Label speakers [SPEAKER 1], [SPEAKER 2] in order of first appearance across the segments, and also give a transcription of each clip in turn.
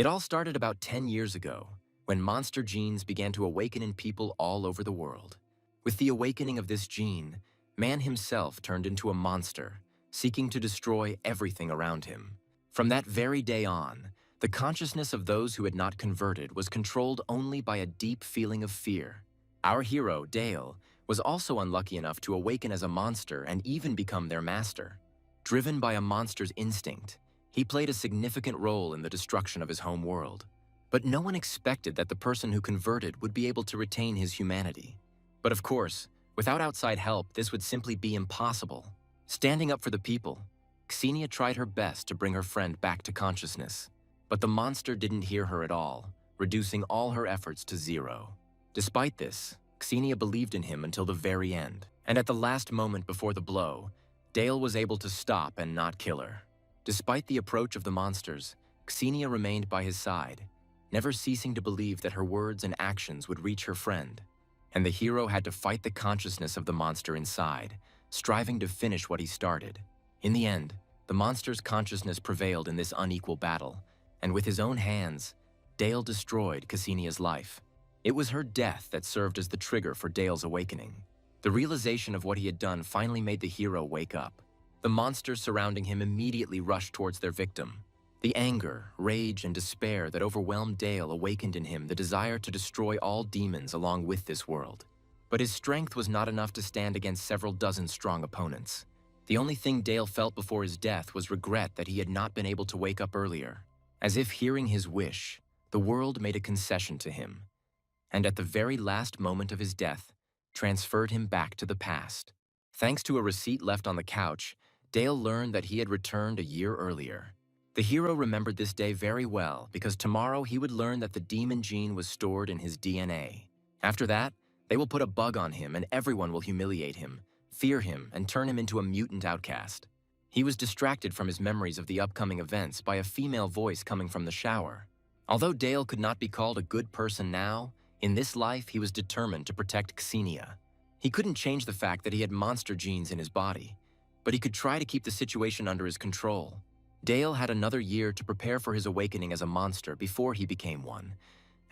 [SPEAKER 1] It all started about 10 years ago, when monster genes began to awaken in people all over the world. With the awakening of this gene, man himself turned into a monster, seeking to destroy everything around him. From that very day on, the consciousness of those who had not converted was controlled only by a deep feeling of fear. Our hero, Dale, was also unlucky enough to awaken as a monster and even become their master. Driven by a monster's instinct, he played a significant role in the destruction of his home world. But no one expected that the person who converted would be able to retain his humanity. But of course, without outside help, this would simply be impossible. Standing up for the people, Cassinia tried her best to bring her friend back to consciousness. But the monster didn't hear her at all, reducing all her efforts to zero. Despite this, Cassinia believed in him until the very end. And at the last moment before the blow, Dale was able to stop and not kill her. Despite the approach of the monsters, Cassinia remained by his side, never ceasing to believe that her words and actions would reach her friend. And the hero had to fight the consciousness of the monster inside, striving to finish what he started. In the end, the monster's consciousness prevailed in this unequal battle, and with his own hands, Dale destroyed Cassinia's life. It was her death that served as the trigger for Dale's awakening. The realization of what he had done finally made the hero wake up. The monsters surrounding him immediately rushed towards their victim. The anger, rage, and despair that overwhelmed Dale awakened in him the desire to destroy all demons along with this world. But his strength was not enough to stand against several dozen strong opponents. The only thing Dale felt before his death was regret that he had not been able to wake up earlier. As if hearing his wish, the world made a concession to him, and at the very last moment of his death, transferred him back to the past. Thanks to a receipt left on the couch, Dale learned that he had returned a year earlier. The hero remembered this day very well because tomorrow he would learn that the demon gene was stored in his DNA. After that, they will put a bug on him and everyone will humiliate him, fear him, and turn him into a mutant outcast. He was distracted from his memories of the upcoming events by a female voice coming from the shower. Although Dale could not be called a good person now, in this life he was determined to protect Cassinia. He couldn't change the fact that he had monster genes in his body, but he could try to keep the situation under his control. Dale had another year to prepare for his awakening as a monster before he became one,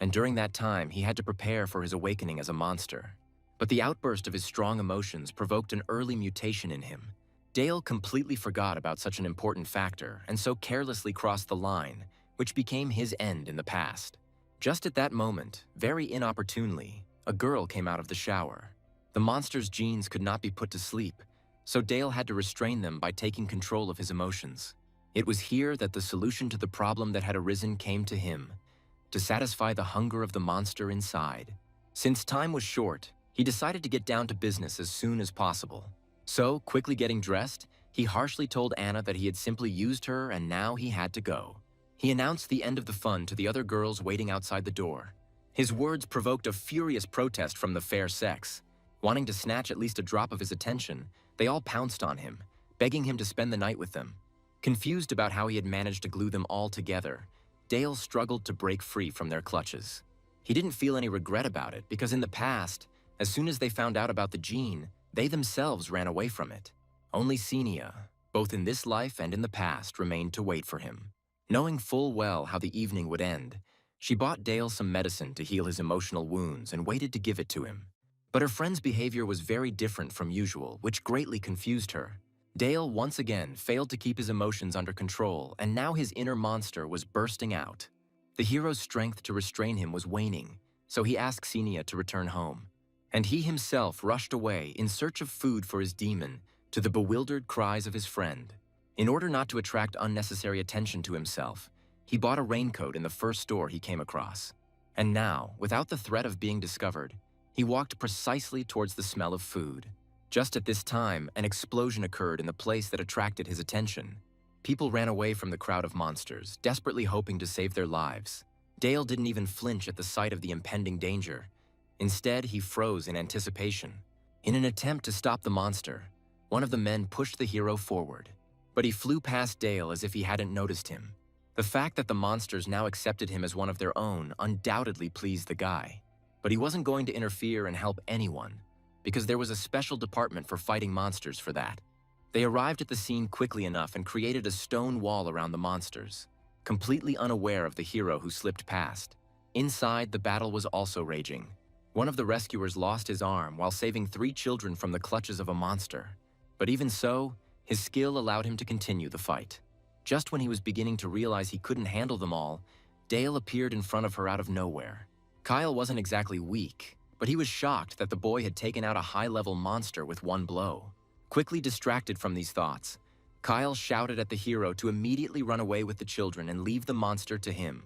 [SPEAKER 1] and during that time he had to prepare for his awakening as a monster. But the outburst of his strong emotions provoked an early mutation in him. Dale completely forgot about such an important factor and so carelessly crossed the line, which became his end in the past. Just at that moment, very inopportunely, a girl came out of the shower. The monster's genes could not be put to sleep, so Dale had to restrain them by taking control of his emotions. It was here that the solution to the problem that had arisen came to him, to satisfy the hunger of the monster inside. Since time was short, he decided to get down to business as soon as possible. So, quickly getting dressed, he harshly told Anna that he had simply used her and now he had to go. He announced the end of the fun to the other girls waiting outside the door. His words provoked a furious protest from the fair sex. Wanting to snatch at least a drop of his attention, they all pounced on him, begging him to spend the night with them. Confused about how he had managed to glue them all together, Dale struggled to break free from their clutches. He didn't feel any regret about it because in the past, as soon as they found out about the gene, they themselves ran away from it. Only Cassinia, both in this life and in the past, remained to wait for him. Knowing full well how the evening would end, she bought Dale some medicine to heal his emotional wounds and waited to give it to him. But her friend's behavior was very different from usual, which greatly confused her. Dale once again failed to keep his emotions under control, and now his inner monster was bursting out. The hero's strength to restrain him was waning, so he asked Cassinia to return home. And he himself rushed away in search of food for his demon, to the bewildered cries of his friend. In order not to attract unnecessary attention to himself, he bought a raincoat in the first store he came across. And now, without the threat of being discovered, he walked precisely towards the smell of food. Just at this time, an explosion occurred in the place that attracted his attention. People ran away from the crowd of monsters, desperately hoping to save their lives. Dale didn't even flinch at the sight of the impending danger. Instead, he froze in anticipation. In an attempt to stop the monster, one of the men pushed the hero forward, but he flew past Dale as if he hadn't noticed him. The fact that the monsters now accepted him as one of their own undoubtedly pleased the guy. But he wasn't going to interfere and help anyone, because there was a special department for fighting monsters for that. They arrived at the scene quickly enough and created a stone wall around the monsters. completely unaware of the hero who slipped past. Inside, the battle was also raging. One of the rescuers lost his arm while saving 3 children from the clutches of a monster. But even so, his skill allowed him to continue the fight. Just when he was beginning to realize he couldn't handle them all, Dale appeared in front of her out of nowhere. Kyle wasn't exactly weak, but he was shocked that the boy had taken out a high-level monster with one blow. Quickly distracted from these thoughts, Kyle shouted at the hero to immediately run away with the children and leave the monster to him.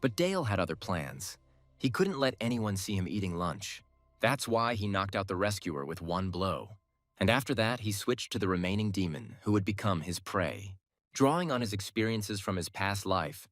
[SPEAKER 1] But Dale had other plans. He couldn't let anyone see him eating lunch. That's why he knocked out the rescuer with one blow. And after that, he switched to the remaining demon, who would become his prey. Drawing on his experiences from his past life,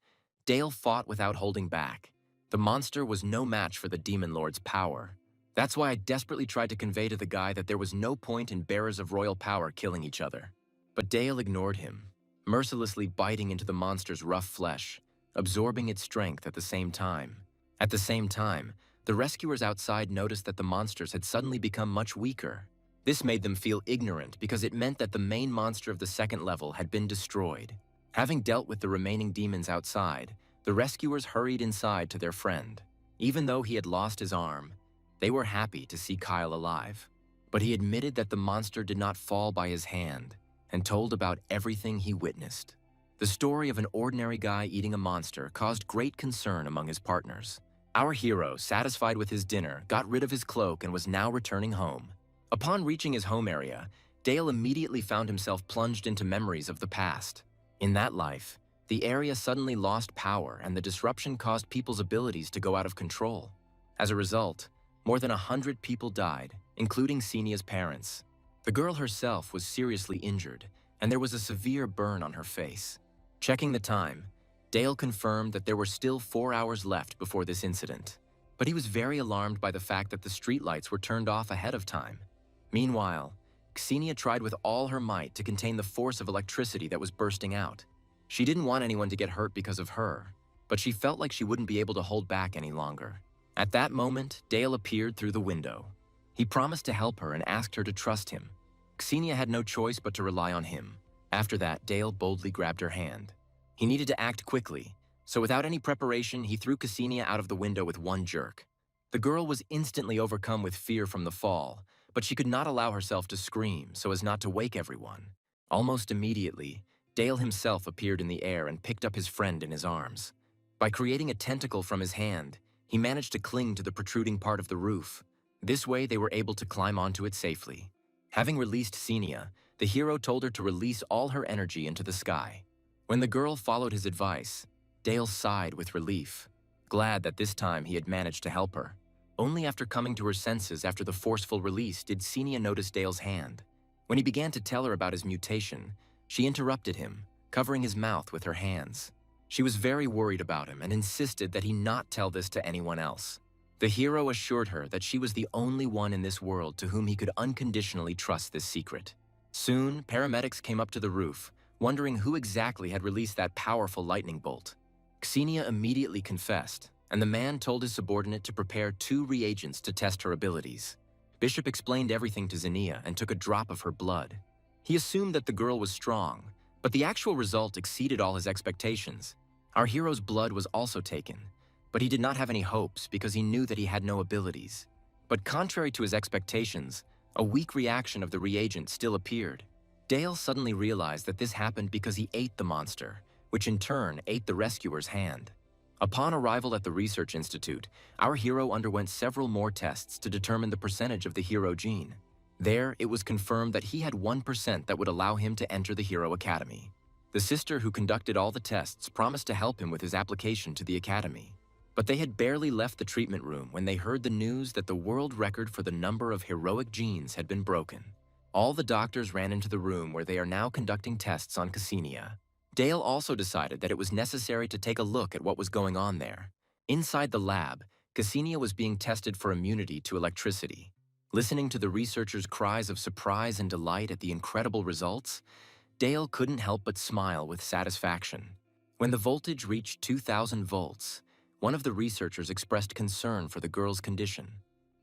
[SPEAKER 1] Dale fought without holding back. The monster was no match for the demon lord's power. That's why I desperately tried to convey to the guy that there was no point in bearers of royal power killing each other. But Dale ignored him, mercilessly biting into the monster's rough flesh, absorbing its strength at the same time. At the same time, the rescuers outside noticed that the monsters had suddenly become much weaker. This made them feel ignorant because it meant that the main monster of the second level had been destroyed. Having dealt with the remaining demons outside, the rescuers hurried inside to their friend. Even though he had lost his arm, they were happy to see Kyle alive. But he admitted that the monster did not fall by his hand and told about everything he witnessed. The story of an ordinary guy eating a monster caused great concern among his partners. Our hero, satisfied with his dinner, got rid of his cloak and was now returning home. Upon reaching his home area, Dale immediately found himself plunged into memories of the past. In that life, the area suddenly lost power and the disruption caused people's abilities to go out of control. As a result, more than 100 people died, including Cassinia's parents. The girl herself was seriously injured, and there was a severe burn on her face. Checking the time, Dale confirmed that there were still 4 hours left before this incident. But he was very alarmed by the fact that the streetlights were turned off ahead of time. Meanwhile, Cassinia tried with all her might to contain the force of electricity that was bursting out. She didn't want anyone to get hurt because of her, but she felt like she wouldn't be able to hold back any longer. At that moment, Dale appeared through the window. He promised to help her and asked her to trust him. Cassinia had no choice but to rely on him. After that, Dale boldly grabbed her hand. He needed to act quickly, so without any preparation, he threw Cassinia out of the window with one jerk. The girl was instantly overcome with fear from the fall, but she could not allow herself to scream so as not to wake everyone. Almost immediately, Dale himself appeared in the air and picked up his friend in his arms. By creating a tentacle from his hand, he managed to cling to the protruding part of the roof. This way, they were able to climb onto it safely. Having released Cassinia, the hero told her to release all her energy into the sky. When the girl followed his advice, Dale sighed with relief, glad that this time he had managed to help her. Only after coming to her senses after the forceful release did Cassinia notice Dale's hand. When he began to tell her about his mutation, she interrupted him, covering his mouth with her hands. She was very worried about him and insisted that he not tell this to anyone else. The hero assured her that she was the only one in this world to whom he could unconditionally trust this secret. Soon, paramedics came up to the roof, wondering who exactly had released that powerful lightning bolt. Cassinia immediately confessed, and the man told his subordinate to prepare 2 reagents to test her abilities. Bishop explained everything to Xenia and took a drop of her blood. He assumed that the girl was strong, but the actual result exceeded all his expectations. Our hero's blood was also taken, but he did not have any hopes because he knew that he had no abilities. But contrary to his expectations, a weak reaction of the reagent still appeared. Dale suddenly realized that this happened because he ate the monster, which in turn ate the rescuer's hand. Upon arrival at the research institute, our hero underwent several more tests to determine the percentage of the hero gene. There, it was confirmed that he had 1% that would allow him to enter the Hero Academy. The sister who conducted all the tests promised to help him with his application to the academy. But they had barely left the treatment room when they heard the news that the world record for the number of heroic genes had been broken. All the doctors ran into the room where they are now conducting tests on Cassinia. Dale also decided that it was necessary to take a look at what was going on there. Inside the lab, Cassinia was being tested for immunity to electricity. Listening to the researchers' cries of surprise and delight at the incredible results, Dale couldn't help but smile with satisfaction. When the voltage reached 2,000 volts, one of the researchers expressed concern for the girl's condition,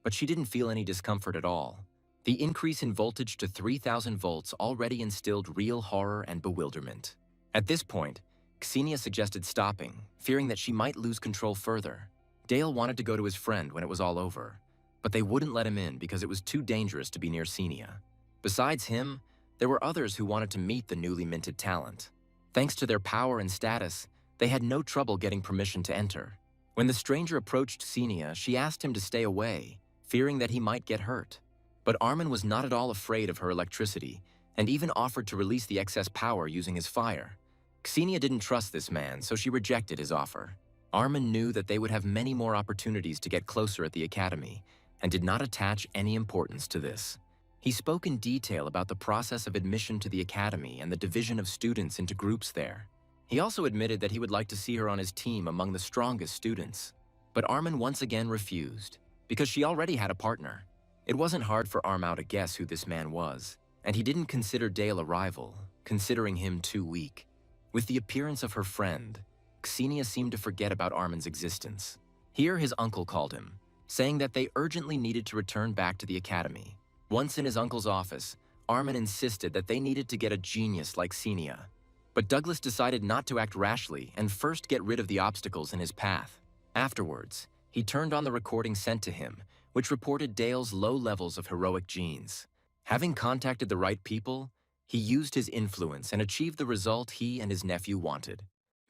[SPEAKER 1] but she didn't feel any discomfort at all. The increase in voltage to 3,000 volts already instilled real horror and bewilderment. At this point, Cassinia suggested stopping, fearing that she might lose control further. Dale wanted to go to his friend when it was all over, but they wouldn't let him in because it was too dangerous to be near Cassinia. Besides him, there were others who wanted to meet the newly minted talent. Thanks to their power and status, they had no trouble getting permission to enter. When the stranger approached Cassinia, she asked him to stay away, fearing that he might get hurt. But Armin was not at all afraid of her electricity, and even offered to release the excess power using his fire. Cassinia didn't trust this man, so she rejected his offer. Armin knew that they would have many more opportunities to get closer at the academy, and did not attach any importance to this. He spoke in detail about the process of admission to the academy and the division of students into groups there. He also admitted that he would like to see her on his team among the strongest students. But Armin once again refused, because she already had a partner. It wasn't hard for Armau to guess who this man was, and he didn't consider Dale a rival, considering him too weak. With the appearance of her friend, Cassinia seemed to forget about Armin's existence. Here his uncle called him, saying that they urgently needed to return back to the academy. Once in his uncle's office, Armin insisted that they needed to get a genius like Cassinia. But Douglas decided not to act rashly and first get rid of the obstacles in his path. Afterwards, he turned on the recording sent to him, which reported Dale's low levels of heroic genes. Having contacted the right people, he used his influence and achieved the result he and his nephew wanted.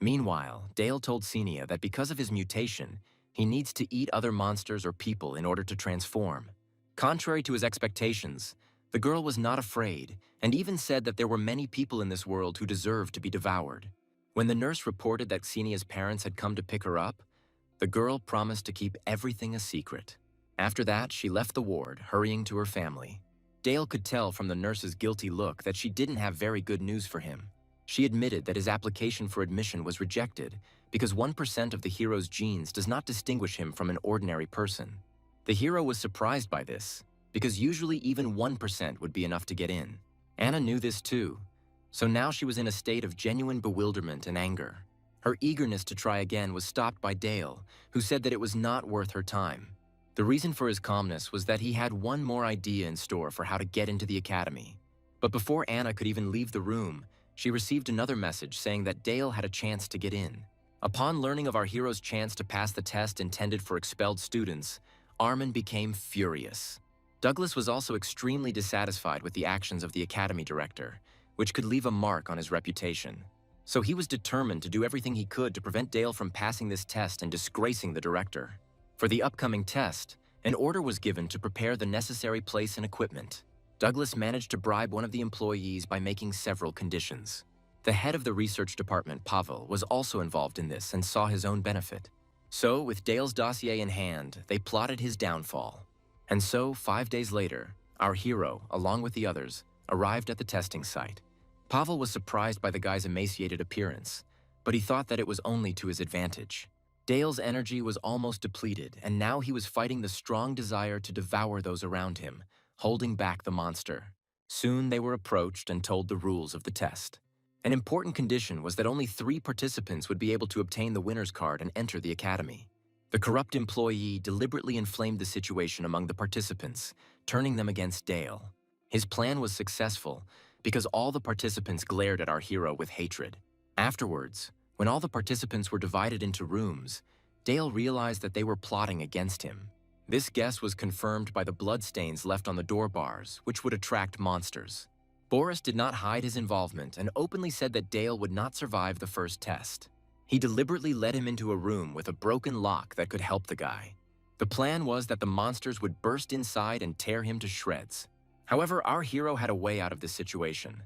[SPEAKER 1] Meanwhile, Dale told Cassinia that because of his mutation, he needs to eat other monsters or people in order to transform. Contrary to his expectations, the girl was not afraid and even said that there were many people in this world who deserved to be devoured. When the nurse reported that Cassinia's parents had come to pick her up, the girl promised to keep everything a secret. After that, she left the ward, hurrying to her family. Dale could tell from the nurse's guilty look that she didn't have very good news for him. She admitted that his application for admission was rejected because 1% of the hero's genes does not distinguish him from an ordinary person. The hero was surprised by this, because usually even 1% would be enough to get in. Anna knew this too, so now she was in a state of genuine bewilderment and anger. Her eagerness to try again was stopped by Dale, who said that it was not worth her time. The reason for his calmness was that he had one more idea in store for how to get into the academy. But before Anna could even leave the room, she received another message saying that Dale had a chance to get in. Upon learning of our hero's chance to pass the test intended for expelled students, Armin became furious. Douglas was also extremely dissatisfied with the actions of the academy director, which could leave a mark on his reputation. So he was determined to do everything he could to prevent Dale from passing this test and disgracing the director. For the upcoming test, an order was given to prepare the necessary place and equipment. Douglas managed to bribe one of the employees by making several conditions. The head of the research department, Pavel, was also involved in this and saw his own benefit. So, with Dale's dossier in hand, they plotted his downfall. And so, 5 days later, our hero, along with the others, arrived at the testing site. Pavel was surprised by the guy's emaciated appearance, but he thought that it was only to his advantage. Dale's energy was almost depleted, and now he was fighting the strong desire to devour those around him, holding back the monster. Soon they were approached and told the rules of the test. An important condition was that only 3 participants would be able to obtain the winner's card and enter the academy. The corrupt employee deliberately inflamed the situation among the participants, turning them against Dale. His plan was successful because all the participants glared at our hero with hatred. Afterwards, when all the participants were divided into rooms, Dale realized that they were plotting against him. This guess was confirmed by the bloodstains left on the door bars, which would attract monsters. Boris did not hide his involvement and openly said that Dale would not survive the first test. He deliberately led him into a room with a broken lock that could help the guy. The plan was that the monsters would burst inside and tear him to shreds. However, our hero had a way out of this situation.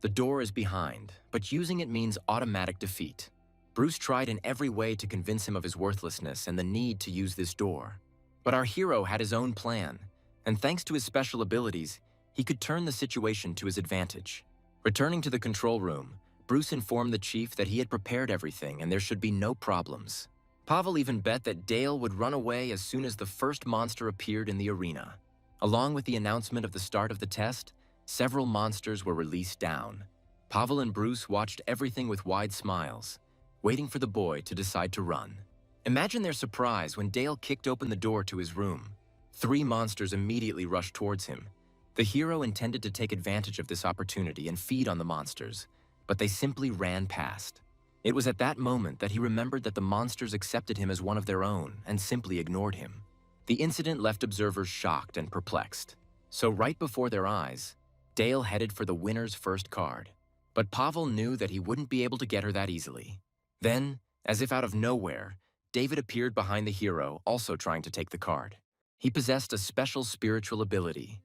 [SPEAKER 1] The door is behind, but using it means automatic defeat. Bruce tried in every way to convince him of his worthlessness and the need to use this door. But our hero had his own plan, and thanks to his special abilities, he could turn the situation to his advantage. Returning to the control room, Bruce informed the chief that he had prepared everything and there should be no problems. Pavel even bet that Dale would run away as soon as the first monster appeared in the arena. Along with the announcement of the start of the test, several monsters were released down. Pavel and Bruce watched everything with wide smiles, waiting for the boy to decide to run. Imagine their surprise when Dale kicked open the door to his room. 3 monsters immediately rushed towards him. The hero intended to take advantage of this opportunity and feed on the monsters, but they simply ran past. It was at that moment that he remembered that the monsters accepted him as one of their own and simply ignored him. The incident left observers shocked and perplexed. So right before their eyes, Dale headed for the winner's first card. But Pavel knew that he wouldn't be able to get her that easily. Then, as if out of nowhere, David appeared behind the hero, also trying to take the card. He possessed a special spiritual ability,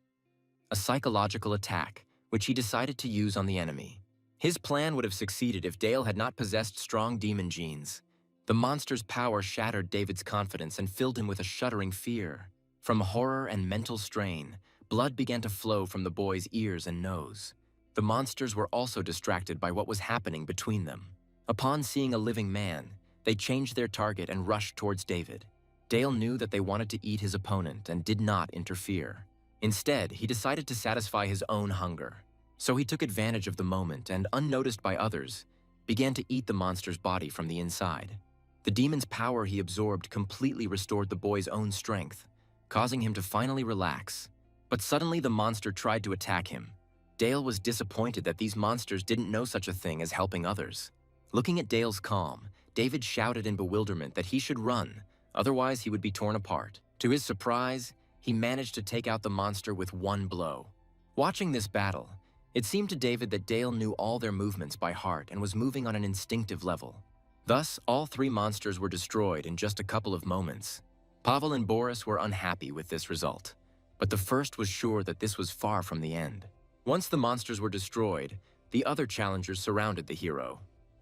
[SPEAKER 1] a psychological attack, which he decided to use on the enemy. His plan would have succeeded if Dale had not possessed strong demon genes. The monster's power shattered David's confidence and filled him with a shuddering fear. From horror and mental strain, blood began to flow from the boy's ears and nose. The monsters were also distracted by what was happening between them. Upon seeing a living man, they changed their target and rushed towards David. Dale knew that they wanted to eat his opponent and did not interfere. Instead, he decided to satisfy his own hunger. So he took advantage of the moment and, unnoticed by others, began to eat the monster's body from the inside. The demon's power he absorbed completely restored the boy's own strength, causing him to finally relax. But suddenly the monster tried to attack him. Dale was disappointed that these monsters didn't know such a thing as helping others. Looking at Dale's calm, David shouted in bewilderment that he should run, otherwise he would be torn apart. To his surprise, he managed to take out the monster with one blow. Watching this battle, it seemed to David that Dale knew all their movements by heart and was moving on an instinctive level. Thus, all three monsters were destroyed in just a couple of moments. Pavel and Boris were unhappy with this result, but the first was sure that this was far from the end. Once the monsters were destroyed, the other challengers surrounded the hero.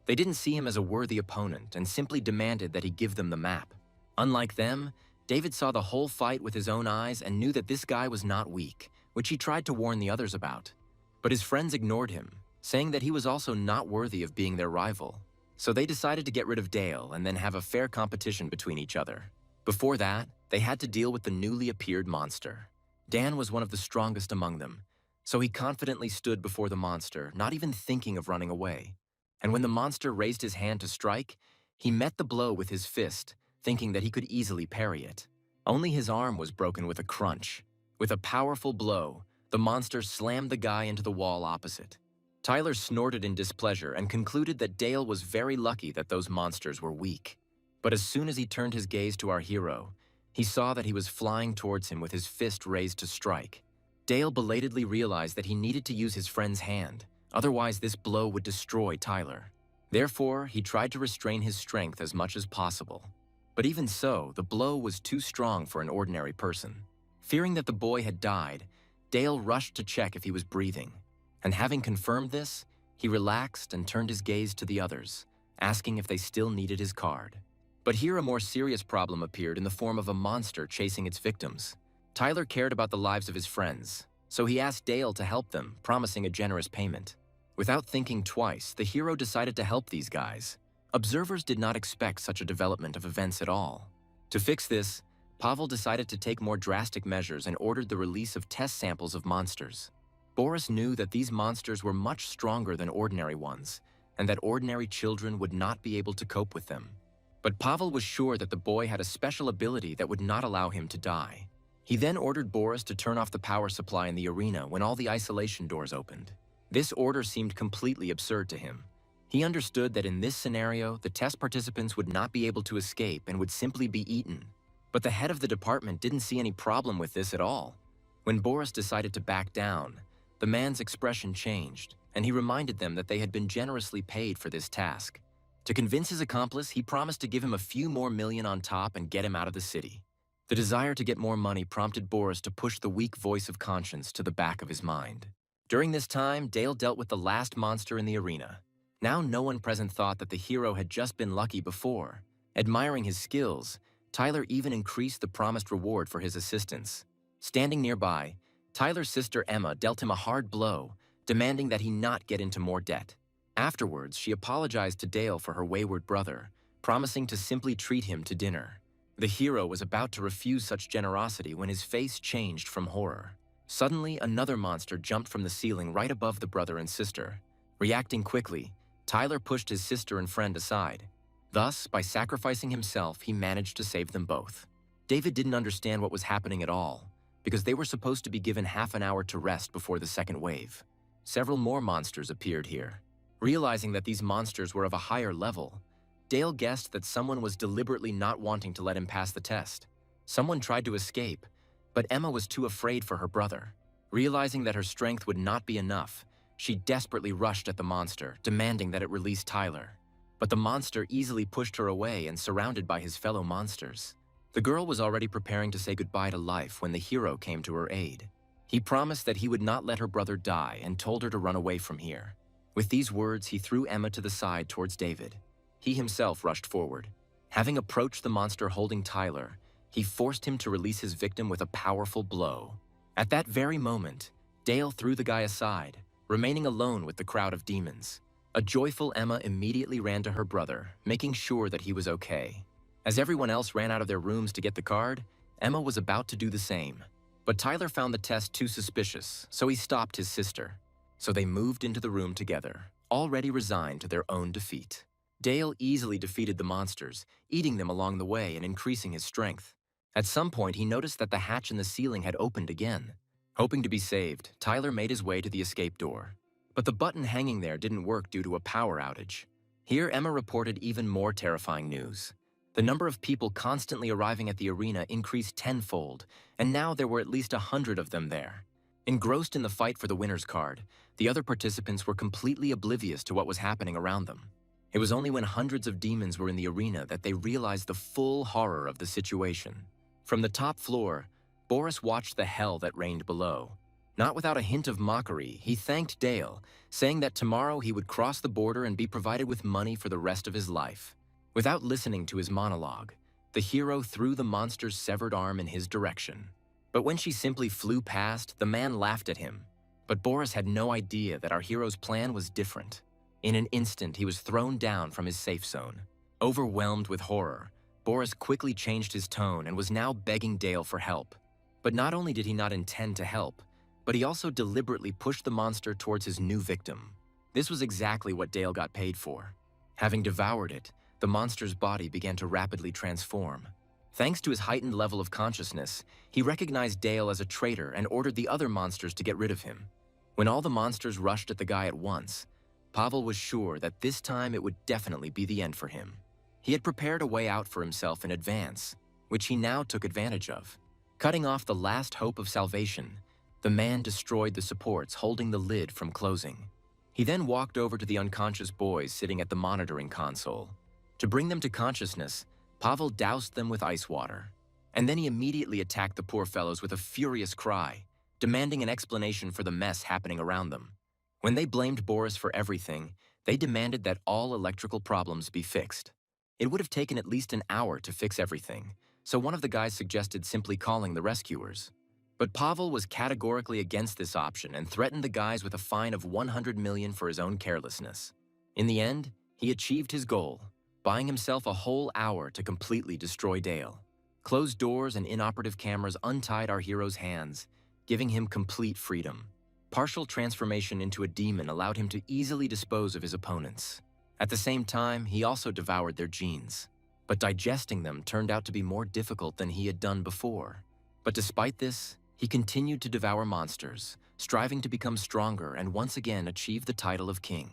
[SPEAKER 1] They didn't see him as a worthy opponent and simply demanded that he give them the map. Unlike them, David saw the whole fight with his own eyes and knew that this guy was not weak, which he tried to warn the others about. But his friends ignored him, saying that he was also not worthy of being their rival. So they decided to get rid of Dale and then have a fair competition between each other. Before that, they had to deal with the newly appeared monster. Dan was one of the strongest among them, so he confidently stood before the monster, not even thinking of running away. And when the monster raised his hand to strike, he met the blow with his fist, thinking that he could easily parry it. Only his arm was broken with a crunch. With a powerful blow, the monster slammed the guy into the wall opposite. Tyler snorted in displeasure and concluded that Dale was very lucky that those monsters were weak. But as soon as he turned his gaze to our hero, he saw that he was flying towards him with his fist raised to strike. Dale belatedly realized that he needed to use his friend's hand, otherwise this blow would destroy Tyler. Therefore, he tried to restrain his strength as much as possible. But even so, the blow was too strong for an ordinary person. Fearing that the boy had died, Dale rushed to check if he was breathing. And having confirmed this, he relaxed and turned his gaze to the others, asking if they still needed his card. But here a more serious problem appeared in the form of a monster chasing its victims. Tyler cared about the lives of his friends, so he asked Dale to help them, promising a generous payment. Without thinking twice, the hero decided to help these guys. Observers did not expect such a development of events at all. To fix this, Pavel decided to take more drastic measures and ordered the release of test samples of monsters. Boris knew that these monsters were much stronger than ordinary ones, and that ordinary children would not be able to cope with them. But Pavel was sure that the boy had a special ability that would not allow him to die. He then ordered Boris to turn off the power supply in the arena when all the isolation doors opened. This order seemed completely absurd to him. He understood that in this scenario, the test participants would not be able to escape and would simply be eaten. But the head of the department didn't see any problem with this at all. When Boris decided to back down, the man's expression changed, and he reminded them that they had been generously paid for this task. To convince his accomplice, he promised to give him a few more million on top and get him out of the city. The desire to get more money prompted Boris to push the weak voice of conscience to the back of his mind. During this time, Dale dealt with the last monster in the arena. Now no one present thought that the hero had just been lucky before. Admiring his skills, Tyler even increased the promised reward for his assistance. Standing nearby, Tyler's sister Emma dealt him a hard blow, demanding that he not get into more debt. Afterwards, she apologized to Dale for her wayward brother, promising to simply treat him to dinner. The hero was about to refuse such generosity when his face changed from horror. Suddenly, another monster jumped from the ceiling right above the brother and sister. Reacting quickly, Tyler pushed his sister and friend aside. Thus, by sacrificing himself, he managed to save them both. David didn't understand what was happening at all, because they were supposed to be given half an hour to rest before the second wave. Several more monsters appeared here. Realizing that these monsters were of a higher level, Dale guessed that someone was deliberately not wanting to let him pass the test. Someone tried to escape, but Emma was too afraid for her brother. Realizing that her strength would not be enough, she desperately rushed at the monster, demanding that it release Tyler. But the monster easily pushed her away and surrounded by his fellow monsters. The girl was already preparing to say goodbye to life when the hero came to her aid. He promised that he would not let her brother die and told her to run away from here. With these words, he threw Emma to the side towards David. He himself rushed forward. Having approached the monster holding Tyler, he forced him to release his victim with a powerful blow. At that very moment, Dale threw the guy aside, remaining alone with the crowd of demons. A joyful Emma immediately ran to her brother, making sure that he was okay. As everyone else ran out of their rooms to get the card, Emma was about to do the same. But Tyler found the test too suspicious, so he stopped his sister. So they moved into the room together, already resigned to their own defeat. Dale easily defeated the monsters, eating them along the way and increasing his strength. At some point, he noticed that the hatch in the ceiling had opened again. Hoping to be saved, Tyler made his way to the escape door. But the button hanging there didn't work due to a power outage. Here, Emma reported even more terrifying news. The number of people constantly arriving at the arena increased tenfold, and now there were at least 100 of them there. Engrossed in the fight for the winner's card, the other participants were completely oblivious to what was happening around them. It was only when hundreds of demons were in the arena that they realized the full horror of the situation. From the top floor, Boris watched the hell that reigned below. Not without a hint of mockery, he thanked Dale, saying that tomorrow he would cross the border and be provided with money for the rest of his life. Without listening to his monologue, the hero threw the monster's severed arm in his direction. But when she simply flew past, the man laughed at him. But Boris had no idea that our hero's plan was different. In an instant, he was thrown down from his safe zone. Overwhelmed with horror, Boris quickly changed his tone and was now begging Dale for help. But not only did he not intend to help, but he also deliberately pushed the monster towards his new victim. This was exactly what Dale got paid for. Having devoured it, the monster's body began to rapidly transform. Thanks to his heightened level of consciousness, he recognized Dale as a traitor and ordered the other monsters to get rid of him. When all the monsters rushed at the guy at once, Pavel was sure that this time it would definitely be the end for him. He had prepared a way out for himself in advance, which he now took advantage of. Cutting off the last hope of salvation, the man destroyed the supports holding the lid from closing. He then walked over to the unconscious boys sitting at the monitoring console. To bring them to consciousness, Pavel doused them with ice water. And then he immediately attacked the poor fellows with a furious cry, demanding an explanation for the mess happening around them. When they blamed Boris for everything, they demanded that all electrical problems be fixed. It would have taken at least an hour to fix everything, so one of the guys suggested simply calling the rescuers. But Pavel was categorically against this option and threatened the guys with a fine of 100 million for his own carelessness. In the end, he achieved his goal, buying himself a whole hour to completely destroy Dale. Closed doors and inoperative cameras untied our hero's hands, giving him complete freedom. Partial transformation into a demon allowed him to easily dispose of his opponents. At the same time, he also devoured their genes. But digesting them turned out to be more difficult than he had done before. But despite this, he continued to devour monsters, striving to become stronger and once again achieve the title of king.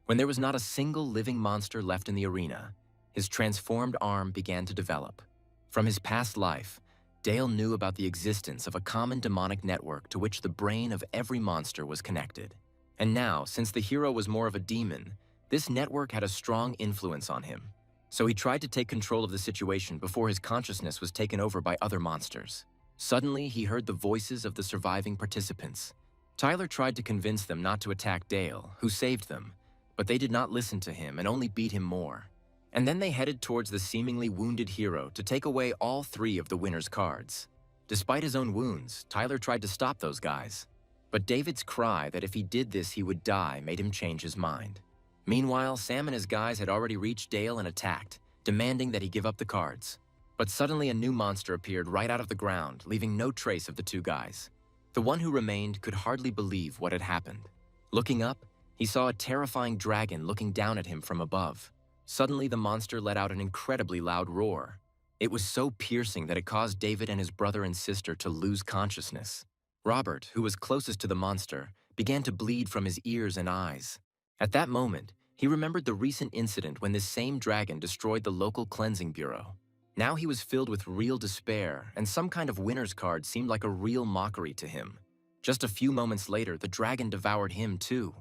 [SPEAKER 1] When there was not a single living monster left in the arena, his transformed arm began to develop. From his past life, Dale knew about the existence of a common demonic network to which the brain of every monster was connected. And now, since the hero was more of a demon, this network had a strong influence on him. So he tried to take control of the situation before his consciousness was taken over by other monsters. Suddenly, he heard the voices of the surviving participants. Tyler tried to convince them not to attack Dale, who saved them, but they did not listen to him and only beat him more. And then they headed towards the seemingly wounded hero to take away all 3 of the winner's cards. Despite his own wounds, Tyler tried to stop those guys. But David's cry that if he did this he would die made him change his mind. Meanwhile, Sam and his guys had already reached Dale and attacked, demanding that he give up the cards. But suddenly a new monster appeared right out of the ground, leaving no trace of the 2 guys. The one who remained could hardly believe what had happened. Looking up, he saw a terrifying dragon looking down at him from above. Suddenly, the monster let out an incredibly loud roar. It was so piercing that it caused David and his brother and sister to lose consciousness. Robert, who was closest to the monster, began to bleed from his ears and eyes. At that moment, he remembered the recent incident when this same dragon destroyed the local cleansing bureau. Now he was filled with real despair, and some kind of winner's card seemed like a real mockery to him. Just a few moments later, the dragon devoured him too.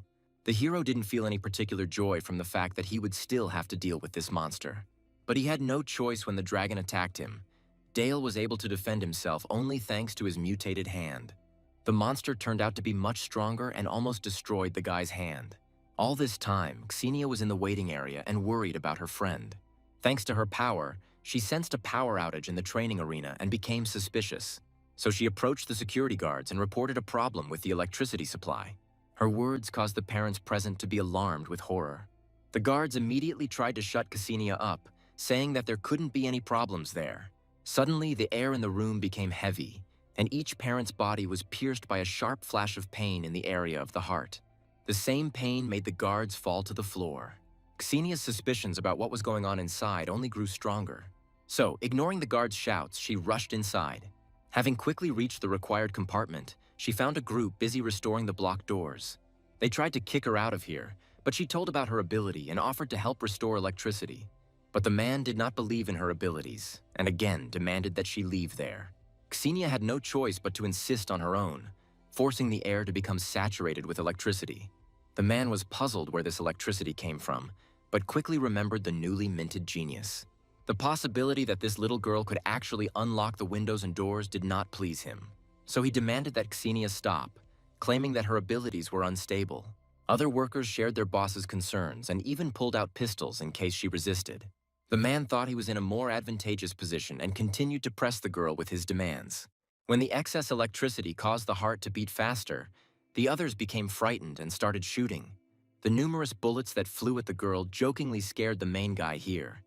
[SPEAKER 1] The hero didn't feel any particular joy from the fact that he would still have to deal with this monster. But he had no choice when the dragon attacked him. Dale was able to defend himself only thanks to his mutated hand. The monster turned out to be much stronger and almost destroyed the guy's hand. All this time, Cassinia was in the waiting area and worried about her friend. Thanks to her power, she sensed a power outage in the training arena and became suspicious. So she approached the security guards and reported a problem with the electricity supply. Her words caused the parents present to be alarmed with horror. The guards immediately tried to shut Cassinia up, saying that there couldn't be any problems there. Suddenly, the air in the room became heavy, and each parent's body was pierced by a sharp flash of pain in the area of the heart. The same pain made the guards fall to the floor. Cassinia's suspicions about what was going on inside only grew stronger. So, ignoring the guards' shouts, she rushed inside. Having quickly reached the required compartment, she found a group busy restoring the blocked doors. They tried to kick her out of here, but she told about her ability and offered to help restore electricity. But the man did not believe in her abilities, and again demanded that she leave there. Cassinia had no choice but to insist on her own, forcing the air to become saturated with electricity. The man was puzzled where this electricity came from, but quickly remembered the newly minted genius. The possibility that this little girl could actually unlock the windows and doors did not please him. So he demanded that Cassinia stop, claiming that her abilities were unstable. Other workers shared their boss's concerns and even pulled out pistols in case she resisted. The man thought he was in a more advantageous position and continued to press the girl with his demands. When the excess electricity caused the heart to beat faster, the others became frightened and started shooting. The numerous bullets that flew at the girl jokingly scared the main guy here.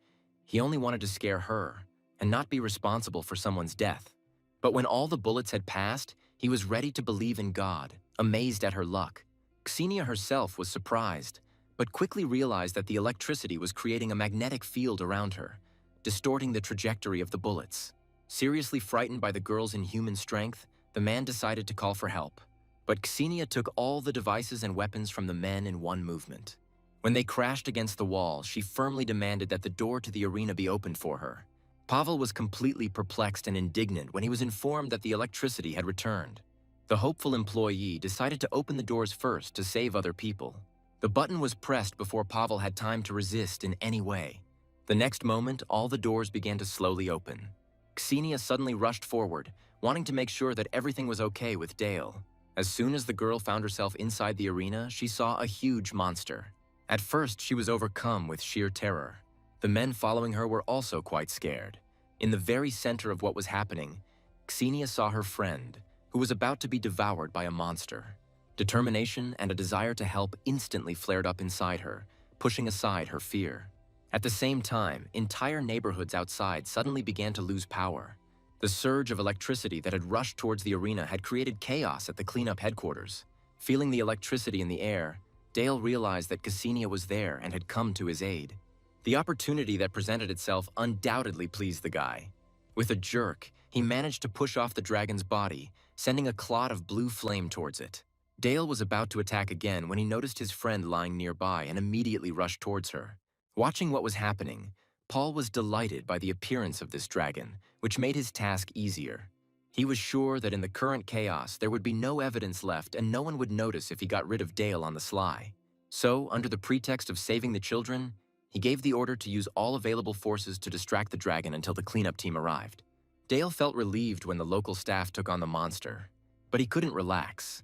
[SPEAKER 1] He only wanted to scare her and not be responsible for someone's death. But when all the bullets had passed, he was ready to believe in God, amazed at her luck. Cassinia herself was surprised, but quickly realized that the electricity was creating a magnetic field around her, distorting the trajectory of the bullets. Seriously frightened by the girl's inhuman strength, the man decided to call for help. But Cassinia took all the devices and weapons from the men in one movement. When they crashed against the wall, she firmly demanded that the door to the arena be opened for her. Pavel was completely perplexed and indignant when he was informed that the electricity had returned. The hopeful employee decided to open the doors first to save other people. The button was pressed before Pavel had time to resist in any way. The next moment, all the doors began to slowly open. Cassinia suddenly rushed forward, wanting to make sure that everything was okay with Dale. As soon as the girl found herself inside the arena, she saw a huge monster. At first, she was overcome with sheer terror. The men following her were also quite scared. In the very center of what was happening, Cassinia saw her friend, who was about to be devoured by a monster. Determination and a desire to help instantly flared up inside her, pushing aside her fear. At the same time, entire neighborhoods outside suddenly began to lose power. The surge of electricity that had rushed towards the arena had created chaos at the cleanup headquarters. Feeling the electricity in the air, Dale realized that Cassinia was there and had come to his aid. The opportunity that presented itself undoubtedly pleased the guy. With a jerk, he managed to push off the dragon's body, sending a clot of blue flame towards it. Dale was about to attack again when he noticed his friend lying nearby and immediately rushed towards her. Watching what was happening, Paul was delighted by the appearance of this dragon, which made his task easier. He was sure that in the current chaos, there would be no evidence left and no one would notice if he got rid of Dale on the sly. So, under the pretext of saving the children, he gave the order to use all available forces to distract the dragon until the cleanup team arrived. Dale felt relieved when the local staff took on the monster, but he couldn't relax.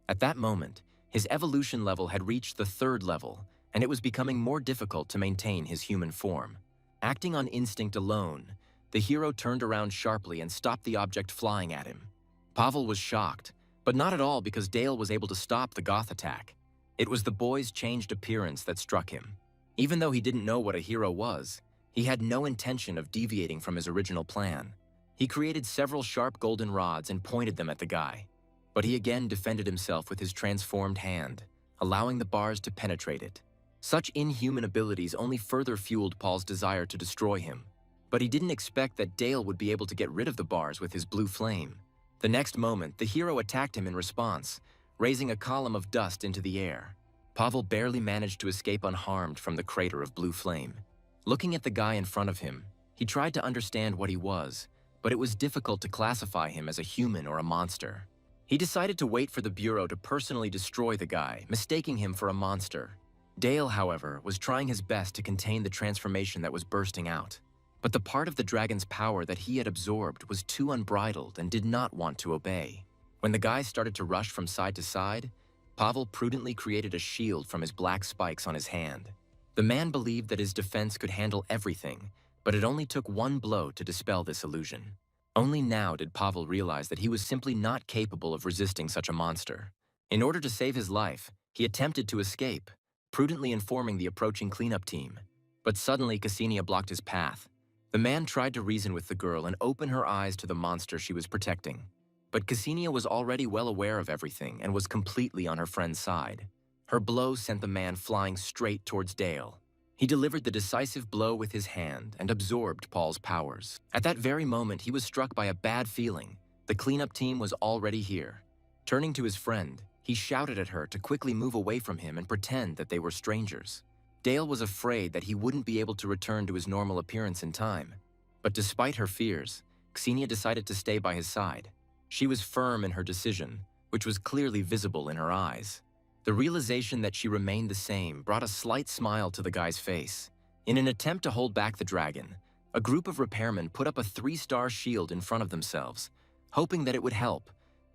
[SPEAKER 1] At that moment, his evolution level had reached the 3rd level, and it was becoming more difficult to maintain his human form. Acting on instinct alone, the hero turned around sharply and stopped the object flying at him. Pavel was shocked, but not at all because Dale was able to stop the goth attack. It was the boy's changed appearance that struck him. Even though he didn't know what a hero was, he had no intention of deviating from his original plan. He created several sharp golden rods and pointed them at the guy. But he again defended himself with his transformed hand, allowing the bars to penetrate it. Such inhuman abilities only further fueled Paul's desire to destroy him. But he didn't expect that Dale would be able to get rid of the bars with his blue flame. The next moment, the hero attacked him in response, raising a column of dust into the air. Pavel barely managed to escape unharmed from the crater of blue flame. Looking at the guy in front of him, he tried to understand what he was, but it was difficult to classify him as a human or a monster. He decided to wait for the Bureau to personally destroy the guy, mistaking him for a monster. Dale, however, was trying his best to contain the transformation that was bursting out. But the part of the dragon's power that he had absorbed was too unbridled and did not want to obey. When the guy started to rush from side to side, Pavel prudently created a shield from his black spikes on his hand. The man believed that his defense could handle everything, but it only took one blow to dispel this illusion. Only now did Pavel realize that he was simply not capable of resisting such a monster. In order to save his life, he attempted to escape, prudently informing the approaching cleanup team. But suddenly Cassinia blocked his path. The man tried to reason with the girl and open her eyes to the monster she was protecting. But Cassinia was already well aware of everything and was completely on her friend's side. Her blow sent the man flying straight towards Dale. He delivered the decisive blow with his hand and absorbed Paul's powers. At that very moment, he was struck by a bad feeling. The cleanup team was already here. Turning to his friend, he shouted at her to quickly move away from him and pretend that they were strangers. Dale was afraid that he wouldn't be able to return to his normal appearance in time. But despite her fears, Cassinia decided to stay by his side. She was firm in her decision, which was clearly visible in her eyes. The realization that she remained the same brought a slight smile to the guy's face. In an attempt to hold back the dragon, a group of repairmen put up a 3-star shield in front of themselves, hoping that it would help,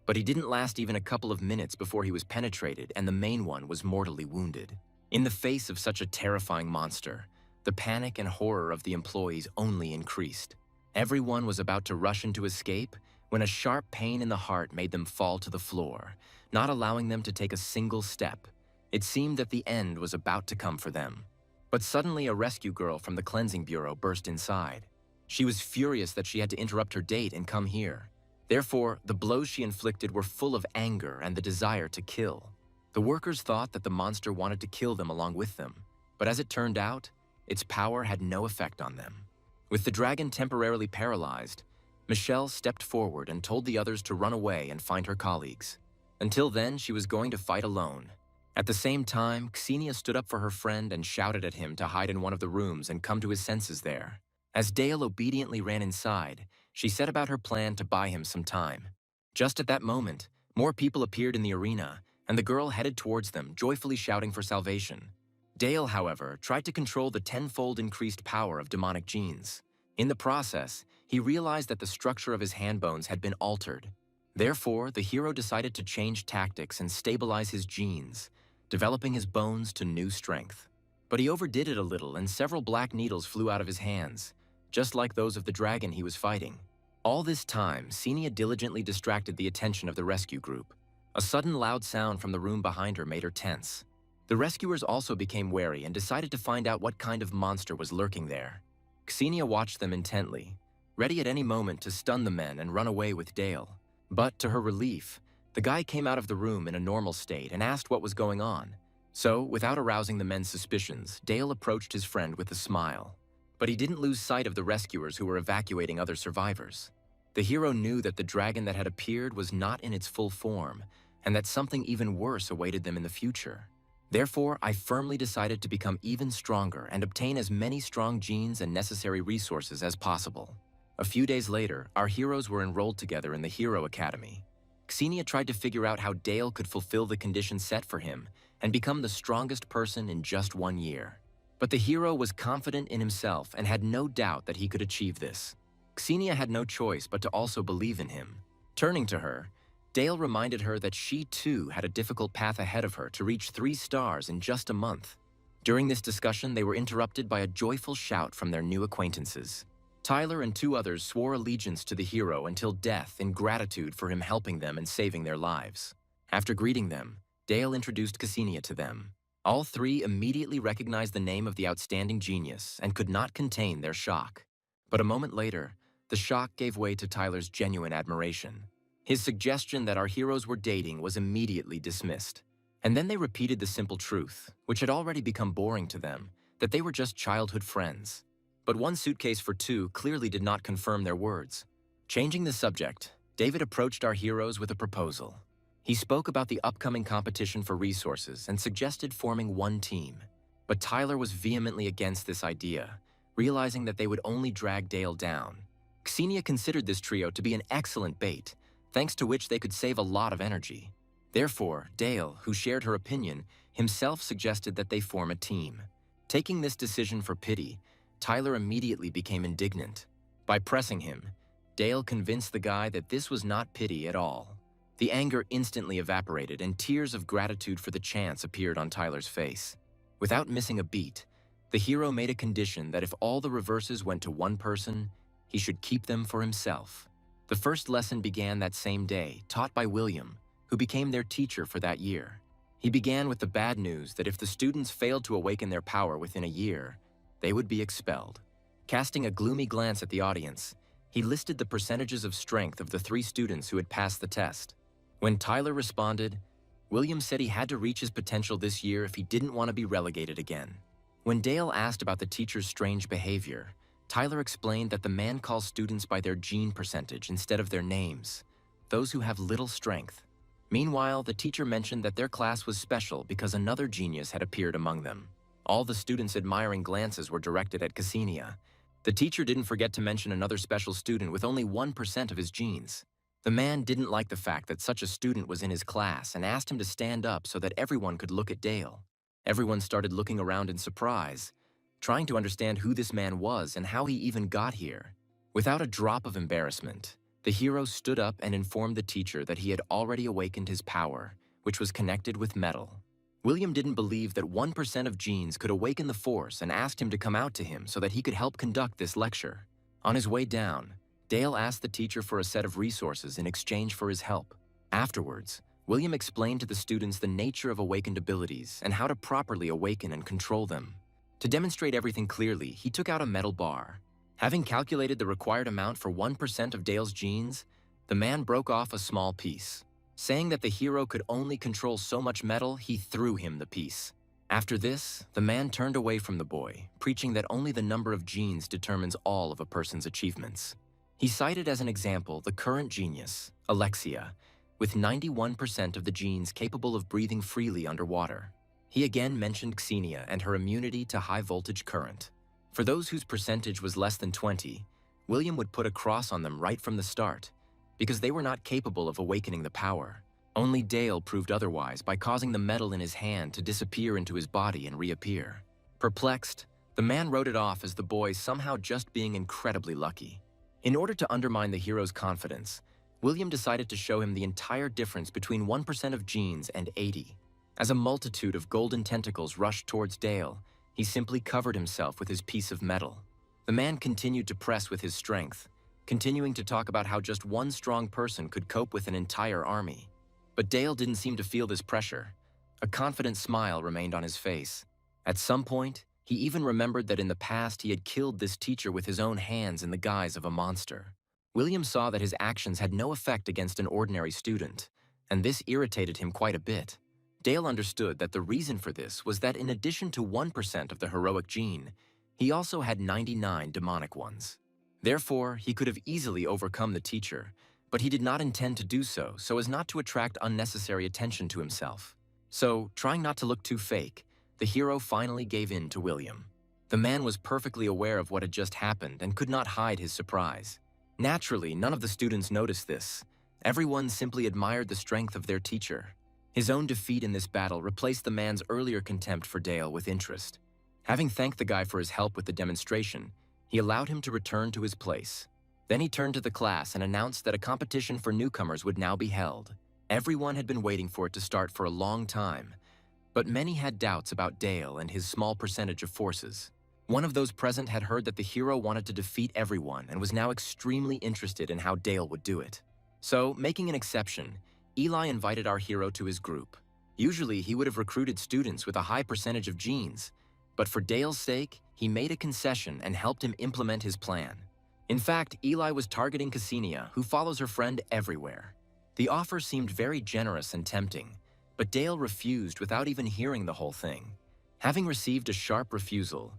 [SPEAKER 1] but he didn't last even a couple of minutes before he was penetrated and the main one was mortally wounded. In the face of such a terrifying monster, the panic and horror of the employees only increased. Everyone was about to rush into escape when a sharp pain in the heart made them fall to the floor, not allowing them to take a single step. It seemed that the end was about to come for them. But suddenly a rescue girl from the cleansing bureau burst inside. She was furious that she had to interrupt her date and come here. Therefore, the blows she inflicted were full of anger and the desire to kill. The workers thought that the monster wanted to kill them along with them, but as it turned out, its power had no effect on them. With the dragon temporarily paralyzed, Michelle stepped forward and told the others to run away and find her colleagues. Until then, she was going to fight alone. At the same time, Cassinia stood up for her friend and shouted at him to hide in one of the rooms and come to his senses there. As Dale obediently ran inside, she set about her plan to buy him some time. Just at that moment, more people appeared in the arena, and the girl headed towards them, joyfully shouting for salvation. Dale, however, tried to control the tenfold increased power of demonic genes. In the process, he realized that the structure of his hand bones had been altered. Therefore, the hero decided to change tactics and stabilize his genes, developing his bones to new strength. But he overdid it a little, and several black needles flew out of his hands, just like those of the dragon he was fighting. All this time, Cassinia diligently distracted the attention of the rescue group. A sudden loud sound from the room behind her made her tense. The rescuers also became wary and decided to find out what kind of monster was lurking there. Cassinia watched them intently, ready at any moment to stun the men and run away with Dale. But to her relief, the guy came out of the room in a normal state and asked what was going on. So, without arousing the men's suspicions, Dale approached his friend with a smile. But he didn't lose sight of the rescuers who were evacuating other survivors. The hero knew that the dragon that had appeared was not in its full form, and that something even worse awaited them in the future. Therefore, I firmly decided to become even stronger and obtain as many strong genes and necessary resources as possible. A few days later, our heroes were enrolled together in the Hero Academy. Cassinia tried to figure out how Dale could fulfill the conditions set for him and become the strongest person in just 1 year. But the hero was confident in himself and had no doubt that he could achieve this. Cassinia had no choice but to also believe in him. Turning to her, Dale reminded her that she too had a difficult path ahead of her to reach 3 stars in just a month. During this discussion, they were interrupted by a joyful shout from their new acquaintances. Tyler and 2 others swore allegiance to the hero until death in gratitude for him helping them and saving their lives. After greeting them, Dale introduced Cassinia to them. All 3 immediately recognized the name of the outstanding genius and could not contain their shock. But a moment later, the shock gave way to Tyler's genuine admiration. His suggestion that our heroes were dating was immediately dismissed. And then they repeated the simple truth, which had already become boring to them, that they were just childhood friends. But 1 suitcase for 2 clearly did not confirm their words. Changing the subject, David approached our heroes with a proposal. He spoke about the upcoming competition for resources and suggested forming one team. But Tyler was vehemently against this idea, realizing that they would only drag Dale down. Cassinia considered this trio to be an excellent bait, thanks to which they could save a lot of energy. Therefore, Dale, who shared her opinion, himself suggested that they form a team. Taking this decision for pity, Tyler immediately became indignant. By pressing him, Dale convinced the guy that this was not pity at all. The anger instantly evaporated and tears of gratitude for the chance appeared on Tyler's face. Without missing a beat, the hero made a condition that if all the reverses went to one person, he should keep them for himself. The first lesson began that same day, taught by William, who became their teacher for that year. He began with the bad news that if the students failed to awaken their power within a year, they would be expelled. Casting a gloomy glance at the audience, he listed the percentages of strength of the 3 students who had passed the test. When Tyler responded, William said he had to reach his potential this year if he didn't want to be relegated again. When Dale asked about the teacher's strange behavior, Tyler explained that the man calls students by their gene percentage instead of their names, those who have little strength. Meanwhile, the teacher mentioned that their class was special because another genius had appeared among them. All the students' admiring glances were directed at Cassinia. The teacher didn't forget to mention another special student with only 1% of his genes. The man didn't like the fact that such a student was in his class and asked him to stand up so that everyone could look at Dale. Everyone started looking around in surprise, trying to understand who this man was and how he even got here. Without a drop of embarrassment, the hero stood up and informed the teacher that he had already awakened his power, which was connected with metal. William didn't believe that 1% of genes could awaken the force and asked him to come out to him so that he could help conduct this lecture. On his way down, Dale asked the teacher for a set of resources in exchange for his help. Afterwards, William explained to the students the nature of awakened abilities and how to properly awaken and control them. To demonstrate everything clearly, he took out a metal bar. Having calculated the required amount for 1% of Dale's genes, the man broke off a small piece. Saying that the hero could only control so much metal, he threw him the piece. After this, the man turned away from the boy, preaching that only the number of genes determines all of a person's achievements. He cited as an example the current genius, Alexia, with 91% of the genes capable of breathing freely underwater. He again mentioned Cassinia and her immunity to high-voltage current. For those whose percentage was less than 20, William would put a cross on them right from the start, because they were not capable of awakening the power. Only Dale proved otherwise by causing the metal in his hand to disappear into his body and reappear. Perplexed, the man wrote it off as the boy somehow just being incredibly lucky. In order to undermine the hero's confidence, William decided to show him the entire difference between 1% of genes and 80. As a multitude of golden tentacles rushed towards Dale, he simply covered himself with his piece of metal. The man continued to press with his strength, continuing to talk about how just one strong person could cope with an entire army. But Dale didn't seem to feel this pressure. A confident smile remained on his face. At some point, he even remembered that in the past he had killed this teacher with his own hands in the guise of a monster. William saw that his actions had no effect against an ordinary student, and this irritated him quite a bit. Dale understood that the reason for this was that in addition to 1% of the heroic gene, he also had 99 demonic ones. Therefore, he could have easily overcome the teacher, but he did not intend to do so as not to attract unnecessary attention to himself. So, trying not to look too fake, the hero finally gave in to William. The man was perfectly aware of what had just happened and could not hide his surprise. Naturally, none of the students noticed this. Everyone simply admired the strength of their teacher. His own defeat in this battle replaced the man's earlier contempt for Dale with interest. Having thanked the guy for his help with the demonstration, he allowed him to return to his place. Then he turned to the class and announced that a competition for newcomers would now be held. Everyone had been waiting for it to start for a long time, but many had doubts about Dale and his small percentage of forces. One of those present had heard that the hero wanted to defeat everyone and was now extremely interested in how Dale would do it. So, making an exception, Eli invited our hero to his group. Usually, he would have recruited students with a high percentage of genes, but for Dale's sake, he made a concession and helped him implement his plan. In fact, Eli was targeting Cassinia, who follows her friend everywhere. The offer seemed very generous and tempting, but Dale refused without even hearing the whole thing. Having received a sharp refusal,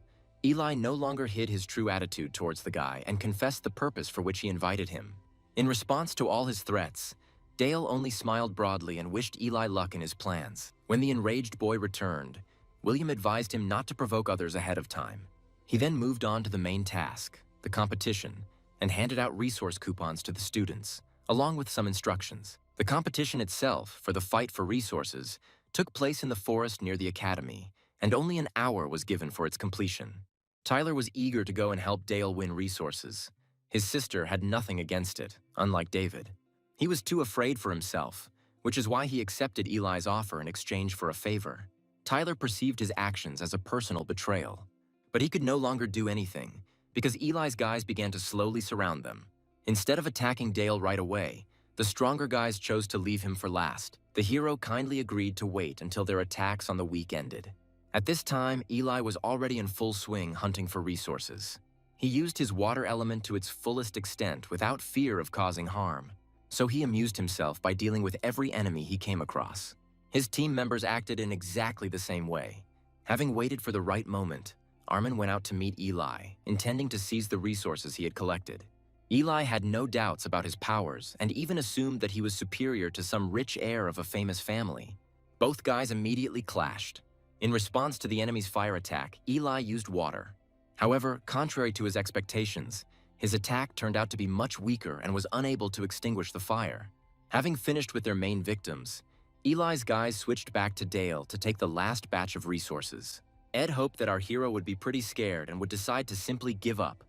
[SPEAKER 1] Eli no longer hid his true attitude towards the guy and confessed the purpose for which he invited him. In response to all his threats, Dale only smiled broadly and wished Eli luck in his plans. When the enraged boy returned, William advised him not to provoke others ahead of time. He then moved on to the main task, the competition, and handed out resource coupons to the students, along with some instructions. The competition itself, for the fight for resources, took place in the forest near the academy, and only an hour was given for its completion. Tyler was eager to go and help Dale win resources. His sister had nothing against it, unlike David. He was too afraid for himself, which is why he accepted Eli's offer in exchange for a favor. Tyler perceived his actions as a personal betrayal, but he could no longer do anything, because Eli's guys began to slowly surround them. Instead of attacking Dale right away, the stronger guys chose to leave him for last. The hero kindly agreed to wait until their attacks on the week ended. At this time, Eli was already in full swing hunting for resources. He used his water element to its fullest extent without fear of causing harm, so he amused himself by dealing with every enemy he came across. His team members acted in exactly the same way. Having waited for the right moment, Armin went out to meet Eli, intending to seize the resources he had collected. Eli had no doubts about his powers and even assumed that he was superior to some rich heir of a famous family. Both guys immediately clashed. In response to the enemy's fire attack, Eli used water. However, contrary to his expectations, his attack turned out to be much weaker and was unable to extinguish the fire. Having finished with their main victims, Eli's guys switched back to Dale to take the last batch of resources. Ed hoped that our hero would be pretty scared and would decide to simply give up.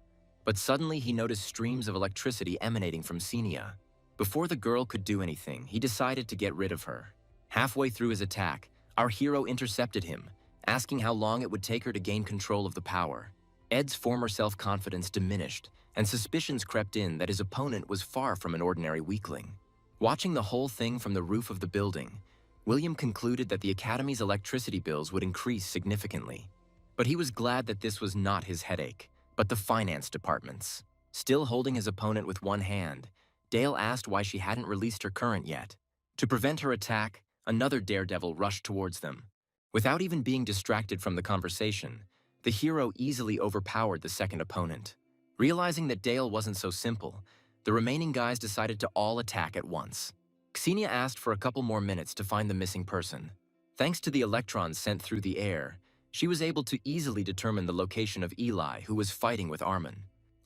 [SPEAKER 1] But suddenly he noticed streams of electricity emanating from Cassinia. Before the girl could do anything, he decided to get rid of her. Halfway through his attack, our hero intercepted him, asking how long it would take her to gain control of the power. Ed's former self-confidence diminished, and suspicions crept in that his opponent was far from an ordinary weakling. Watching the whole thing from the roof of the building, William concluded that the Academy's electricity bills would increase significantly. But he was glad that this was not his headache, but the finance department's. Still holding his opponent with one hand, Dale asked why she hadn't released her current yet. To prevent her attack, another daredevil rushed towards them. Without even being distracted from the conversation, the hero easily overpowered the second opponent. Realizing that Dale wasn't so simple, the remaining guys decided to all attack at once. Cassinia asked for a couple more minutes to find the missing person. Thanks to the electrons sent through the air, she was able to easily determine the location of Eli, who was fighting with Armin.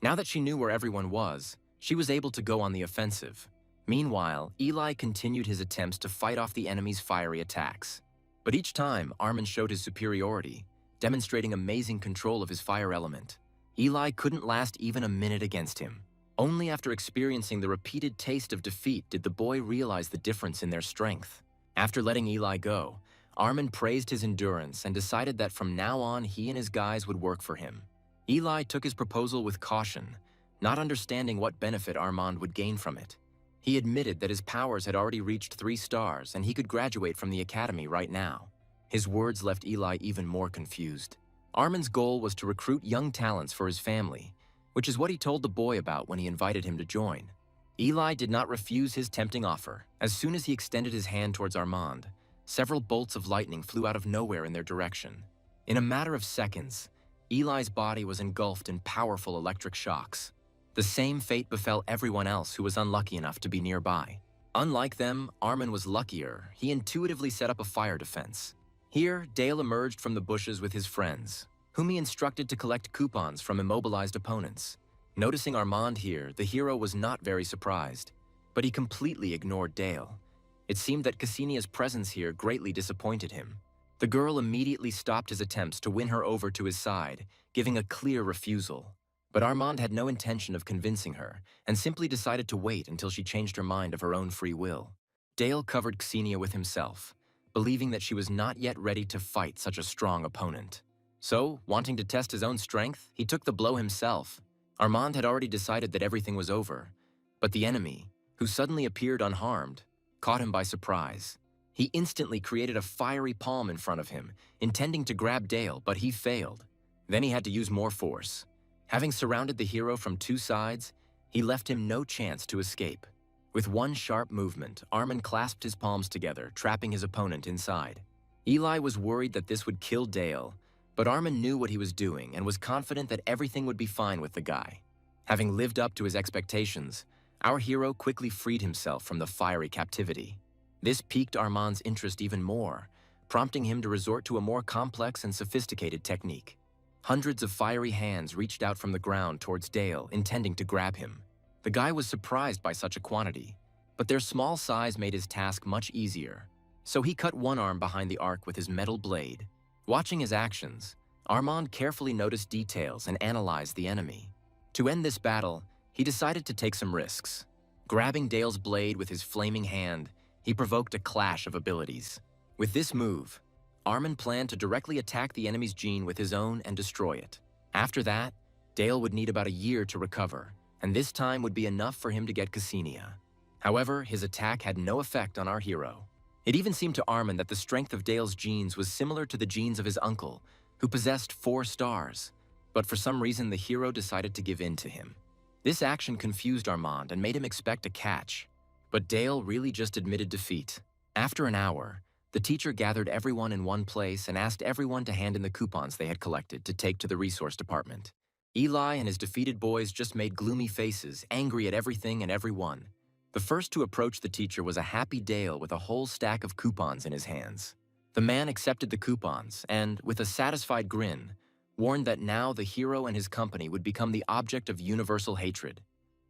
[SPEAKER 1] Now that she knew where everyone was, she was able to go on the offensive. Meanwhile, Eli continued his attempts to fight off the enemy's fiery attacks. But each time, Armin showed his superiority, demonstrating amazing control of his fire element. Eli couldn't last even a minute against him. Only after experiencing the repeated taste of defeat did the boy realize the difference in their strength. After letting Eli go, Armin praised his endurance and decided that from now on he and his guys would work for him. Eli took his proposal with caution, not understanding what benefit Armand would gain from it. He admitted that his powers had already reached 3 stars and he could graduate from the academy right now. His words left Eli even more confused. Armin's goal was to recruit young talents for his family, which is what he told the boy about when he invited him to join. Eli did not refuse his tempting offer. As soon as he extended his hand towards Armand, several bolts of lightning flew out of nowhere in their direction. In a matter of seconds, Eli's body was engulfed in powerful electric shocks. The same fate befell everyone else who was unlucky enough to be nearby. Unlike them, Armin was luckier. He intuitively set up a fire defense. Here, Dale emerged from the bushes with his friends, whom he instructed to collect coupons from immobilized opponents. Noticing Armand here, the hero was not very surprised, but he completely ignored Dale. It seemed that Cassinia's presence here greatly disappointed him. The girl immediately stopped his attempts to win her over to his side, giving a clear refusal. But Armand had no intention of convincing her, and simply decided to wait until she changed her mind of her own free will. Dale covered Cassinia with himself, believing that she was not yet ready to fight such a strong opponent. So, wanting to test his own strength, he took the blow himself. Armand had already decided that everything was over, but the enemy, who suddenly appeared unharmed, caught him by surprise. He instantly created a fiery palm in front of him, intending to grab Dale, but he failed. Then he had to use more force. Having surrounded the hero from 2 sides, he left him no chance to escape. With one sharp movement, Armin clasped his palms together, trapping his opponent inside. Eli was worried that this would kill Dale, but Armin knew what he was doing and was confident that everything would be fine with the guy. Having lived up to his expectations, our hero quickly freed himself from the fiery captivity. This piqued Armand's interest even more, prompting him to resort to a more complex and sophisticated technique. Hundreds of fiery hands reached out from the ground towards Dale, intending to grab him. The guy was surprised by such a quantity, but their small size made his task much easier. So he cut one arm behind the arc with his metal blade. Watching his actions, Armand carefully noticed details and analyzed the enemy. To end this battle, he decided to take some risks. Grabbing Dale's blade with his flaming hand, he provoked a clash of abilities. With this move, Armand planned to directly attack the enemy's gene with his own and destroy it. After that, Dale would need about a year to recover, and this time would be enough for him to get Cassinia. However, his attack had no effect on our hero. It even seemed to Armand that the strength of Dale's genes was similar to the genes of his uncle, who possessed 4 stars, but for some reason the hero decided to give in to him. This action confused Armand and made him expect a catch, but Dale really just admitted defeat. After an hour, the teacher gathered everyone in one place and asked everyone to hand in the coupons they had collected to take to the resource department. Eli and his defeated boys just made gloomy faces, angry at everything and everyone. The first to approach the teacher was a happy Dale with a whole stack of coupons in his hands. The man accepted the coupons and, with a satisfied grin, warned that now the hero and his company would become the object of universal hatred.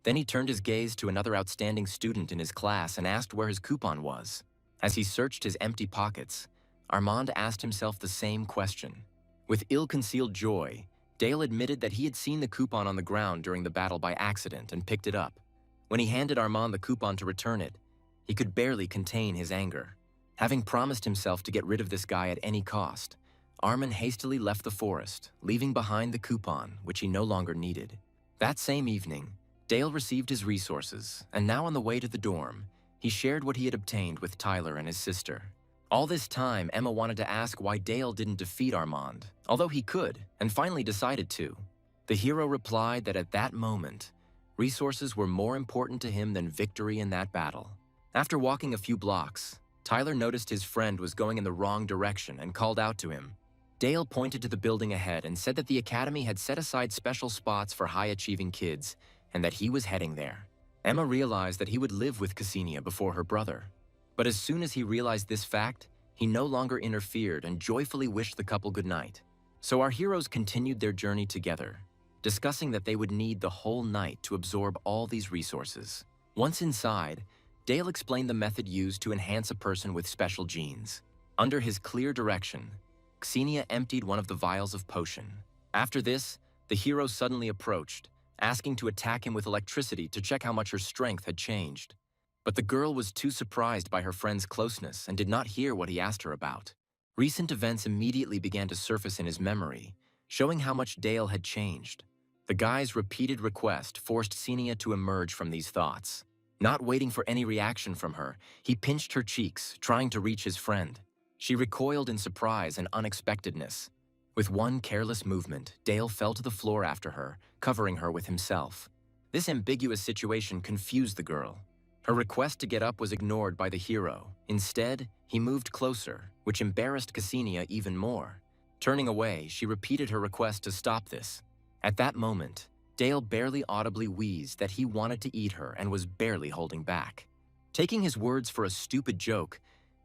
[SPEAKER 1] Then he turned his gaze to another outstanding student in his class and asked where his coupon was. As he searched his empty pockets, Armand asked himself the same question. With ill-concealed joy, Dale admitted that he had seen the coupon on the ground during the battle by accident and picked it up. When he handed Armand the coupon to return it, he could barely contain his anger. Having promised himself to get rid of this guy at any cost, Armand hastily left the forest, leaving behind the coupon, which he no longer needed. That same evening, Dale received his resources, and now on the way to the dorm, he shared what he had obtained with Tyler and his sister. All this time, Emma wanted to ask why Dale didn't defeat Armand, although he could, and finally decided to. The hero replied that at that moment, resources were more important to him than victory in that battle. After walking a few blocks, Tyler noticed his friend was going in the wrong direction and called out to him. Dale pointed to the building ahead and said that the academy had set aside special spots for high-achieving kids and that he was heading there. Emma realized that he would live with Cassinia before her brother. But as soon as he realized this fact, he no longer interfered and joyfully wished the couple good night. So our heroes continued their journey together, discussing that they would need the whole night to absorb all these resources. Once inside, Dale explained the method used to enhance a person with special genes. Under his clear direction, Cassinia emptied one of the vials of potion. After this, the hero suddenly approached, asking to attack him with electricity to check how much her strength had changed. But the girl was too surprised by her friend's closeness and did not hear what he asked her about. Recent events immediately began to surface in his memory, showing how much Dale had changed. The guy's repeated request forced Cassinia to emerge from these thoughts. Not waiting for any reaction from her, he pinched her cheeks, trying to reach his friend. She recoiled in surprise and unexpectedness. With one careless movement, Dale fell to the floor after her, covering her with himself. This ambiguous situation confused the girl. Her request to get up was ignored by the hero. Instead, he moved closer, which embarrassed Cassinia even more. Turning away, she repeated her request to stop this. At that moment, Dale barely audibly wheezed that he wanted to eat her and was barely holding back. Taking his words for a stupid joke,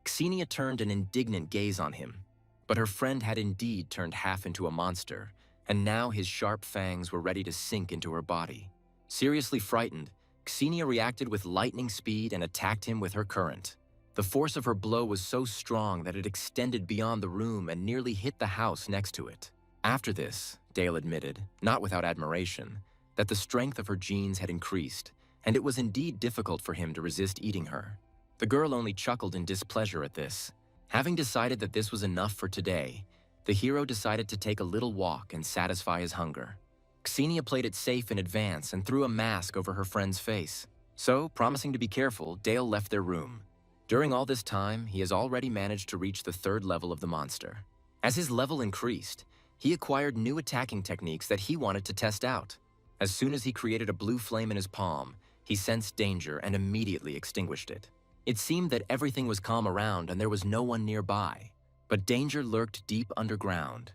[SPEAKER 1] Cassinia turned an indignant gaze on him. But her friend had indeed turned half into a monster, and now his sharp fangs were ready to sink into her body. Seriously frightened, Cassinia reacted with lightning speed and attacked him with her current. The force of her blow was so strong that it extended beyond the room and nearly hit the house next to it. After this, Dale admitted, not without admiration, that the strength of her genes had increased, and it was indeed difficult for him to resist eating her. The girl only chuckled in displeasure at this. Having decided that this was enough for today, the hero decided to take a little walk and satisfy his hunger. Cassinia played it safe in advance and threw a mask over her friend's face. So, promising to be careful, Dale left their room. During all this time, he has already managed to reach the 3rd level of the monster. As his level increased, he acquired new attacking techniques that he wanted to test out. As soon as he created a blue flame in his palm, he sensed danger and immediately extinguished it. It seemed that everything was calm around and there was no one nearby, but danger lurked deep underground.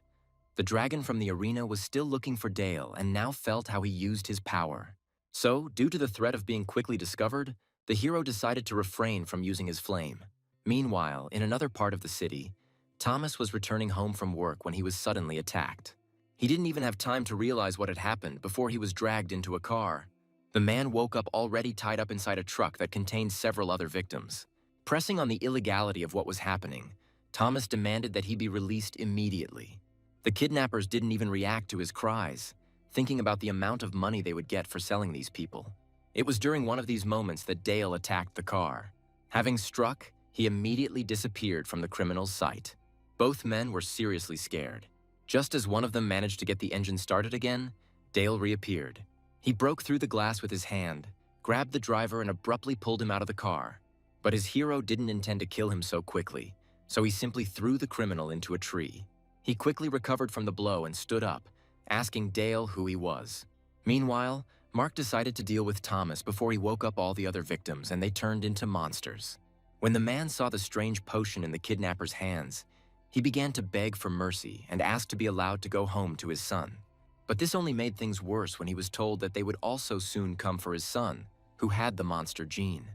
[SPEAKER 1] The dragon from the arena was still looking for Dale and now felt how he used his power. So, due to the threat of being quickly discovered, the hero decided to refrain from using his flame. Meanwhile, in another part of the city, Thomas was returning home from work when he was suddenly attacked. He didn't even have time to realize what had happened before he was dragged into a car. The man woke up already tied up inside a truck that contained several other victims. Pressing on the illegality of what was happening, Thomas demanded that he be released immediately. The kidnappers didn't even react to his cries, thinking about the amount of money they would get for selling these people. It was during one of these moments that Dale attacked the car. Having struck, he immediately disappeared from the criminal's sight. Both men were seriously scared. Just as one of them managed to get the engine started again, Dale reappeared. He broke through the glass with his hand, grabbed the driver, and abruptly pulled him out of the car. But his hero didn't intend to kill him so quickly, so he simply threw the criminal into a tree. He quickly recovered from the blow and stood up, asking Dale who he was. Meanwhile, Mark decided to deal with Thomas before he woke up all the other victims and they turned into monsters. When the man saw the strange potion in the kidnapper's hands, he began to beg for mercy and asked to be allowed to go home to his son. But this only made things worse when he was told that they would also soon come for his son, who had the monster gene.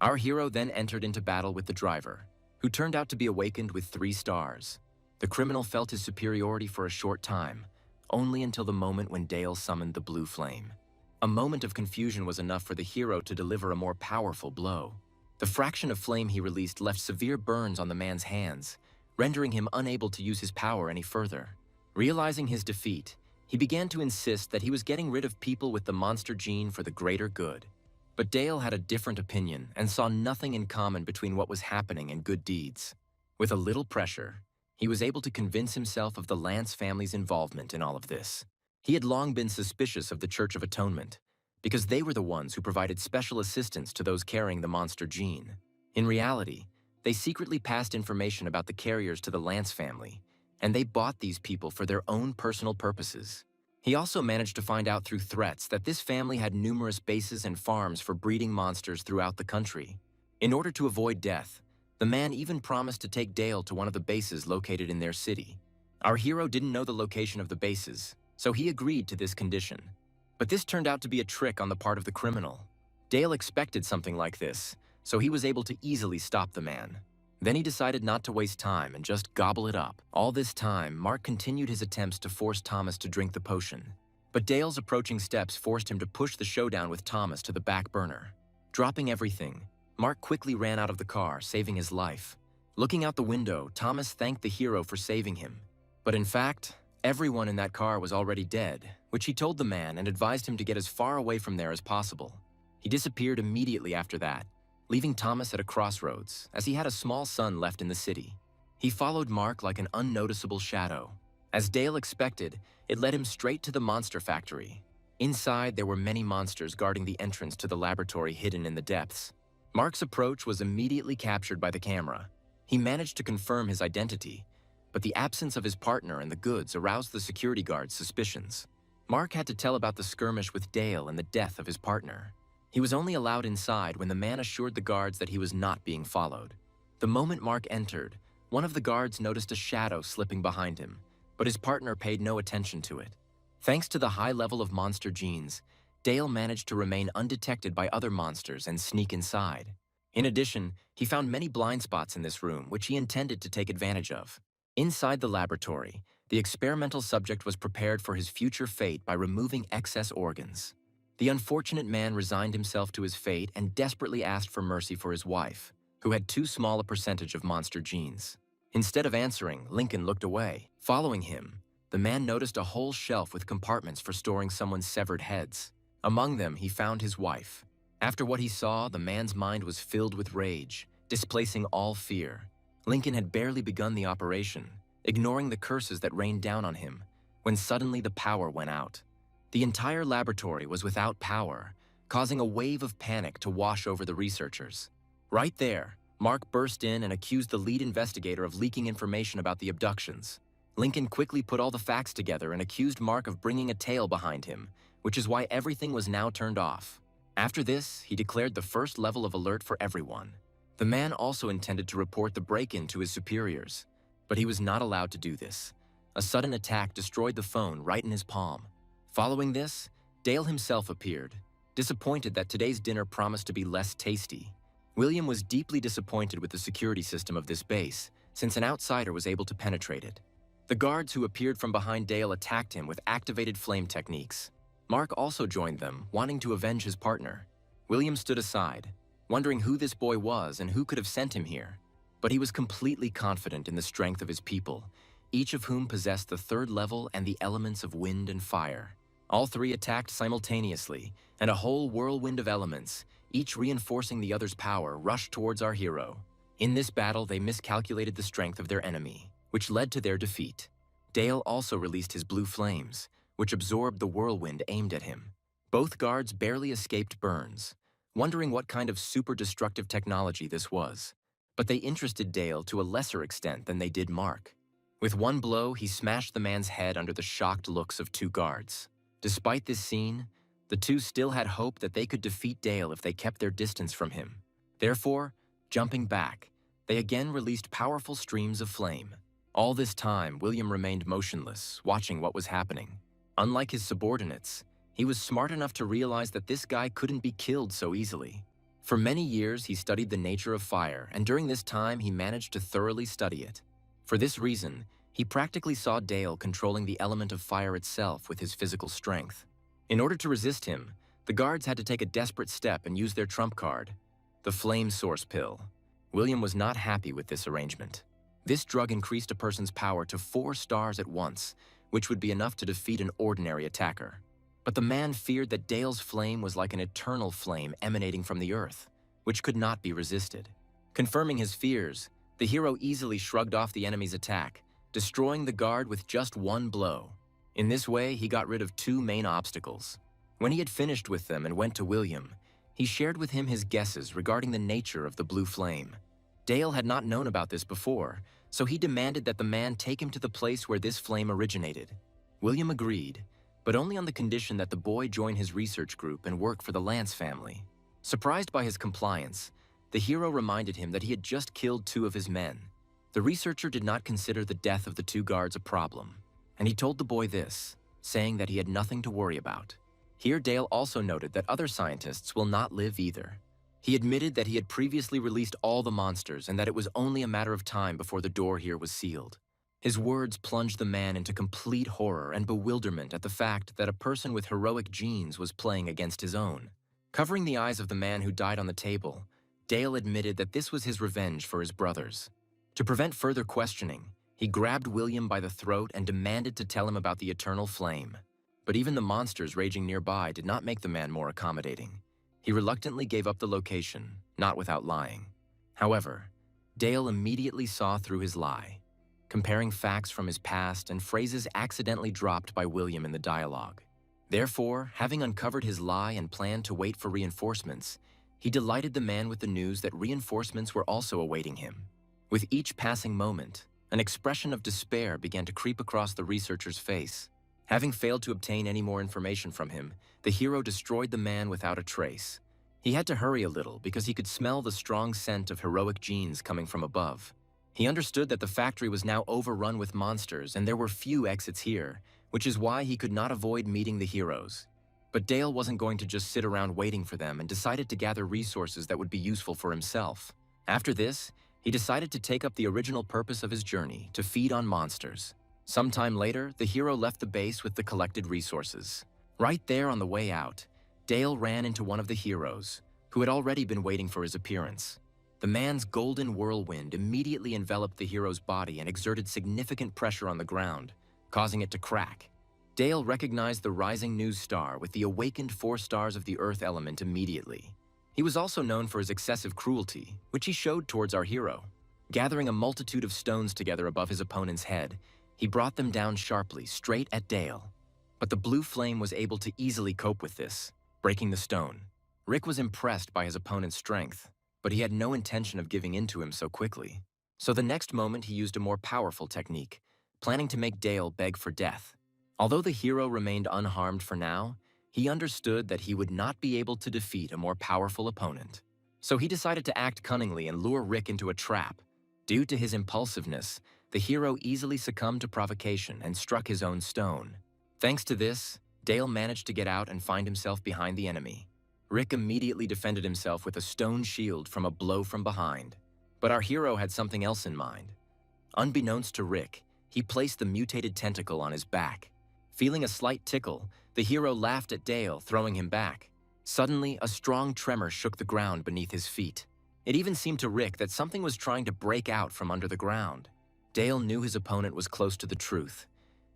[SPEAKER 1] Our hero then entered into battle with the driver, who turned out to be awakened with 3 stars. The criminal felt his superiority for a short time, only until the moment when Dale summoned the blue flame. A moment of confusion was enough for the hero to deliver a more powerful blow. The fraction of flame he released left severe burns on the man's hands, rendering him unable to use his power any further. Realizing his defeat, he began to insist that he was getting rid of people with the monster gene for the greater good. But Dale had a different opinion and saw nothing in common between what was happening and good deeds. With a little pressure, he was able to convince himself of the Lance family's involvement in all of this. He had long been suspicious of the Church of Atonement, because they were the ones who provided special assistance to those carrying the monster gene. In reality, they secretly passed information about the carriers to the Lance family, and they bought these people for their own personal purposes. He also managed to find out through threats that this family had numerous bases and farms for breeding monsters throughout the country. In order to avoid death, the man even promised to take Dale to one of the bases located in their city. Our hero didn't know the location of the bases, so he agreed to this condition. But this turned out to be a trick on the part of the criminal. Dale expected something like this, so he was able to easily stop the man. Then he decided not to waste time and just gobble it up. All this time, Mark continued his attempts to force Thomas to drink the potion. But Dale's approaching steps forced him to push the showdown with Thomas to the back burner. Dropping everything, Mark quickly ran out of the car, saving his life. Looking out the window, Thomas thanked the hero for saving him. But in fact, everyone in that car was already dead, which he told the man and advised him to get as far away from there as possible. He disappeared immediately after that, leaving Thomas at a crossroads, as he had a small son left in the city. He followed Mark like an unnoticeable shadow. As Dale expected, it led him straight to the monster factory. Inside, there were many monsters guarding the entrance to the laboratory hidden in the depths. Mark's approach was immediately captured by the camera. He managed to confirm his identity, but the absence of his partner and the goods aroused the security guard's suspicions. Mark had to tell about the skirmish with Dale and the death of his partner. He was only allowed inside when the man assured the guards that he was not being followed. The moment Mark entered, one of the guards noticed a shadow slipping behind him, but his partner paid no attention to it. Thanks to the high level of monster genes, Dale managed to remain undetected by other monsters and sneak inside. In addition, he found many blind spots in this room, which he intended to take advantage of. Inside the laboratory, the experimental subject was prepared for his future fate by removing excess organs. The unfortunate man resigned himself to his fate and desperately asked for mercy for his wife, who had too small a percentage of monster genes. Instead of answering, Lincoln looked away. Following him, the man noticed a whole shelf with compartments for storing someone's severed heads. Among them, he found his wife. After what he saw, the man's mind was filled with rage, displacing all fear. Lincoln had barely begun the operation, ignoring the curses that rained down on him, when suddenly the power went out. The entire laboratory was without power, causing a wave of panic to wash over the researchers. Right there, Mark burst in and accused the lead investigator of leaking information about the abductions. Lincoln quickly put all the facts together and accused Mark of bringing a tail behind him, which is why everything was now turned off. After this, he declared the first level of alert for everyone. The man also intended to report the break-in to his superiors, but he was not allowed to do this. A sudden attack destroyed the phone right in his palm. Following this, Dale himself appeared. disappointed that today's dinner promised to be less tasty. William was deeply disappointed with the security system of this base, since an outsider was able to penetrate it. The guards who appeared from behind Dale attacked him with activated flame techniques. Mark also joined them, wanting to avenge his partner. William stood aside, wondering who this boy was and who could have sent him here. But he was completely confident in the strength of his people, each of whom possessed the third level and the elements of wind and fire. All three attacked simultaneously, and a whole whirlwind of elements, each reinforcing the other's power, rushed towards our hero. In this battle, they miscalculated the strength of their enemy, which led to their defeat. Dale also released his blue flames, which absorbed the whirlwind aimed at him. Both guards barely escaped burns, wondering what kind of super destructive technology this was. But they interested Dale to a lesser extent than they did Mark. With one blow, he smashed the man's head under the shocked looks of two guards. Despite this scene, the two still had hope that they could defeat Dale if they kept their distance from him. Therefore, jumping back, they again released powerful streams of flame. All this time, William remained motionless, watching what was happening. Unlike his subordinates, he was smart enough to realize that this guy couldn't be killed so easily. For many years, he studied the nature of fire, and during this time, he managed to thoroughly study it. For this reason, he practically saw Dale controlling the element of fire itself with his physical strength. In order to resist him, the guards had to take a desperate step and use their trump card, the flame source pill. William was not happy with this arrangement. This drug increased a person's power to 4 stars at once, which would be enough to defeat an ordinary attacker. But the man feared that Dale's flame was like an eternal flame emanating from the earth, which could not be resisted. Confirming his fears, the hero easily shrugged off the enemy's attack, destroying the guard with just one blow. In this way, he got rid of 2 main obstacles. When he had finished with them and went to William, he shared with him his guesses regarding the nature of the blue flame. Dale had not known about this before, so he demanded that the man take him to the place where this flame originated. William agreed, but only on the condition that the boy join his research group and work for the Lance family. Surprised by his compliance, the hero reminded him that he had just killed 2 of his men. The researcher did not consider the death of the 2 guards a problem, and he told the boy this, saying that he had nothing to worry about. Here, Dale also noted that other scientists will not live either. He admitted that he had previously released all the monsters and that it was only a matter of time before the door here was sealed. His words plunged the man into complete horror and bewilderment at the fact that a person with heroic genes was playing against his own. Covering the eyes of the man who died on the table, Dale admitted that this was his revenge for his brothers. To prevent further questioning, he grabbed William by the throat and demanded to tell him about the eternal flame. But even the monsters raging nearby did not make the man more accommodating. He reluctantly gave up the location, not without lying. However, Dale immediately saw through his lie, comparing facts from his past and phrases accidentally dropped by William in the dialogue. Therefore, having uncovered his lie and planned to wait for reinforcements, he delighted the man with the news that reinforcements were also awaiting him. With each passing moment, an expression of despair began to creep across the researcher's face. Having failed to obtain any more information from him, the hero destroyed the man without a trace. He had to hurry a little because he could smell the strong scent of heroic genes coming from above. He understood that the factory was now overrun with monsters and there were few exits here, which is why he could not avoid meeting the heroes. But Dale wasn't going to just sit around waiting for them and decided to gather resources that would be useful for himself. After this, he decided to take up the original purpose of his journey, to feed on monsters. Sometime later, the hero left the base with the collected resources. Right there on the way out, Dale ran into one of the heroes, who had already been waiting for his appearance. The man's golden whirlwind immediately enveloped the hero's body and exerted significant pressure on the ground, causing it to crack. Dale recognized the rising news star with the awakened 4 stars of the earth element immediately. He was also known for his excessive cruelty, which he showed towards our hero. Gathering a multitude of stones together above his opponent's head, he brought them down sharply, straight at Dale. But the blue flame was able to easily cope with this, breaking the stone. Rick was impressed by his opponent's strength, but he had no intention of giving in to him so quickly. So the next moment he used a more powerful technique, planning to make Dale beg for death. Although the hero remained unharmed for now, he understood that he would not be able to defeat a more powerful opponent. So he decided to act cunningly and lure Rick into a trap. Due to his impulsiveness, the hero easily succumbed to provocation and struck his own stone. Thanks to this, Dale managed to get out and find himself behind the enemy. Rick immediately defended himself with a stone shield from a blow from behind. But our hero had something else in mind. Unbeknownst to Rick, he placed the mutated tentacle on his back. Feeling a slight tickle, the hero laughed at Dale, throwing him back. Suddenly, a strong tremor shook the ground beneath his feet. It even seemed to Rick that something was trying to break out from under the ground. Dale knew his opponent was close to the truth.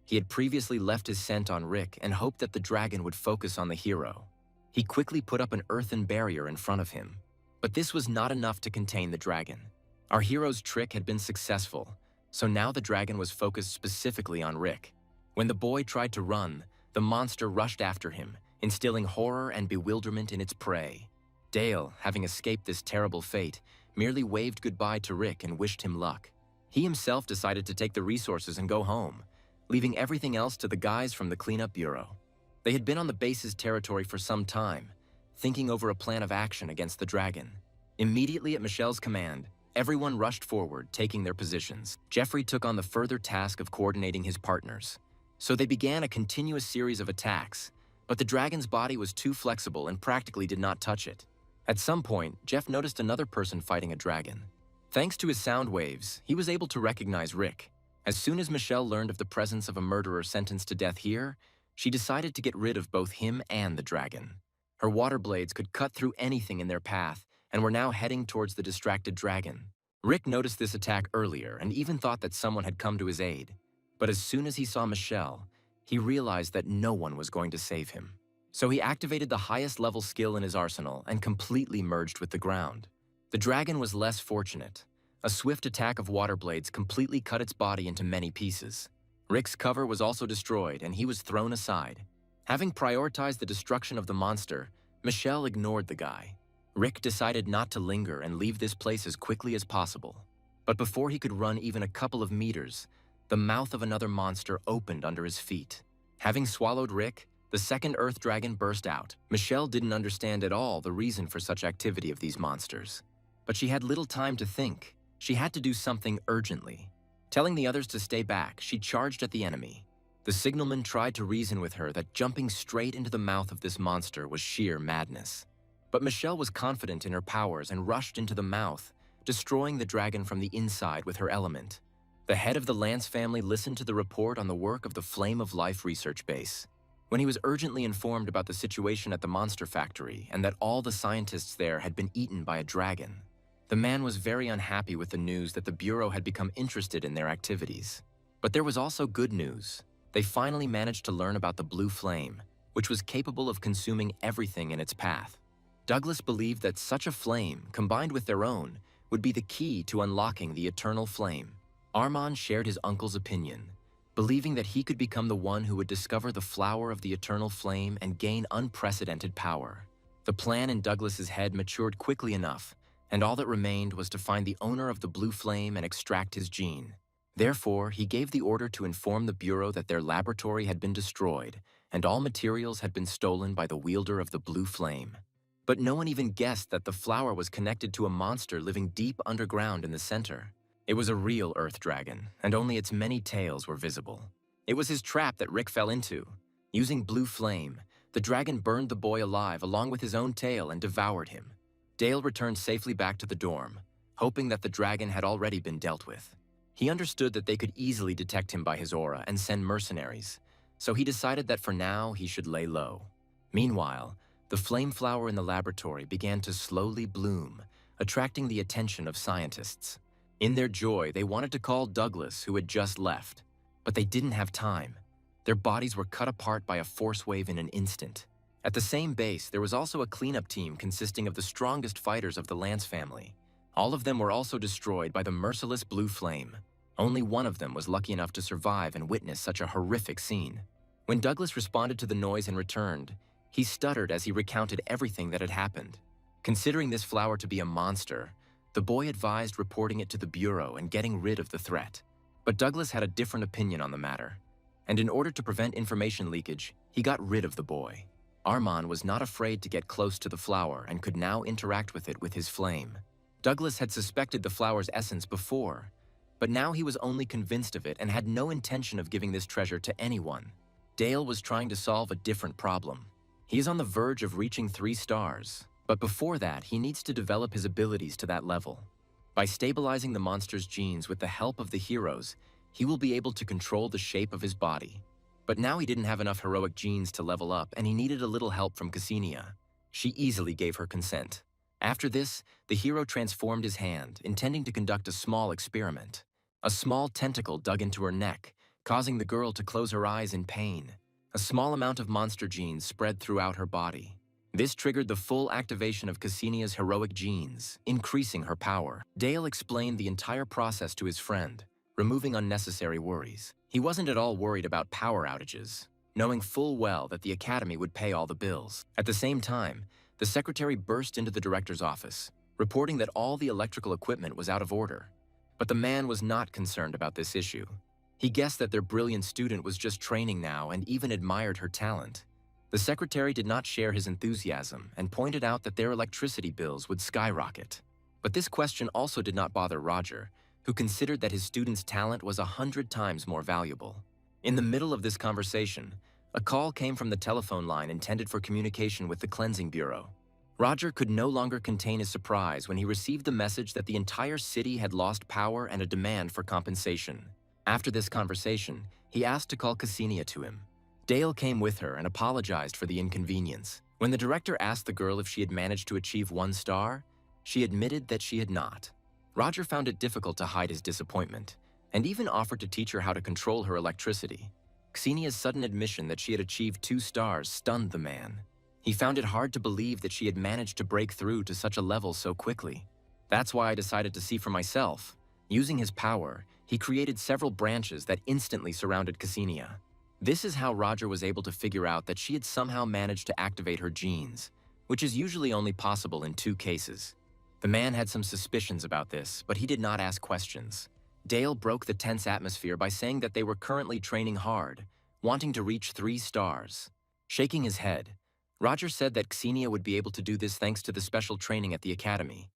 [SPEAKER 1] He had previously left his scent on Rick and hoped that the dragon would focus on the hero. He quickly put up an earthen barrier in front of him. But this was not enough to contain the dragon. Our hero's trick had been successful, so now the dragon was focused specifically on Rick. When the boy tried to run, the monster rushed after him, instilling horror and bewilderment in its prey. Dale, having escaped this terrible fate, merely waved goodbye to Rick and wished him luck. He himself decided to take the resources and go home, leaving everything else to the guys from the cleanup bureau. They had been on the base's territory for some time, thinking over a plan of action against the dragon. Immediately at Michelle's command, everyone rushed forward, taking their positions. Jeffrey took on the further task of coordinating his partners. So they began a continuous series of attacks, but the dragon's body was too flexible and practically did not touch it. At some point, Jeff noticed another person fighting a dragon. Thanks to his sound waves, he was able to recognize Rick. As soon as Michelle learned of the presence of a murderer sentenced to death here, she decided to get rid of both him and the dragon. Her water blades could cut through anything in their path and were now heading towards the distracted dragon. Rick noticed this attack earlier and even thought that someone had come to his aid. But as soon as he saw Michelle, he realized that no one was going to save him. So he activated the highest level skill in his arsenal and completely merged with the ground. The dragon was less fortunate. A swift attack of water blades completely cut its body into many pieces. Rick's cover was also destroyed and he was thrown aside. Having prioritized the destruction of the monster, Michelle ignored the guy. Rick decided not to linger and leave this place as quickly as possible. But before he could run even a couple of meters, the mouth of another monster opened under his feet. Having swallowed Rick, the second Earth Dragon burst out. Michelle didn't understand at all the reason for such activity of these monsters. But she had little time to think. She had to do something urgently. Telling the others to stay back, she charged at the enemy. The signalman tried to reason with her that jumping straight into the mouth of this monster was sheer madness. But Michelle was confident in her powers and rushed into the mouth, destroying the dragon from the inside with her element. The head of the Lance family listened to the report on the work of the Flame of Life research base. When he was urgently informed about the situation at the monster factory and that all the scientists there had been eaten by a dragon, the man was very unhappy with the news that the Bureau had become interested in their activities. But there was also good news. They finally managed to learn about the Blue Flame, which was capable of consuming everything in its path. Douglas believed that such a flame, combined with their own, would be the key to unlocking the eternal flame. Armand shared his uncle's opinion, believing that he could become the one who would discover the flower of the eternal flame and gain unprecedented power. The plan in Douglas's head matured quickly enough, and all that remained was to find the owner of the blue flame and extract his gene. Therefore, he gave the order to inform the Bureau that their laboratory had been destroyed and all materials had been stolen by the wielder of the blue flame. But no one even guessed that the flower was connected to a monster living deep underground in the center. It was a real Earth Dragon, and only its many tails were visible. It was his trap that Rick fell into. Using blue flame, the dragon burned the boy alive along with his own tail and devoured him. Dale returned safely back to the dorm, hoping that the dragon had already been dealt with. He understood that they could easily detect him by his aura and send mercenaries, so he decided that for now he should lay low. Meanwhile, the flame flower in the laboratory began to slowly bloom, attracting the attention of scientists. In their joy, they wanted to call Douglas, who had just left, but they didn't have time. Their bodies were cut apart by a force wave in an instant. At the same base, there was also a cleanup team consisting of the strongest fighters of the Lance family. All of them were also destroyed by the merciless blue flame. Only one of them was lucky enough to survive and witness such a horrific scene. When Douglas responded to the noise and returned, he stuttered as he recounted everything that had happened. Considering this flower to be a monster, the boy advised reporting it to the Bureau and getting rid of the threat. But Douglas had a different opinion on the matter, and in order to prevent information leakage, he got rid of the boy. Armand was not afraid to get close to the flower and could now interact with it with his flame. Douglas had suspected the flower's essence before, but now he was only convinced of it and had no intention of giving this treasure to anyone. Dale was trying to solve a different problem. He is on the verge of reaching 3 stars, but before that, he needs to develop his abilities to that level. By stabilizing the monster's genes with the help of the heroes, he will be able to control the shape of his body. But now he didn't have enough heroic genes to level up, and he needed a little help from Cassinia. She easily gave her consent. After this, the hero transformed his hand, intending to conduct a small experiment. A small tentacle dug into her neck, causing the girl to close her eyes in pain. A small amount of monster genes spread throughout her body. This triggered the full activation of Cassinia's heroic genes, increasing her power. Dale explained the entire process to his friend, removing unnecessary worries. He wasn't at all worried about power outages, knowing full well that the academy would pay all the bills. At the same time, the secretary burst into the director's office, reporting that all the electrical equipment was out of order. But the man was not concerned about this issue. He guessed that their brilliant student was just training now and even admired her talent. The secretary did not share his enthusiasm and pointed out that their electricity bills would skyrocket. But this question also did not bother Roger, who considered that his student's talent was 100 times more valuable. In the middle of this conversation, a call came from the telephone line intended for communication with the cleansing bureau. Roger could no longer contain his surprise when he received the message that the entire city had lost power and a demand for compensation. After this conversation, he asked to call Cassinia to him. Dale came with her and apologized for the inconvenience. When the director asked the girl if she had managed to achieve 1 star, she admitted that she had not. Roger found it difficult to hide his disappointment, and even offered to teach her how to control her electricity. Cassinia's sudden admission that she had achieved 2 stars stunned the man. He found it hard to believe that she had managed to break through to such a level so quickly. That's why I decided to see for myself. Using his power, he created several branches that instantly surrounded Cassinia. This is how Roger was able to figure out that she had somehow managed to activate her genes, which is usually only possible in 2 cases. The man had some suspicions about this, but he did not ask questions. Dale broke the tense atmosphere by saying that they were currently training hard, wanting to reach 3 stars. Shaking his head, Roger said that Cassinia would be able to do this thanks to the special training at the academy.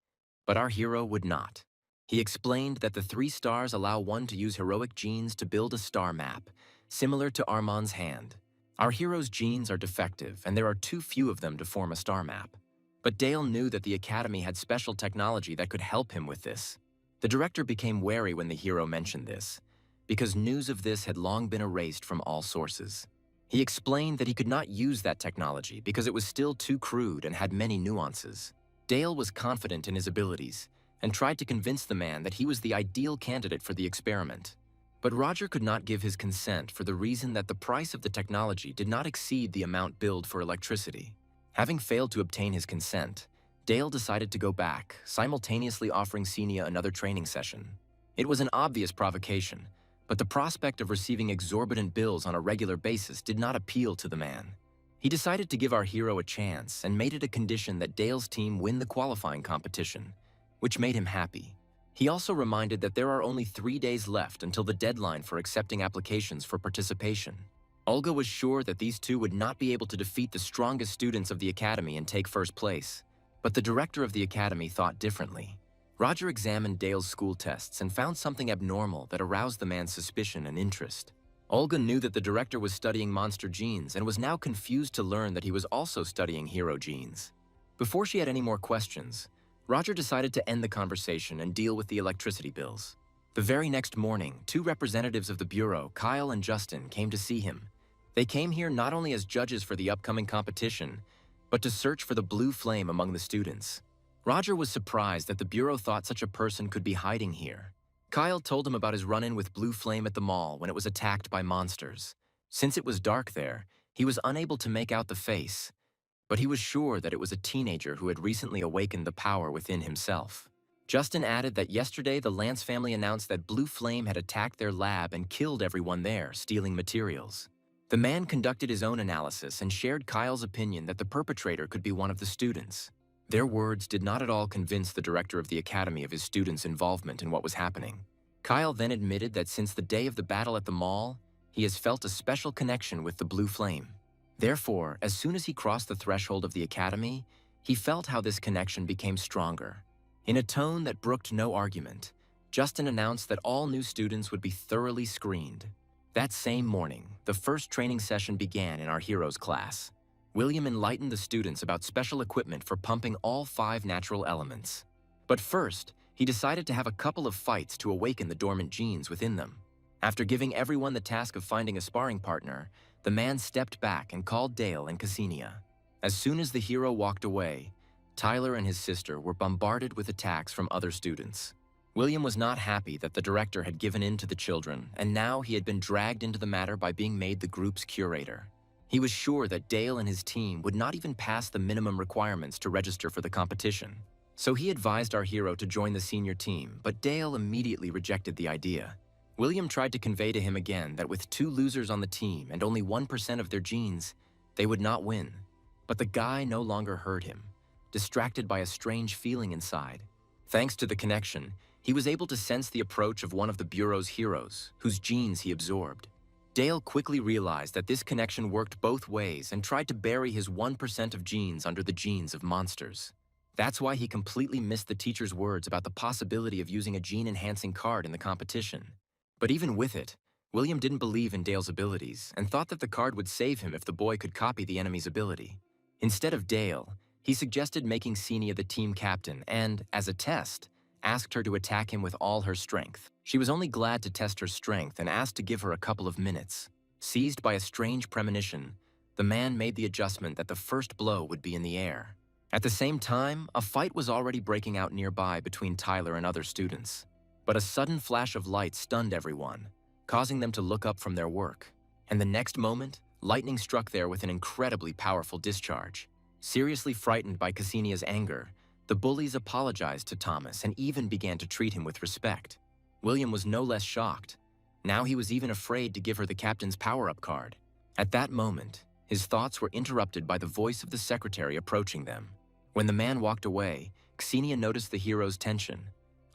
[SPEAKER 1] But our hero would not. He explained that the 3 stars allow one to use heroic genes to build a star map, similar to Armand's hand. Our hero's genes are defective, and there are too few of them to form a star map. But Dale knew that the academy had special technology that could help him with this. The director became wary when the hero mentioned this, because news of this had long been erased from all sources. He explained that he could not use that technology because it was still too crude and had many nuances. Dale was confident in his abilities and tried to convince the man that he was the ideal candidate for the experiment. But Roger could not give his consent for the reason that the price of the technology did not exceed the amount billed for electricity. Having failed to obtain his consent, Dale decided to go back, simultaneously offering Cassinia another training session. It was an obvious provocation, but the prospect of receiving exorbitant bills on a regular basis did not appeal to the man. He decided to give our hero a chance and made it a condition that Dale's team win the qualifying competition, which made him happy. He also reminded that there are only 3 days left until the deadline for accepting applications for participation. Olga was sure that these 2 would not be able to defeat the strongest students of the academy and take first place. But the director of the academy thought differently. Roger examined Dale's school tests and found something abnormal that aroused the man's suspicion and interest. Olga knew that the director was studying monster genes and was now confused to learn that he was also studying hero genes. Before she had any more questions, Roger decided to end the conversation and deal with the electricity bills. The very next morning, 2 representatives of the bureau, Kyle and Justin, came to see him. They came here not only as judges for the upcoming competition, but to search for the blue flame among the students. Roger was surprised that the bureau thought such a person could be hiding here. Kyle told him about his run-in with Blue Flame at the mall when it was attacked by monsters. Since it was dark there, he was unable to make out the face, but he was sure that it was a teenager who had recently awakened the power within himself. Justin added that yesterday the Lance family announced that Blue Flame had attacked their lab and killed everyone there, stealing materials. The man conducted his own analysis and shared Kyle's opinion that the perpetrator could be one of the students. Their words did not at all convince the director of the academy of his students' involvement in what was happening. Kyle then admitted that since the day of the battle at the mall, he has felt a special connection with the Blue Flame. Therefore, as soon as he crossed the threshold of the academy, he felt how this connection became stronger. In a tone that brooked no argument, Justin announced that all new students would be thoroughly screened. That same morning, the first training session began in our hero's class. William enlightened the students about special equipment for pumping all 5 natural elements. But first, he decided to have a couple of fights to awaken the dormant genes within them. After giving everyone the task of finding a sparring partner, the man stepped back and called Dale and Cassinia. As soon as the hero walked away, Tyler and his sister were bombarded with attacks from other students. William was not happy that the director had given in to the children, and now he had been dragged into the matter by being made the group's curator. He was sure that Dale and his team would not even pass the minimum requirements to register for the competition. So he advised our hero to join the senior team, but Dale immediately rejected the idea. William tried to convey to him again that with 2 losers on the team and only 1% of their genes, they would not win. But the guy no longer heard him, distracted by a strange feeling inside. Thanks to the connection, he was able to sense the approach of one of the Bureau's heroes, whose genes he absorbed. Dale quickly realized that this connection worked both ways and tried to bury his 1% of genes under the genes of monsters. That's why he completely missed the teacher's words about the possibility of using a gene-enhancing card in the competition. But even with it, William didn't believe in Dale's abilities and thought that the card would save him if the boy could copy the enemy's ability. Instead of Dale, he suggested making Cassinia the team captain and, as a test, asked her to attack him with all her strength. She was only glad to test her strength and asked to give her a couple of minutes. Seized by a strange premonition, the man made the adjustment that the first blow would be in the air. At the same time, a fight was already breaking out nearby between Tyler and other students. But a sudden flash of light stunned everyone, causing them to look up from their work. And the next moment, lightning struck there with an incredibly powerful discharge. Seriously frightened by Cassinia's anger, the bullies apologized to Thomas and even began to treat him with respect. William was no less shocked. Now he was even afraid to give her the captain's power-up card. At that moment, his thoughts were interrupted by the voice of the secretary approaching them. When the man walked away, Cassinia noticed the hero's tension.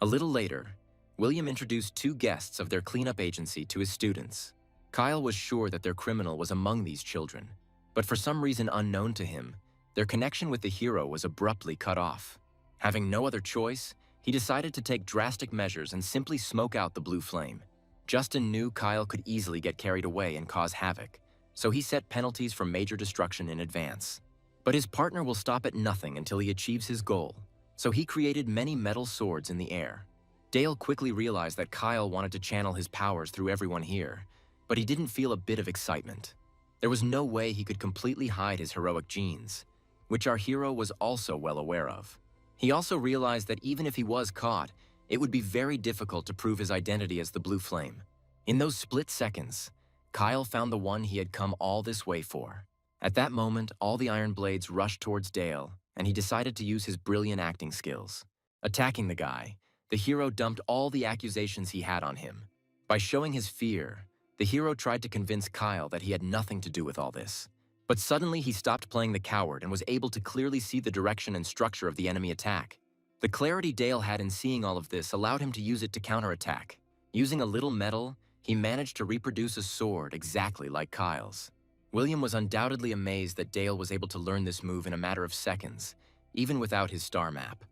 [SPEAKER 1] A little later, William introduced 2 guests of their cleanup agency to his students. Kyle was sure that their criminal was among these children, but for some reason unknown to him, their connection with the hero was abruptly cut off. Having no other choice, he decided to take drastic measures and simply smoke out the blue flame. Justin knew Kyle could easily get carried away and cause havoc, so he set penalties for major destruction in advance. But his partner will stop at nothing until he achieves his goal, so he created many metal swords in the air. Dale quickly realized that Kyle wanted to channel his powers through everyone here, but he didn't feel a bit of excitement. There was no way he could completely hide his heroic genes, which our hero was also well aware of. He also realized that even if he was caught, it would be very difficult to prove his identity as the Blue Flame. In those split seconds, Kyle found the one he had come all this way for. At that moment, all the Iron Blades rushed towards Dale, and he decided to use his brilliant acting skills. Attacking the guy, the hero dumped all the accusations he had on him. By showing his fear, the hero tried to convince Kyle that he had nothing to do with all this. But suddenly he stopped playing the coward and was able to clearly see the direction and structure of the enemy attack. The clarity Dale had in seeing all of this allowed him to use it to counterattack. Using a little metal, he managed to reproduce a sword exactly like Kyle's. William was undoubtedly amazed that Dale was able to learn this move in a matter of seconds, even without his star map.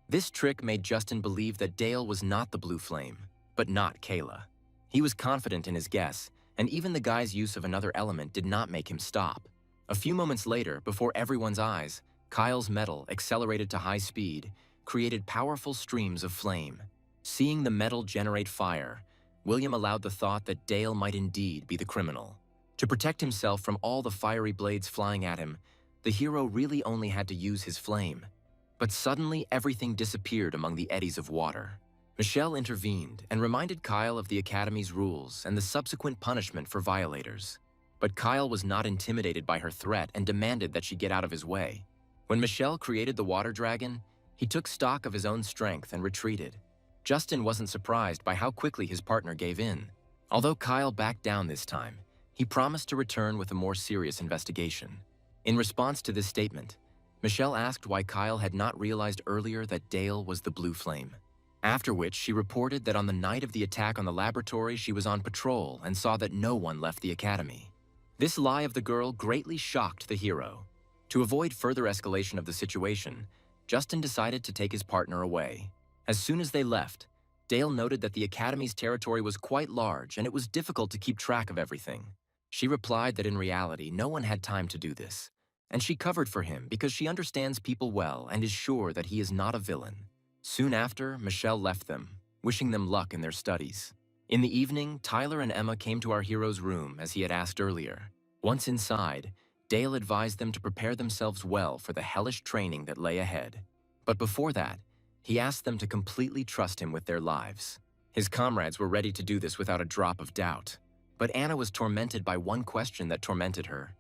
[SPEAKER 1] This trick made Justin believe that Dale was not the Blue Flame, but not Kayla. He was confident in his guess, and even the guy's use of another element did not make him stop. A few moments later, before everyone's eyes, Kyle's metal, accelerated to high speed, created powerful streams of flame. Seeing the metal generate fire, William allowed the thought that Dale might indeed be the criminal. To protect himself from all the fiery blades flying at him, the hero really only had to use his flame. But suddenly, everything disappeared among the eddies of water. Michelle intervened and reminded Kyle of the Academy's rules and the subsequent punishment for violators. But Kyle was not intimidated by her threat and demanded that she get out of his way. When Michelle created the water dragon, he took stock of his own strength and retreated. Justin wasn't surprised by how quickly his partner gave in. Although Kyle backed down this time, he promised to return with a more serious investigation. In response to this statement, Michelle asked why Kyle had not realized earlier that Dale was the Blue Flame. After which, she reported that on the night of the attack on the laboratory, she was on patrol and saw that no one left the academy. This lie of the girl greatly shocked the hero. To avoid further escalation of the situation, Justin decided to take his partner away. As soon as they left, Dale noted that the academy's territory was quite large and it was difficult to keep track of everything. She replied that in reality, no one had time to do this, and she covered for him because she understands people well and is sure that he is not a villain. Soon after, Michelle left them, wishing them luck in their studies. In the evening, Tyler and Emma came to our hero's room as he had asked earlier. Once inside, Dale advised them to prepare themselves well for the hellish training that lay ahead. But before that, he asked them to completely trust him with their lives. His comrades were ready to do this without a drop of doubt. But Anna was tormented by one question that tormented her.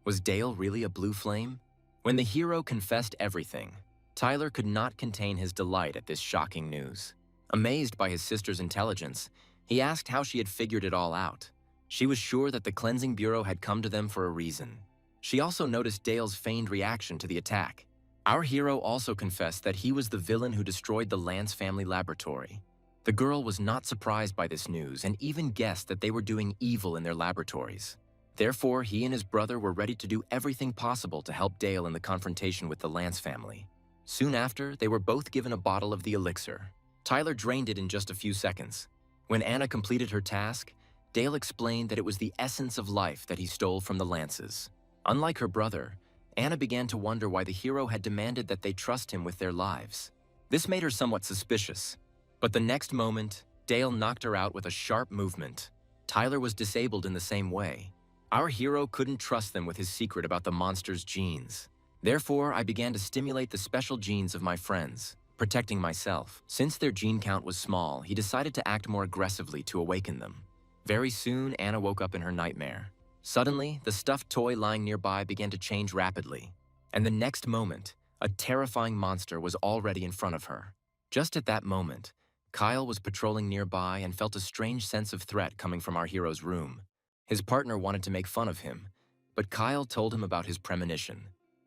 [SPEAKER 1] Was Dale really a blue flame? When the hero confessed everything, Tyler could not contain his delight at this shocking news. Amazed by his sister's intelligence, he asked how she had figured it all out. She was sure that the cleansing bureau had come to them for a reason. She also noticed Dale's feigned reaction to the attack. Our hero also confessed that he was the villain who destroyed the Lance family laboratory. The girl was not surprised by this news and even guessed that they were doing evil in their laboratories. Therefore, he and his brother were ready to do everything possible to help Dale in the confrontation with the Lance family. Soon after, they were both given a bottle of the elixir. Tyler drained it in just a few seconds. When Anna completed her task, Dale explained that it was the essence of life that he stole from the Lances. Unlike her brother, Anna began to wonder why the hero had demanded that they trust him with their lives. This made her somewhat suspicious. But the next moment, Dale knocked her out with a sharp movement. Tyler was disabled in the same way. Our hero couldn't trust them with his secret about the monster's genes. Therefore, I began to stimulate the special genes of my friends, protecting myself. Since their gene count was small, he decided to act more aggressively to awaken them. Very soon, Anna woke up in her nightmare. Suddenly, the stuffed toy lying nearby began to change rapidly. And the next moment, a terrifying monster was already in front of her. Just at that moment, Kyle was patrolling nearby and felt a strange sense of threat coming from our hero's room. His partner wanted to make fun of him, but Kyle told him about his premonition.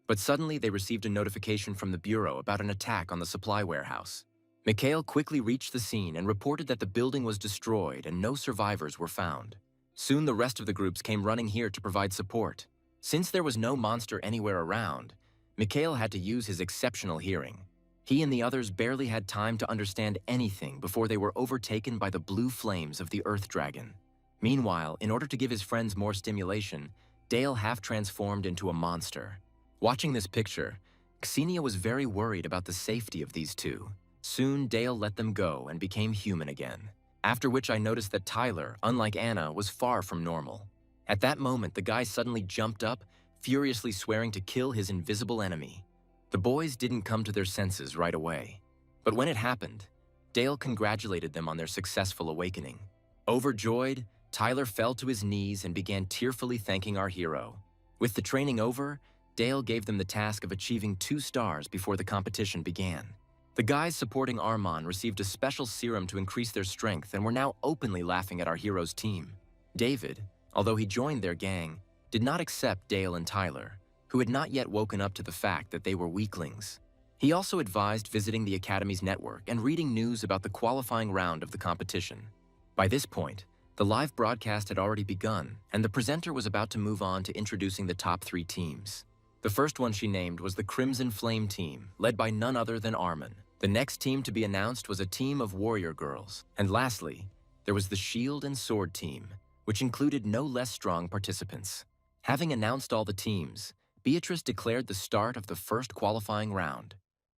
[SPEAKER 1] But suddenly they received a notification from the Bureau about an attack on the supply warehouse. Mikhail quickly reached the scene and reported that the building was destroyed and no survivors were found. Soon the rest of the groups came running here to provide support. Since there was no monster anywhere around, Mikhail had to use his exceptional hearing. He and the others barely had time to understand anything before they were overtaken by the blue flames of the Earth Dragon. Meanwhile, in order to give his friends more stimulation, Dale half-transformed into a monster. Watching this picture, Cassinia was very worried about the safety of these two. Soon, Dale let them go and became human again. After which I noticed that Tyler, unlike Anna, was far from normal. At that moment, the guy suddenly jumped up, furiously swearing to kill his invisible enemy. The boys didn't come to their senses right away. But when it happened, Dale congratulated them on their successful awakening. Overjoyed, Tyler fell to his knees and began tearfully thanking our hero. With the training over, Dale gave them the task of achieving 2 stars before the competition began. The guys supporting Armand received a special serum to increase their strength and were now openly laughing at our hero's team. David, although he joined their gang, did not accept Dale and Tyler, who had not yet woken up to the fact that they were weaklings. He also advised visiting the Academy's network and reading news about the qualifying round of the competition. By this point, the live broadcast had already begun, and the presenter was about to move on to introducing the top 3 teams. The first one she named was the Crimson Flame team, led by none other than Armin. The next team to be announced was a team of warrior girls. And lastly, there was the Shield and Sword team, which included no less strong participants. Having announced all the teams, Beatrice declared the start of the first qualifying round.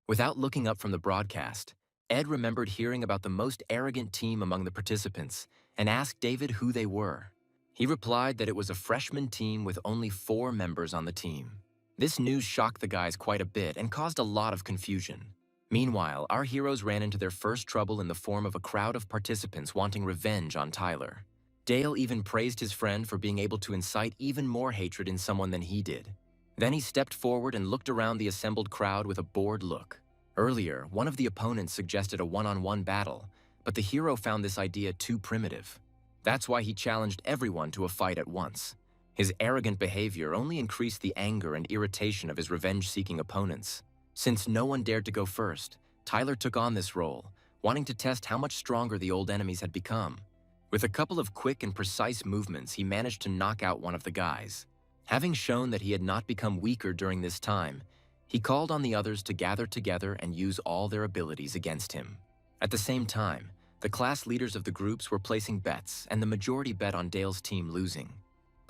[SPEAKER 1] Without looking up from the broadcast, Ed remembered hearing about the most arrogant team among the participants and asked David who they were. He replied that it was a freshman team with only 4 members on the team. This news shocked the guys quite a bit and caused a lot of confusion. Meanwhile, our heroes ran into their first trouble in the form of a crowd of participants wanting revenge on Tyler. Dale even praised his friend for being able to incite even more hatred in someone than he did. Then he stepped forward and looked around the assembled crowd with a bored look. Earlier, one of the opponents suggested a one-on-one battle, but the hero found this idea too primitive. That's why he challenged everyone to a fight at once. His arrogant behavior only increased the anger and irritation of his revenge-seeking opponents. Since no one dared to go first, Tyler took on this role, wanting to test how much stronger the old enemies had become. With a couple of quick and precise movements, he managed to knock out one of the guys. Having shown that he had not become weaker during this time, he called on the others to gather together and use all their abilities against him. At the same time, the class leaders of the groups were placing bets, and the majority bet on Dale's team losing.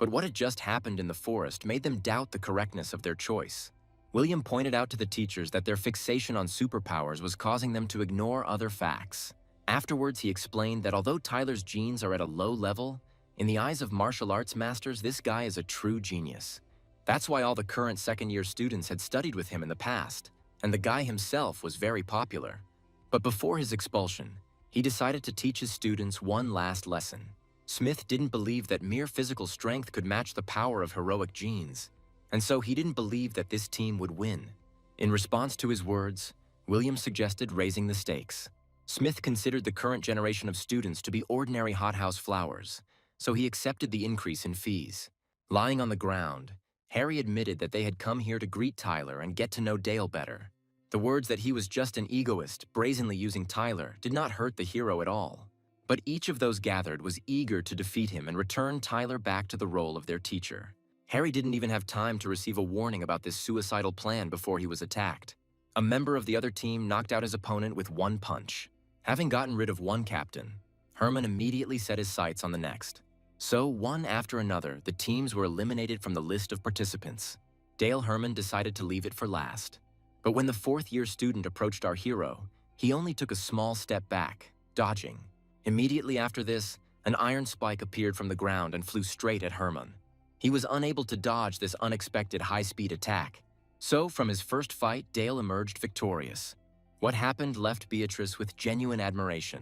[SPEAKER 1] But what had just happened in the forest made them doubt the correctness of their choice. William pointed out to the teachers that their fixation on superpowers was causing them to ignore other facts. Afterwards, he explained that although Tyler's genes are at a low level, in the eyes of martial arts masters, this guy is a true genius. That's why all the current second-year students had studied with him in the past, and the guy himself was very popular. But before his expulsion, he decided to teach his students one last lesson. Smith didn't believe that mere physical strength could match the power of heroic genes, and so he didn't believe that this team would win. In response to his words, William suggested raising the stakes. Smith considered the current generation of students to be ordinary hothouse flowers, so he accepted the increase in fees. Lying on the ground, Harry admitted that they had come here to greet Tyler and get to know Dale better. The words that he was just an egoist, brazenly using Tyler, did not hurt the hero at all. But each of those gathered was eager to defeat him and return Tyler back to the role of their teacher. Harry didn't even have time to receive a warning about this suicidal plan before he was attacked. A member of the other team knocked out his opponent with one punch. Having gotten rid of one captain, Herman immediately set his sights on the next. So, one after another, the teams were eliminated from the list of participants. Dale Herman decided to leave it for last. But when the fourth-year student approached our hero, he only took a small step back, dodging. Immediately after this, an iron spike appeared from the ground and flew straight at Herman. He was unable to dodge this unexpected high-speed attack. So, from his first fight, Dale emerged victorious. What happened left Beatrice with genuine admiration.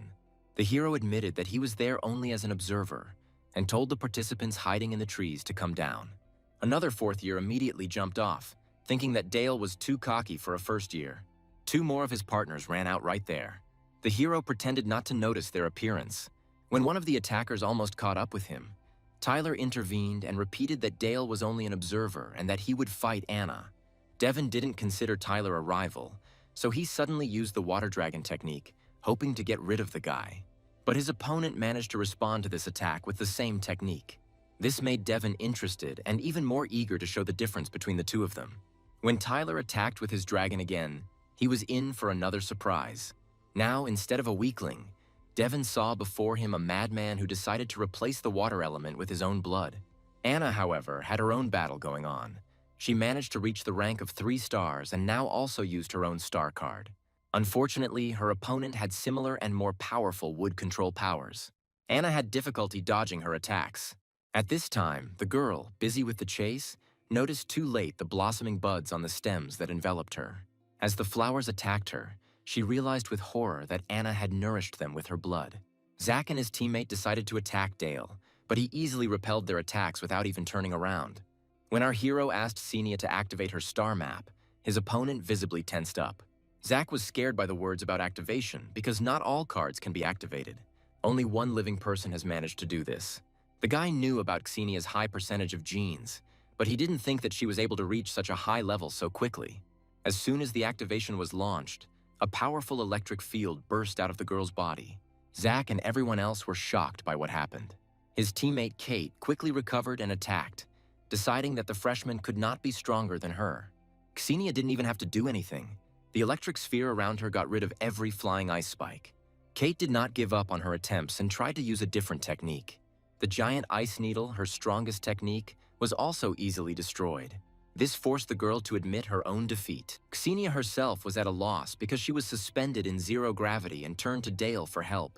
[SPEAKER 1] The hero admitted that he was there only as an observer and told the participants hiding in the trees to come down. Another fourth year immediately jumped off, thinking that Dale was too cocky for a first year. Two more of his partners ran out right there. The hero pretended not to notice their appearance. When one of the attackers almost caught up with him, Tyler intervened and repeated that Dale was only an observer and that he would fight Anna. Devin didn't consider Tyler a rival, so he suddenly used the water dragon technique, hoping to get rid of the guy. But his opponent managed to respond to this attack with the same technique. This made Devin interested and even more eager to show the difference between the two of them. When Tyler attacked with his dragon again, he was in for another surprise. Now, instead of a weakling, Devin saw before him a madman who decided to replace the water element with his own blood. Anna, however, had her own battle going on. She managed to reach the rank of 3 stars and now also used her own star card. Unfortunately, her opponent had similar and more powerful wood control powers. Anna had difficulty dodging her attacks. At this time, the girl, busy with the chase, noticed too late the blossoming buds on the stems that enveloped her. As the flowers attacked her, she realized with horror that Anna had nourished them with her blood. Zack and his teammate decided to attack Dale, but he easily repelled their attacks without even turning around. When our hero asked Cassinia to activate her star map, his opponent visibly tensed up. Zack was scared by the words about activation because not all cards can be activated. Only one living person has managed to do this. The guy knew about Cassinia's high percentage of genes, but he didn't think that she was able to reach such a high level so quickly. As soon as the activation was launched, a powerful electric field burst out of the girl's body. Zack and everyone else were shocked by what happened. His teammate Kate quickly recovered and attacked, deciding that the freshman could not be stronger than her. Cassinia didn't even have to do anything. The electric sphere around her got rid of every flying ice spike. Kate did not give up on her attempts and tried to use a different technique. The giant ice needle, her strongest technique, was also easily destroyed. This forced the girl to admit her own defeat. Cassinia herself was at a loss because she was suspended in zero gravity and turned to Dale for help.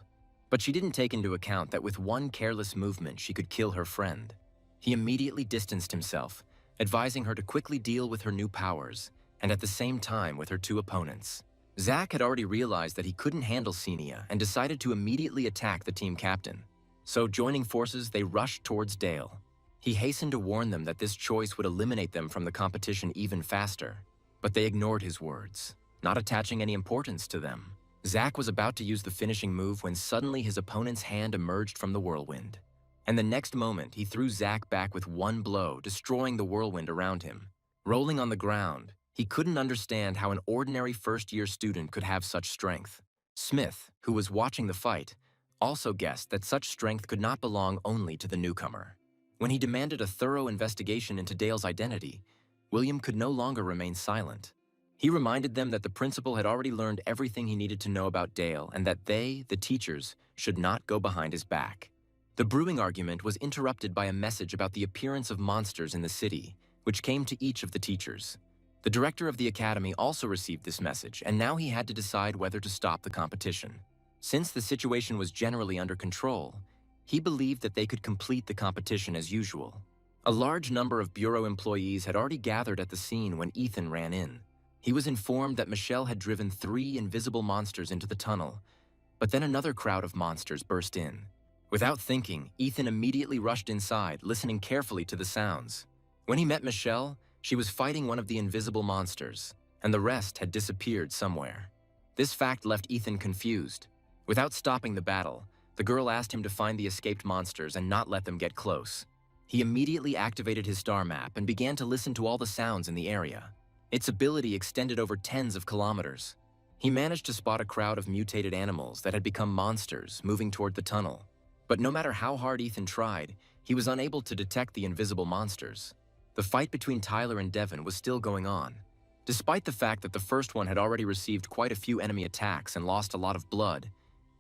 [SPEAKER 1] But she didn't take into account that with one careless movement she could kill her friend. He immediately distanced himself, advising her to quickly deal with her new powers, and at the same time with her 2 opponents. Zack had already realized that he couldn't handle Cassinia and decided to immediately attack the team captain. So joining forces, they rushed towards Dale. He hastened to warn them that this choice would eliminate them from the competition even faster. But they ignored his words, not attaching any importance to them. Zack was about to use the finishing move when suddenly his opponent's hand emerged from the whirlwind. And the next moment, he threw Zack back with one blow, destroying the whirlwind around him. Rolling on the ground, he couldn't understand how an ordinary first-year student could have such strength. Smith, who was watching the fight, also guessed that such strength could not belong only to the newcomer. When he demanded a thorough investigation into Dale's identity, William could no longer remain silent. He reminded them that the principal had already learned everything he needed to know about Dale and that they, the teachers, should not go behind his back. The brewing argument was interrupted by a message about the appearance of monsters in the city, which came to each of the teachers. The director of the academy also received this message, and now he had to decide whether to stop the competition. Since the situation was generally under control, he believed that they could complete the competition as usual. A large number of bureau employees had already gathered at the scene when Ethan ran in. He was informed that Michelle had driven 3 invisible monsters into the tunnel, but then another crowd of monsters burst in. Without thinking, Ethan immediately rushed inside, listening carefully to the sounds. When he met Michelle, she was fighting one of the invisible monsters, and the rest had disappeared somewhere. This fact left Ethan confused. Without stopping the battle, the girl asked him to find the escaped monsters and not let them get close. He immediately activated his star map and began to listen to all the sounds in the area. Its ability extended over tens of kilometers. He managed to spot a crowd of mutated animals that had become monsters moving toward the tunnel. But no matter how hard Ethan tried, he was unable to detect the invisible monsters. The fight between Tyler and Devin was still going on. Despite the fact that the first one had already received quite a few enemy attacks and lost a lot of blood,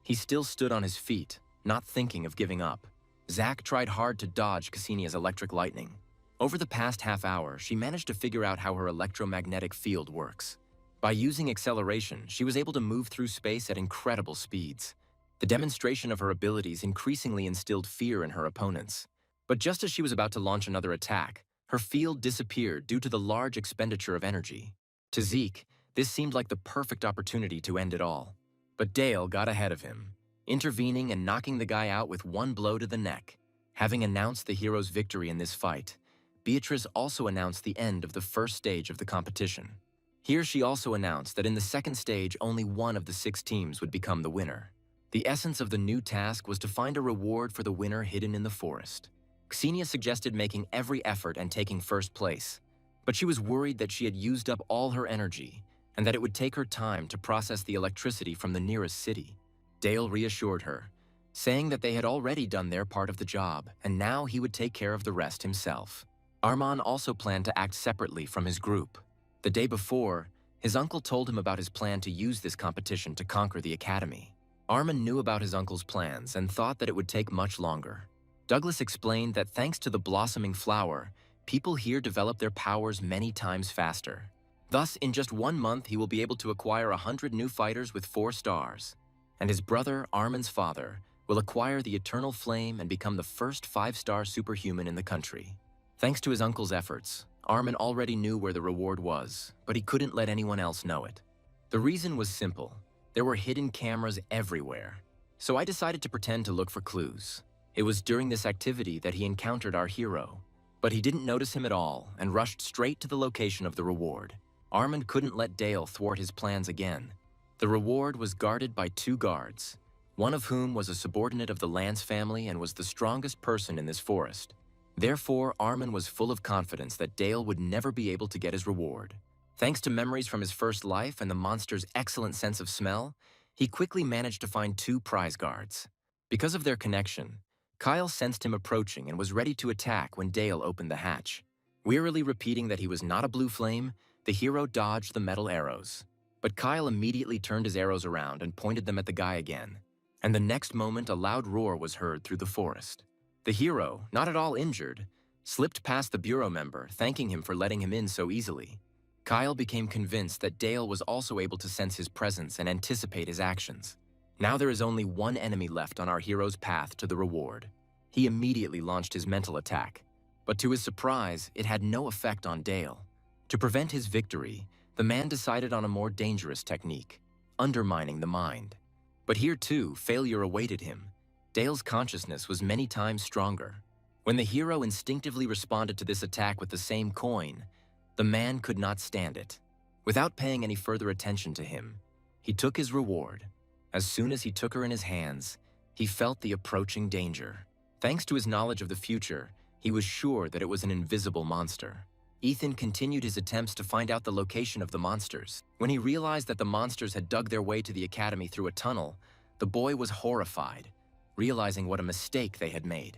[SPEAKER 1] he still stood on his feet, not thinking of giving up. Zach tried hard to dodge Cassinia's electric lightning. Over the past half hour, she managed to figure out how her electromagnetic field works. By using acceleration, she was able to move through space at incredible speeds. The demonstration of her abilities increasingly instilled fear in her opponents. But just as she was about to launch another attack, her field disappeared due to the large expenditure of energy. To Zeke, this seemed like the perfect opportunity to end it all. But Dale got ahead of him, intervening and knocking the guy out with one blow to the neck. Having announced the hero's victory in this fight, Beatrice also announced the end of the first stage of the competition. Here she also announced that in the second stage only one of the 6 teams would become the winner. The essence of the new task was to find a reward for the winner hidden in the forest. Cassinia suggested making every effort and taking first place, but she was worried that she had used up all her energy and that it would take her time to process the electricity from the nearest city. Dale reassured her, saying that they had already done their part of the job and now he would take care of the rest himself. Arman also planned to act separately from his group. The day before, his uncle told him about his plan to use this competition to conquer the academy. Arman knew about his uncle's plans and thought that it would take much longer. Douglas explained that thanks to the blossoming flower, people here develop their powers many times faster. Thus, in just 1 month, he will be able to acquire 100 new fighters with 4 stars. And his brother, Arman's father, will acquire the Eternal Flame and become the first 5-star superhuman in the country. Thanks to his uncle's efforts, Arman already knew where the reward was, but he couldn't let anyone else know it. The reason was simple. There were hidden cameras everywhere. So I decided to pretend to look for clues. It was during this activity that he encountered our hero, but he didn't notice him at all and rushed straight to the location of the reward. Arman couldn't let Dale thwart his plans again. The reward was guarded by 2 guards, one of whom was a subordinate of the Lance family and was the strongest person in this forest. Therefore, Arman was full of confidence that Dale would never be able to get his reward. Thanks to memories from his first life and the monster's excellent sense of smell, he quickly managed to find 2 prize guards. Because of their connection, Kyle sensed him approaching and was ready to attack when Dale opened the hatch. Wearily repeating that he was not a blue flame, the hero dodged the metal arrows. But Kyle immediately turned his arrows around and pointed them at the guy again. And the next moment, a loud roar was heard through the forest. The hero, not at all injured, slipped past the bureau member, thanking him for letting him in so easily. Kyle became convinced that Dale was also able to sense his presence and anticipate his actions. Now there is only one enemy left on our hero's path to the reward. He immediately launched his mental attack, but to his surprise, it had no effect on Dale. To prevent his victory, the man decided on a more dangerous technique, undermining the mind. But here too, failure awaited him. Dale's consciousness was many times stronger. When the hero instinctively responded to this attack with the same coin, the man could not stand it. Without paying any further attention to him, he took his reward. As soon as he took her in his hands, he felt the approaching danger. Thanks to his knowledge of the future, he was sure that it was an invisible monster. Ethan continued his attempts to find out the location of the monsters. When he realized that the monsters had dug their way to the academy through a tunnel, the boy was horrified, realizing what a mistake they had made.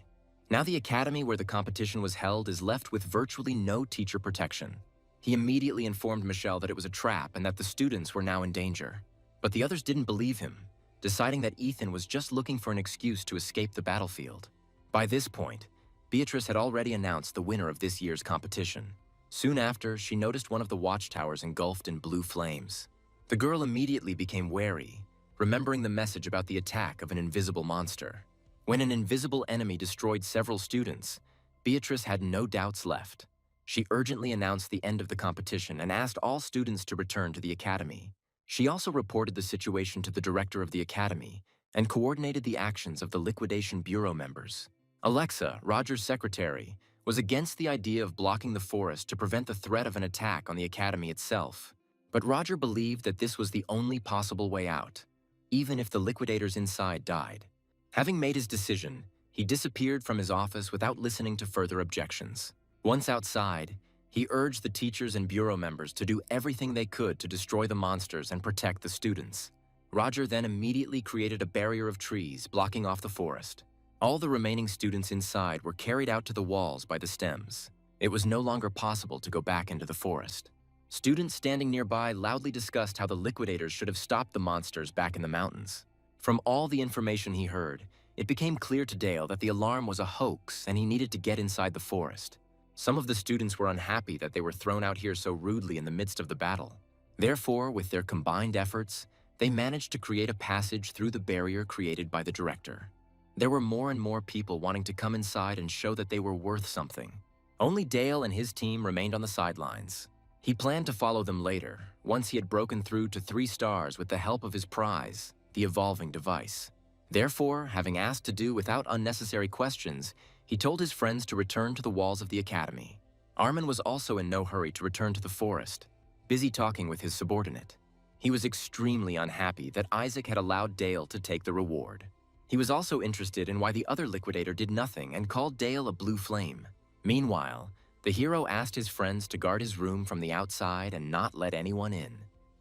[SPEAKER 1] Now the academy where the competition was held is left with virtually no teacher protection. He immediately informed Michelle that it was a trap and that the students were now in danger. But the others didn't believe him, deciding that Ethan was just looking for an excuse to escape the battlefield. By this point, Beatrice had already announced the winner of this year's competition. Soon after, she noticed one of the watchtowers engulfed in blue flames. The girl immediately became wary, remembering the message about the attack of an invisible monster. When an invisible enemy destroyed several students, Beatrice had no doubts left. She urgently announced the end of the competition and asked all students to return to the academy. She also reported the situation to the director of the academy and coordinated the actions of the liquidation bureau members. Alexa, Roger's secretary, was against the idea of blocking the forest to prevent the threat of an attack on the academy itself. But Roger believed that this was the only possible way out, even if the liquidators inside died. Having made his decision, he disappeared from his office without listening to further objections. Once outside, he urged the teachers and bureau members to do everything they could to destroy the monsters and protect the students. Roger then immediately created a barrier of trees blocking off the forest. All the remaining students inside were carried out to the walls by the stems. It was no longer possible to go back into the forest. Students standing nearby loudly discussed how the liquidators should have stopped the monsters back in the mountains. From all the information he heard, it became clear to Dale that the alarm was a hoax and he needed to get inside the forest. Some of the students were unhappy that they were thrown out here so rudely in the midst of the battle. Therefore, with their combined efforts, they managed to create a passage through the barrier created by the director. There were more and more people wanting to come inside and show that they were worth something. Only Dale and his team remained on the sidelines. He planned to follow them later, once he had broken through to 3 stars with the help of his prize, the evolving device. Therefore, having asked to do without unnecessary questions, he told his friends to return to the walls of the academy. Armin was also in no hurry to return to the forest, busy talking with his subordinate. He was extremely unhappy that Isaac had allowed Dale to take the reward. He was also interested in why the other liquidator did nothing and called Dale a blue flame. Meanwhile, the hero asked his friends to guard his room from the outside and not let anyone in.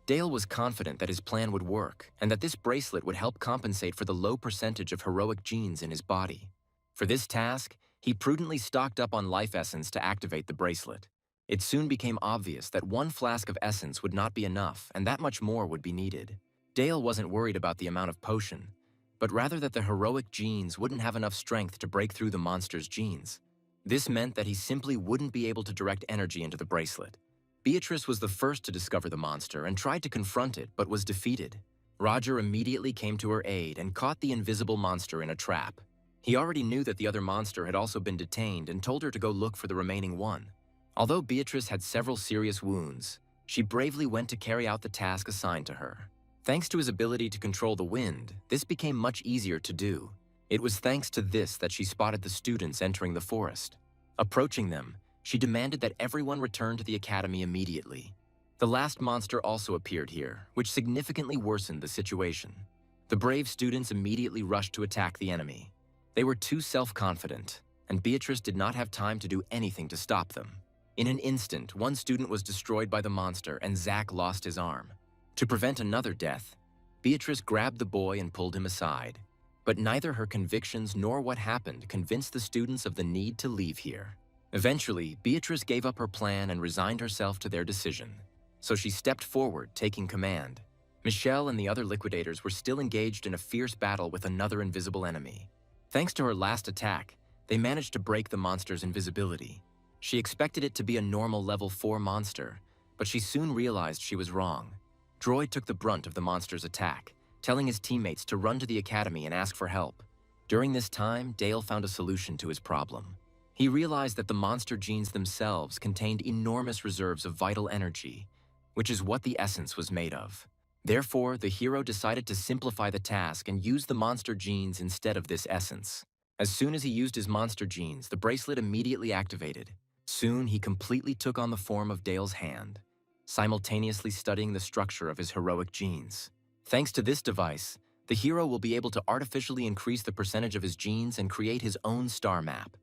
[SPEAKER 1] Dale was confident that his plan would work and that this bracelet would help compensate for the low percentage of heroic genes in his body. For this task, he prudently stocked up on life essence to activate the bracelet. It soon became obvious that 1 flask of essence would not be enough and that much more would be needed. Dale wasn't worried about the amount of potion, but rather that the heroic genes wouldn't have enough strength to break through the monster's genes. This meant that he simply wouldn't be able to direct energy into the bracelet. Beatrice was the first to discover the monster and tried to confront it, but was defeated. Roger immediately came to her aid and caught the invisible monster in a trap. He already knew that the other monster had also been detained and told her to go look for the remaining one. Although Beatrice had several serious wounds, she bravely went to carry out the task assigned to her. Thanks to his ability to control the wind, this became much easier to do. It was thanks to this that she spotted the students entering the forest. Approaching them, she demanded that everyone return to the academy immediately. The last monster also appeared here, which significantly worsened the situation. The brave students immediately rushed to attack the enemy. They were too self-confident, and Beatrice did not have time to do anything to stop them. In an instant, one student was destroyed by the monster and Zack lost his arm. To prevent another death, Beatrice grabbed the boy and pulled him aside. But neither her convictions nor what happened convinced the students of the need to leave here. Eventually, Beatrice gave up her plan and resigned herself to their decision. So she stepped forward, taking command. Michelle and the other liquidators were still engaged in a fierce battle with another invisible enemy. Thanks to her last attack, they managed to break the monster's invisibility. She expected it to be a normal level 4 monster, but she soon realized she was wrong. Droid took the brunt of the monster's attack, telling his teammates to run to the academy and ask for help. During this time, Dale found a solution to his problem. He realized that the monster genes themselves contained enormous reserves of vital energy, which is what the essence was made of. Therefore, the hero decided to simplify the task and use the monster genes instead of this essence. As soon as he used his monster genes, the bracelet immediately activated. Soon, he completely took on the form of Dale's hand, simultaneously studying the structure of his heroic genes. Thanks to this device, the hero will be able to artificially increase the percentage of his genes and create his own star map.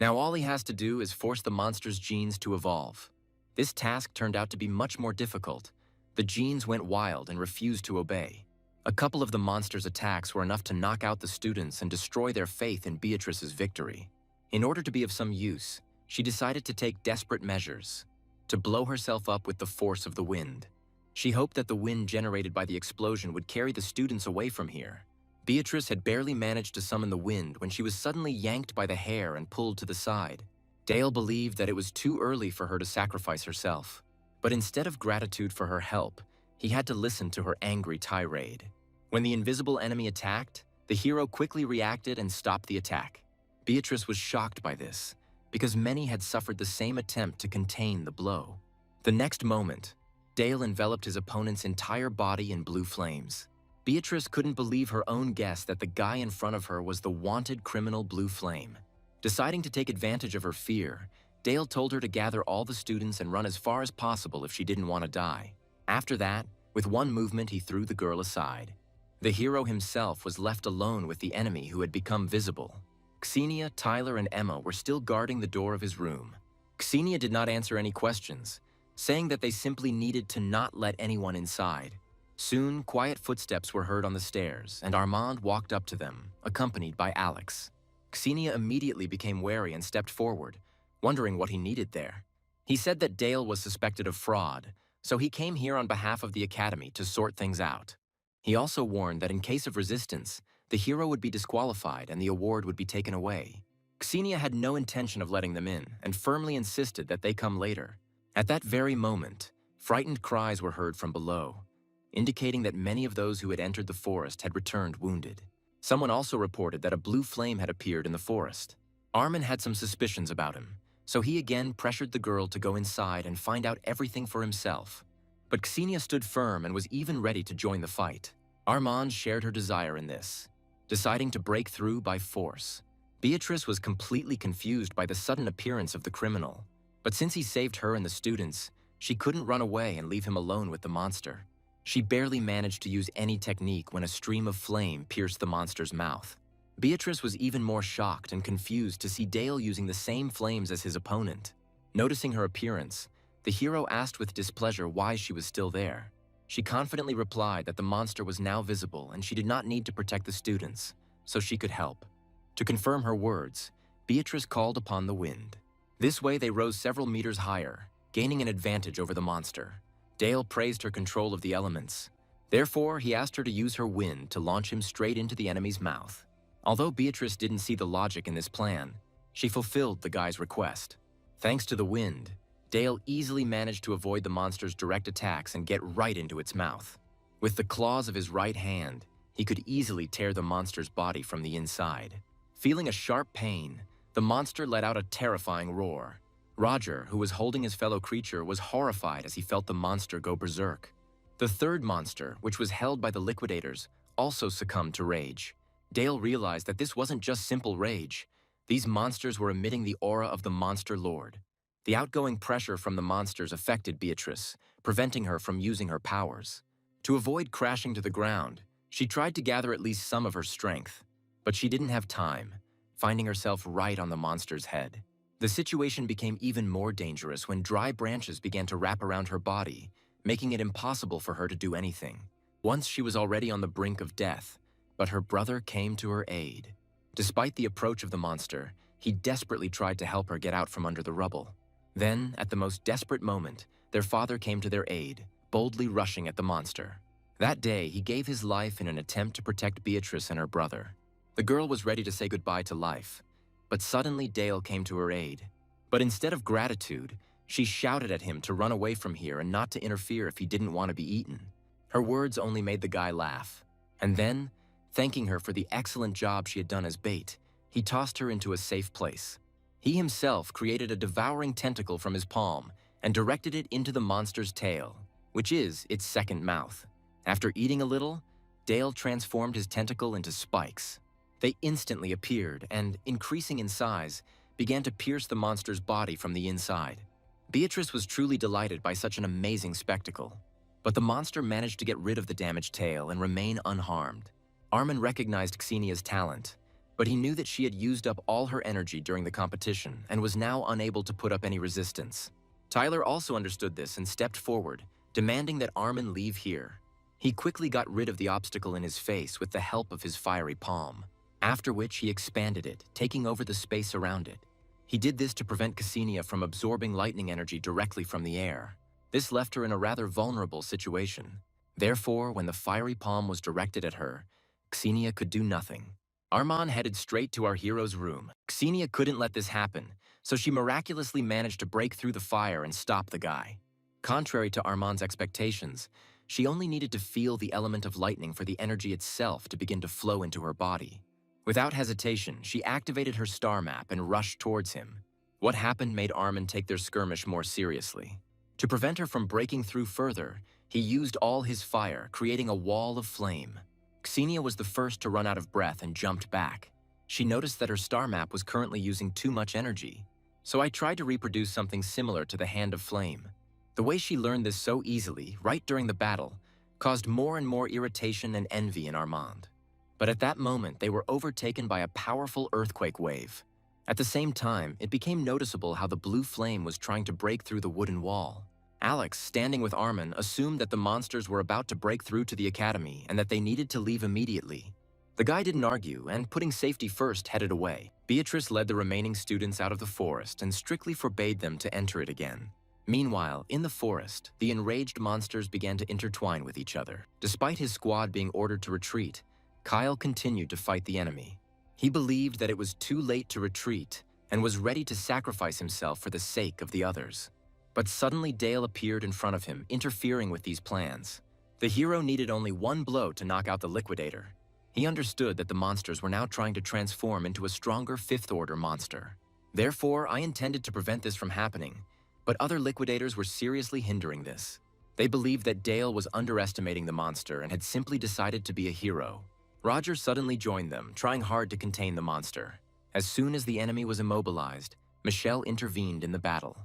[SPEAKER 1] Now all he has to do is force the monster's genes to evolve. This task turned out to be much more difficult. The genes went wild and refused to obey. A couple of the monster's attacks were enough to knock out the students and destroy their faith in Beatrice's victory. In order to be of some use, she decided to take desperate measures, to blow herself up with the force of the wind. She hoped that the wind generated by the explosion would carry the students away from here. Beatrice had barely managed to summon the wind when she was suddenly yanked by the hair and pulled to the side. Dale believed that it was too early for her to sacrifice herself. But instead of gratitude for her help, he had to listen to her angry tirade. When the invisible enemy attacked, the hero quickly reacted and stopped the attack. Beatrice was shocked by this, because many had suffered the same attempt to contain the blow. The next moment, Dale enveloped his opponent's entire body in blue flames. Beatrice couldn't believe her own guess that the guy in front of her was the wanted criminal Blue Flame. Deciding to take advantage of her fear, Dale told her to gather all the students and run as far as possible if she didn't want to die. After that, with one movement, he threw the girl aside. The hero himself was left alone with the enemy who had become visible. Cassinia, Tyler, and Emma were still guarding the door of his room. Cassinia did not answer any questions, saying that they simply needed to not let anyone inside. Soon, quiet footsteps were heard on the stairs, and Armand walked up to them, accompanied by Alex. Cassinia immediately became wary and stepped forward, wondering what he needed there. He said that Dale was suspected of fraud, so he came here on behalf of the Academy to sort things out. He also warned that in case of resistance, the hero would be disqualified and the award would be taken away. Cassinia had no intention of letting them in and firmly insisted that they come later. At that very moment, frightened cries were heard from below, indicating that many of those who had entered the forest had returned wounded. Someone also reported that a blue flame had appeared in the forest. Armin had some suspicions about him, so he again pressured the girl to go inside and find out everything for himself. But Cassinia stood firm and was even ready to join the fight. Armand shared her desire in this, deciding to break through by force. Beatrice was completely confused by the sudden appearance of the criminal. But since he saved her and the students, she couldn't run away and leave him alone with the monster. She barely managed to use any technique when a stream of flame pierced the monster's mouth. Beatrice was even more shocked and confused to see Dale using the same flames as his opponent. Noticing her appearance, the hero asked with displeasure why she was still there. She confidently replied that the monster was now visible and she did not need to protect the students, so she could help. To confirm her words, Beatrice called upon the wind. This way they rose several meters higher, gaining an advantage over the monster. Dale praised her control of the elements. Therefore, he asked her to use her wind to launch him straight into the enemy's mouth. Although Beatrice didn't see the logic in this plan, she fulfilled the guy's request. Thanks to the wind, Dale easily managed to avoid the monster's direct attacks and get right into its mouth. With the claws of his right hand, he could easily tear the monster's body from the inside. Feeling a sharp pain, the monster let out a terrifying roar. Roger, who was holding his fellow creature, was horrified as he felt the monster go berserk. The third monster, which was held by the liquidators, also succumbed to rage. Dale realized that this wasn't just simple rage. These monsters were emitting the aura of the Monster Lord. The outgoing pressure from the monsters affected Beatrice, preventing her from using her powers. To avoid crashing to the ground, she tried to gather at least some of her strength, but she didn't have time, finding herself right on the monster's head. The situation became even more dangerous when dry branches began to wrap around her body, making it impossible for her to do anything. Once she was already on the brink of death, but her brother came to her aid. Despite the approach of the monster, he desperately tried to help her get out from under the rubble. Then, at the most desperate moment, their father came to their aid, boldly rushing at the monster. That day, he gave his life in an attempt to protect Beatrice and her brother. The girl was ready to say goodbye to life, but suddenly Dale came to her aid. But instead of gratitude, she shouted at him to run away from here and not to interfere if he didn't want to be eaten. Her words only made the guy laugh. And then, thanking her for the excellent job she had done as bait, he tossed her into a safe place. He himself created a devouring tentacle from his palm and directed it into the monster's tail, which is its second mouth. After eating a little, Dale transformed his tentacle into spikes. They instantly appeared and, increasing in size, began to pierce the monster's body from the inside. Beatrice was truly delighted by such an amazing spectacle. But the monster managed to get rid of the damaged tail and remain unharmed. Armin recognized Cassinia's talent, but he knew that she had used up all her energy during the competition and was now unable to put up any resistance. Tyler also understood this and stepped forward, demanding that Armin leave here. He quickly got rid of the obstacle in his face with the help of his fiery palm, after which he expanded it, taking over the space around it. He did this to prevent Cassinia from absorbing lightning energy directly from the air. This left her in a rather vulnerable situation. Therefore, when the fiery palm was directed at her, Cassinia could do nothing. Armand headed straight to our hero's room. Cassinia couldn't let this happen, so she miraculously managed to break through the fire and stop the guy. Contrary to Armand's expectations, she only needed to feel the element of lightning for the energy itself to begin to flow into her body. Without hesitation, she activated her star map and rushed towards him. What happened made Armand take their skirmish more seriously. To prevent her from breaking through further, he used all his fire, creating a wall of flame. Cassinia was the first to run out of breath and jumped back. She noticed that her star map was currently using too much energy, so I tried to reproduce something similar to the Hand of Flame. The way she learned this so easily, right during the battle, caused more and more irritation and envy in Armand. But at that moment, they were overtaken by a powerful earthquake wave. At the same time, it became noticeable how the blue flame was trying to break through the wooden wall. Alex, standing with Armin, assumed that the monsters were about to break through to the academy and that they needed to leave immediately. The guy didn't argue and, putting safety first, headed away. Beatrice led the remaining students out of the forest and strictly forbade them to enter it again. Meanwhile, in the forest, the enraged monsters began to intertwine with each other. Despite his squad being ordered to retreat, Kyle continued to fight the enemy. He believed that it was too late to retreat and was ready to sacrifice himself for the sake of the others. But suddenly Dale appeared in front of him, interfering with these plans. The hero needed only one blow to knock out the liquidator. He understood that the monsters were now trying to transform into a stronger fifth-order monster. Therefore, I intended to prevent this from happening, but other liquidators were seriously hindering this. They believed that Dale was underestimating the monster and had simply decided to be a hero. Roger suddenly joined them, trying hard to contain the monster. As soon as the enemy was immobilized, Michelle intervened in the battle.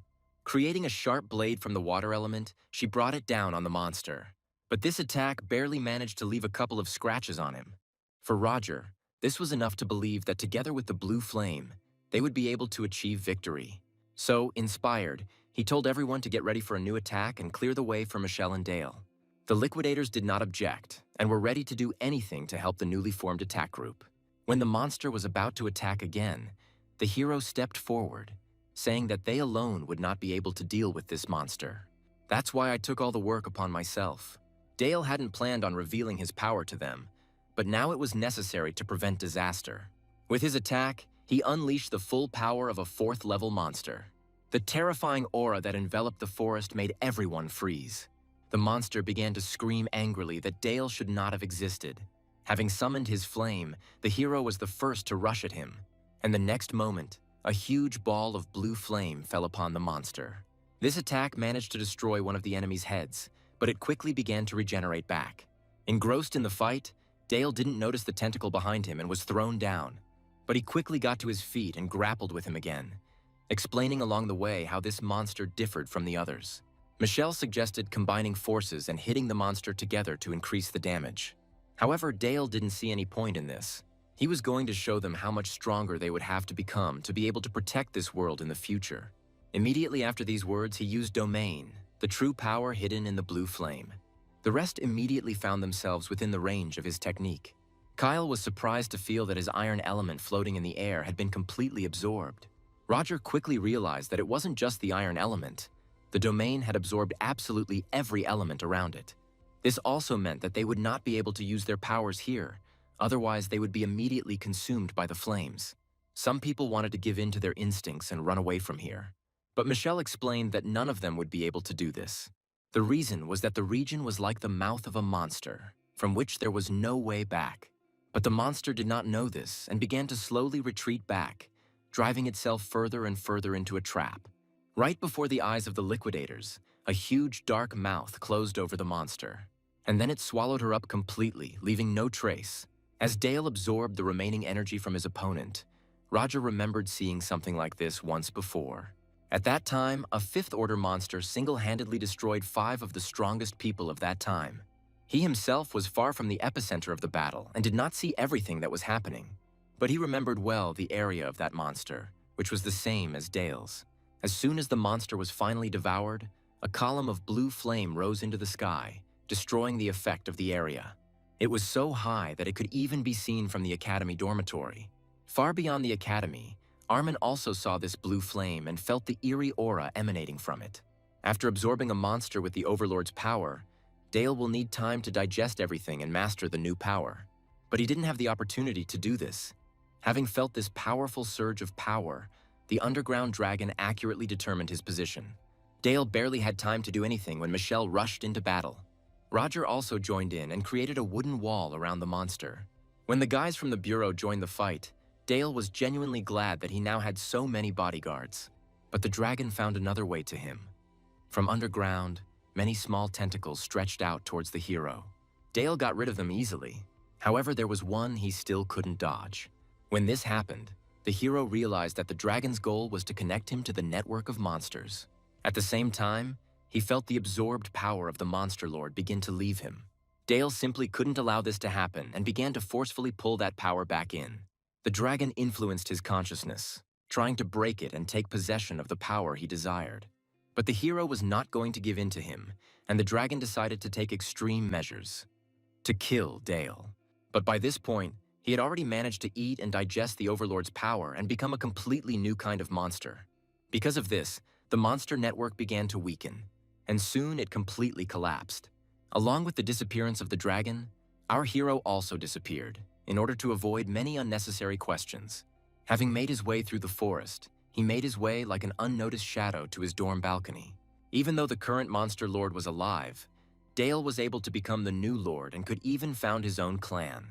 [SPEAKER 1] Creating a sharp blade from the water element, she brought it down on the monster. But this attack barely managed to leave a couple of scratches on him. For Roger, this was enough to believe that together with the blue flame, they would be able to achieve victory. So, inspired, he told everyone to get ready for a new attack and clear the way for Michelle and Dale. The liquidators did not object and were ready to do anything to help the newly formed attack group. When the monster was about to attack again, the hero stepped forward, saying that they alone would not be able to deal with this monster. That's why I took all the work upon myself. Dale hadn't planned on revealing his power to them, but now it was necessary to prevent disaster. With his attack, he unleashed the full power of a fourth-level monster. The terrifying aura that enveloped the forest made everyone freeze. The monster began to scream angrily that Dale should not have existed. Having summoned his flame, the hero was the first to rush at him, and the next moment, a huge ball of blue flame fell upon the monster. This attack managed to destroy one of the enemy's heads, but it quickly began to regenerate back. Engrossed in the fight, Dale didn't notice the tentacle behind him and was thrown down, but he quickly got to his feet and grappled with him again, explaining along the way how this monster differed from the others. Michelle suggested combining forces and hitting the monster together to increase the damage. However, Dale didn't see any point in this. He was going to show them how much stronger they would have to become to be able to protect this world in the future. Immediately after these words, he used Domain, the true power hidden in the blue flame. The rest immediately found themselves within the range of his technique. Kyle was surprised to feel that his iron element floating in the air had been completely absorbed. Roger quickly realized that it wasn't just the iron element. The Domain had absorbed absolutely every element around it. This also meant that they would not be able to use their powers here, otherwise they would be immediately consumed by the flames. Some people wanted to give in to their instincts and run away from here. But Michelle explained that none of them would be able to do this. The reason was that the region was like the mouth of a monster, from which there was no way back. But the monster did not know this and began to slowly retreat back, driving itself further and further into a trap. Right before the eyes of the liquidators, a huge dark mouth closed over the monster, and then it swallowed her up completely, leaving no trace. As Dale absorbed the remaining energy from his opponent, Roger remembered seeing something like this once before. At that time, a fifth-order monster single-handedly destroyed 5 of the strongest people of that time. He himself was far from the epicenter of the battle and did not see everything that was happening. But he remembered well the area of that monster, which was the same as Dale's. As soon as the monster was finally devoured, a column of blue flame rose into the sky, destroying the effect of the area. It was so high that it could even be seen from the academy dormitory. Far beyond the academy, Armin also saw this blue flame and felt the eerie aura emanating from it. After absorbing a monster with the Overlord's power, Dale will need time to digest everything and master the new power. But he didn't have the opportunity to do this. Having felt this powerful surge of power, the underground dragon accurately determined his position. Dale barely had time to do anything when Michelle rushed into battle. Roger also joined in and created a wooden wall around the monster. When the guys from the Bureau joined the fight, Dale was genuinely glad that he now had so many bodyguards. But the dragon found another way to him. From underground, many small tentacles stretched out towards the hero. Dale got rid of them easily. However, there was one he still couldn't dodge. When this happened, the hero realized that the dragon's goal was to connect him to the network of monsters. At the same time, he felt the absorbed power of the Monster Lord begin to leave him. Dale simply couldn't allow this to happen and began to forcefully pull that power back in. The dragon influenced his consciousness, trying to break it and take possession of the power he desired. But the hero was not going to give in to him, and the dragon decided to take extreme measures. To kill Dale. But by this point, he had already managed to eat and digest the Overlord's power and become a completely new kind of monster. Because of this, the monster network began to weaken, and soon it completely collapsed. Along with the disappearance of the dragon, our hero also disappeared, in order to avoid many unnecessary questions. Having made his way through the forest, he made his way like an unnoticed shadow to his dorm balcony. Even though the current Monster Lord was alive, Dale was able to become the new lord and could even found his own clan.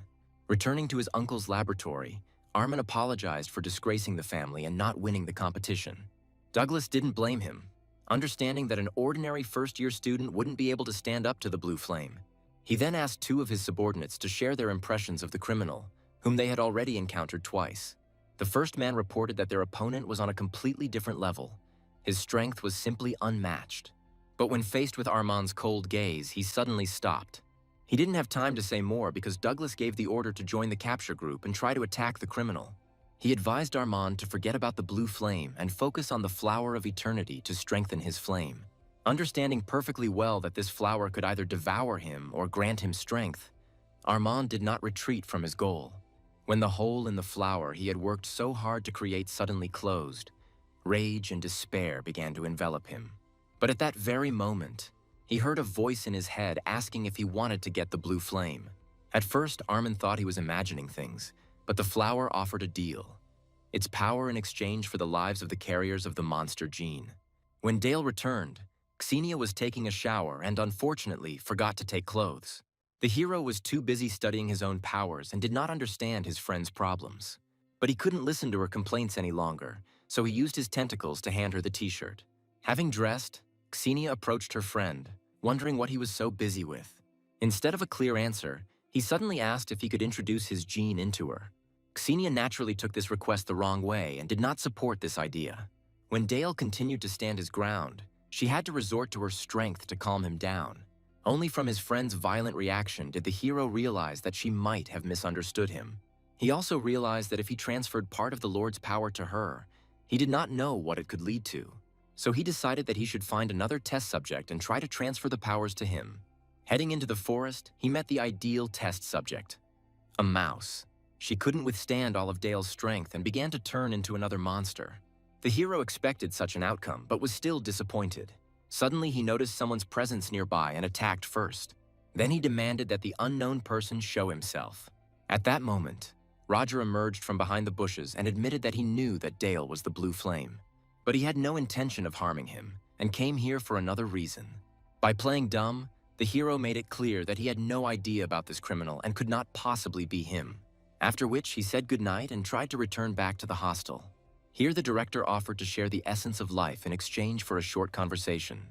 [SPEAKER 1] Returning to his uncle's laboratory, Armin apologized for disgracing the family and not winning the competition. Douglas didn't blame him, understanding that an ordinary first-year student wouldn't be able to stand up to the Blue Flame. He then asked two of his subordinates to share their impressions of the criminal, whom they had already encountered twice. The first man reported that their opponent was on a completely different level. His strength was simply unmatched. But when faced with Armand's cold gaze, he suddenly stopped. He didn't have time to say more because Douglas gave the order to join the capture group and try to attack the criminal. He advised Armand to forget about the Blue Flame and focus on the Flower of Eternity to strengthen his flame. Understanding perfectly well that this flower could either devour him or grant him strength, Armand did not retreat from his goal. When the hole in the flower he had worked so hard to create suddenly closed, rage and despair began to envelop him. But at that very moment, he heard a voice in his head asking if he wanted to get the Blue Flame. At first, Armand thought he was imagining things, but the flower offered a deal. Its power in exchange for the lives of the carriers of the monster gene. When Dale returned, Cassinia was taking a shower and unfortunately forgot to take clothes. The hero was too busy studying his own powers and did not understand his friend's problems. But he couldn't listen to her complaints any longer, so he used his tentacles to hand her the t-shirt. Having dressed, Cassinia approached her friend, wondering what he was so busy with. Instead of a clear answer, he suddenly asked if he could introduce his gene into her. Cassinia naturally took this request the wrong way and did not support this idea. When Dale continued to stand his ground, she had to resort to her strength to calm him down. Only from his friend's violent reaction did the hero realize that she might have misunderstood him. He also realized that if he transferred part of the Lord's power to her, he did not know what it could lead to. So he decided that he should find another test subject and try to transfer the powers to him. Heading into the forest, he met the ideal test subject, a mouse. She couldn't withstand all of Dale's strength and began to turn into another monster. The hero expected such an outcome, but was still disappointed. Suddenly, he noticed someone's presence nearby and attacked first. Then he demanded that the unknown person show himself. At that moment, Roger emerged from behind the bushes and admitted that he knew that Dale was the Blue Flame. But he had no intention of harming him and came here for another reason. By playing dumb, the hero made it clear that he had no idea about this criminal and could not possibly be him. After which, he said goodnight and tried to return back to the hostel. Here, the director offered to share the essence of life in exchange for a short conversation.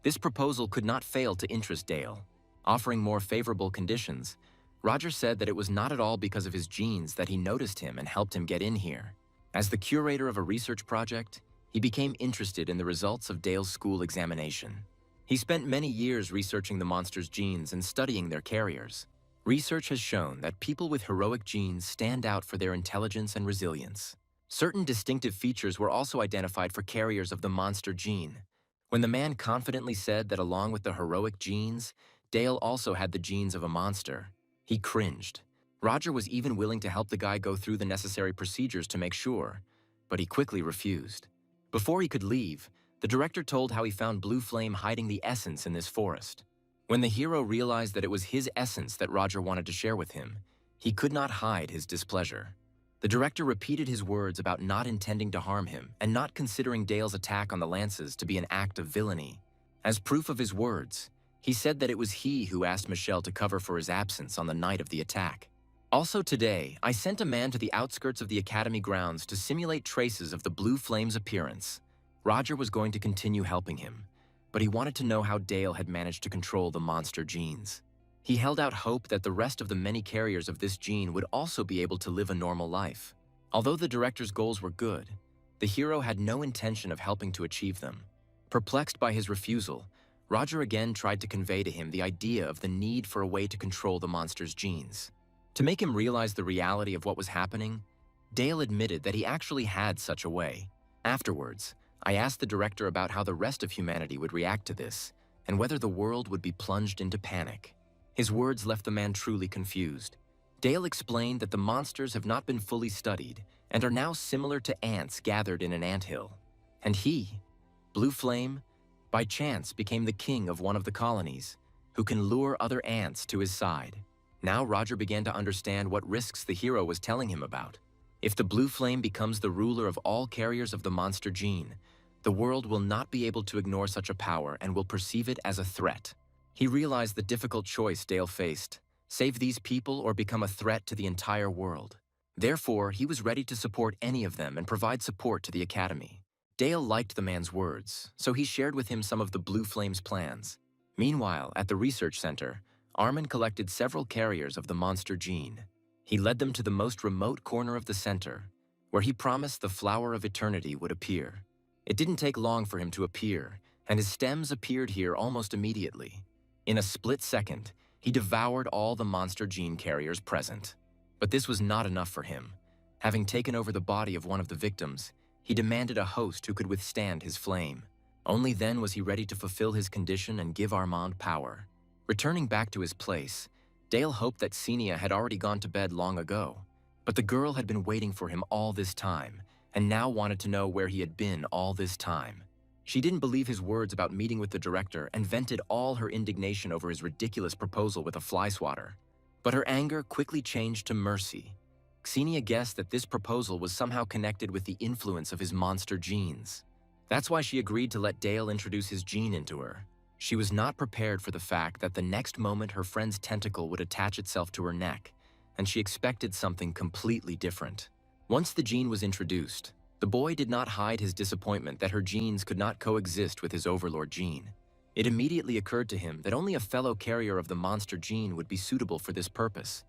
[SPEAKER 1] This proposal could not fail to interest Dale. Offering more favorable conditions, Roger said that it was not at all because of his genes that he noticed him and helped him get in here. As the curator of a research project, he became interested in the results of Dale's school examination. He spent many years researching the monster's genes and studying their carriers. Research has shown that people with heroic genes stand out for their intelligence and resilience. Certain distinctive features were also identified for carriers of the monster gene. When the man confidently said that along with the heroic genes, Dale also had the genes of a monster, he cringed. Roger was even willing to help the guy go through the necessary procedures to make sure, but he quickly refused. Before he could leave, the director told how he found Blue Flame hiding the essence in this forest. When the hero realized that it was his essence that Roger wanted to share with him, He could not hide his displeasure. The director repeated his words about not intending to harm him and not considering Dale's attack on the lances to be an act of villainy. As proof of his words, he said that it was he who asked Michelle to cover for his absence on the night of the attack. Also today, I sent a man to the outskirts of the academy grounds to simulate traces of the blue flame's appearance. Roger was going to continue helping him, but he wanted to know how Dale had managed to control the monster genes. He held out hope that the rest of the many carriers of this gene would also be able to live a normal life. Although the director's goals were good, the hero had no intention of helping to achieve them. Perplexed by his refusal, Roger again tried to convey to him the idea of the need for a way to control the monster's genes. To make him realize the reality of what was happening, Dale admitted that he actually had such a way. Afterwards, I asked the director about how the rest of humanity would react to this, and whether the world would be plunged into panic. His words left the man truly confused. Dale explained that the monsters have not been fully studied and are now similar to ants gathered in an anthill. And he, Blue Flame, by chance became the king of one of the colonies, who can lure other ants to his side. Now Roger began to understand what risks the hero was telling him about. If the Blue Flame becomes the ruler of all carriers of the monster gene, the world will not be able to ignore such a power and will perceive it as a threat. He realized the difficult choice Dale faced: save these people or become a threat to the entire world. Therefore, he was ready to support any of them and provide support to the Academy. Dale liked the man's words, so he shared with him some of the Blue Flame's plans. Meanwhile, at the research center, Armin collected several carriers of the monster gene. He led them to the most remote corner of the center, where he promised the Flower of Eternity would appear. It didn't take long for him to appear, and his stems appeared here almost immediately. In a split second, he devoured all the monster gene carriers present. But this was not enough for him. Having taken over the body of one of the victims, he demanded a host who could withstand his flame. Only then was he ready to fulfill his condition and give Armand power. Returning back to his place, Dale hoped that Cassinia had already gone to bed long ago. But the girl had been waiting for him all this time, and now wanted to know where he had been all this time. She didn't believe his words about meeting with the director and vented all her indignation over his ridiculous proposal with a fly swatter. But her anger quickly changed to mercy. Cassinia guessed that this proposal was somehow connected with the influence of his monster genes. That's why she agreed to let Dale introduce his gene into her. She was not prepared for the fact that the next moment her friend's tentacle would attach itself to her neck, and she expected something completely different. Once the gene was introduced, the boy did not hide his disappointment that her genes could not coexist with his overlord gene. It immediately occurred to him that only a fellow carrier of the monster gene would be suitable for this purpose.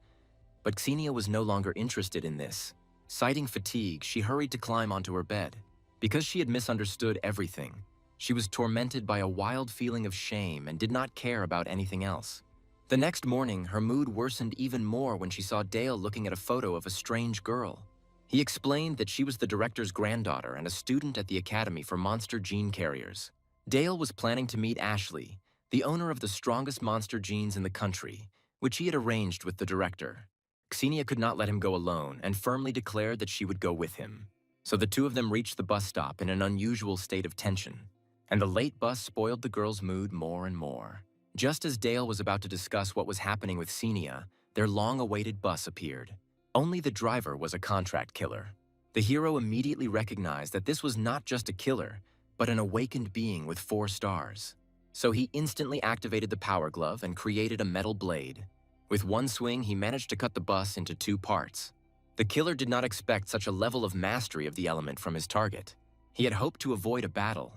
[SPEAKER 1] But Cassinia was no longer interested in this. Citing fatigue, she hurried to climb onto her bed. Because she had misunderstood everything, she was tormented by a wild feeling of shame and did not care about anything else. The next morning, her mood worsened even more when she saw Dale looking at a photo of a strange girl. He explained that she was the director's granddaughter and a student at the Academy for Monster Gene Carriers. Dale was planning to meet Ashley, the owner of the strongest monster genes in the country, which he had arranged with the director. Cassinia could not let him go alone and firmly declared that she would go with him. So the two of them reached the bus stop in an unusual state of tension, and the late bus spoiled the girl's mood more and more. Just as Dale was about to discuss what was happening with Cassinia, their long-awaited bus appeared. Only the driver was a contract killer. The hero immediately recognized that this was not just a killer, but an awakened being with 4 stars. So he instantly activated the power glove and created a metal blade. With one swing, he managed to cut the bus into 2 parts. The killer did not expect such a level of mastery of the element from his target. He had hoped to avoid a battle,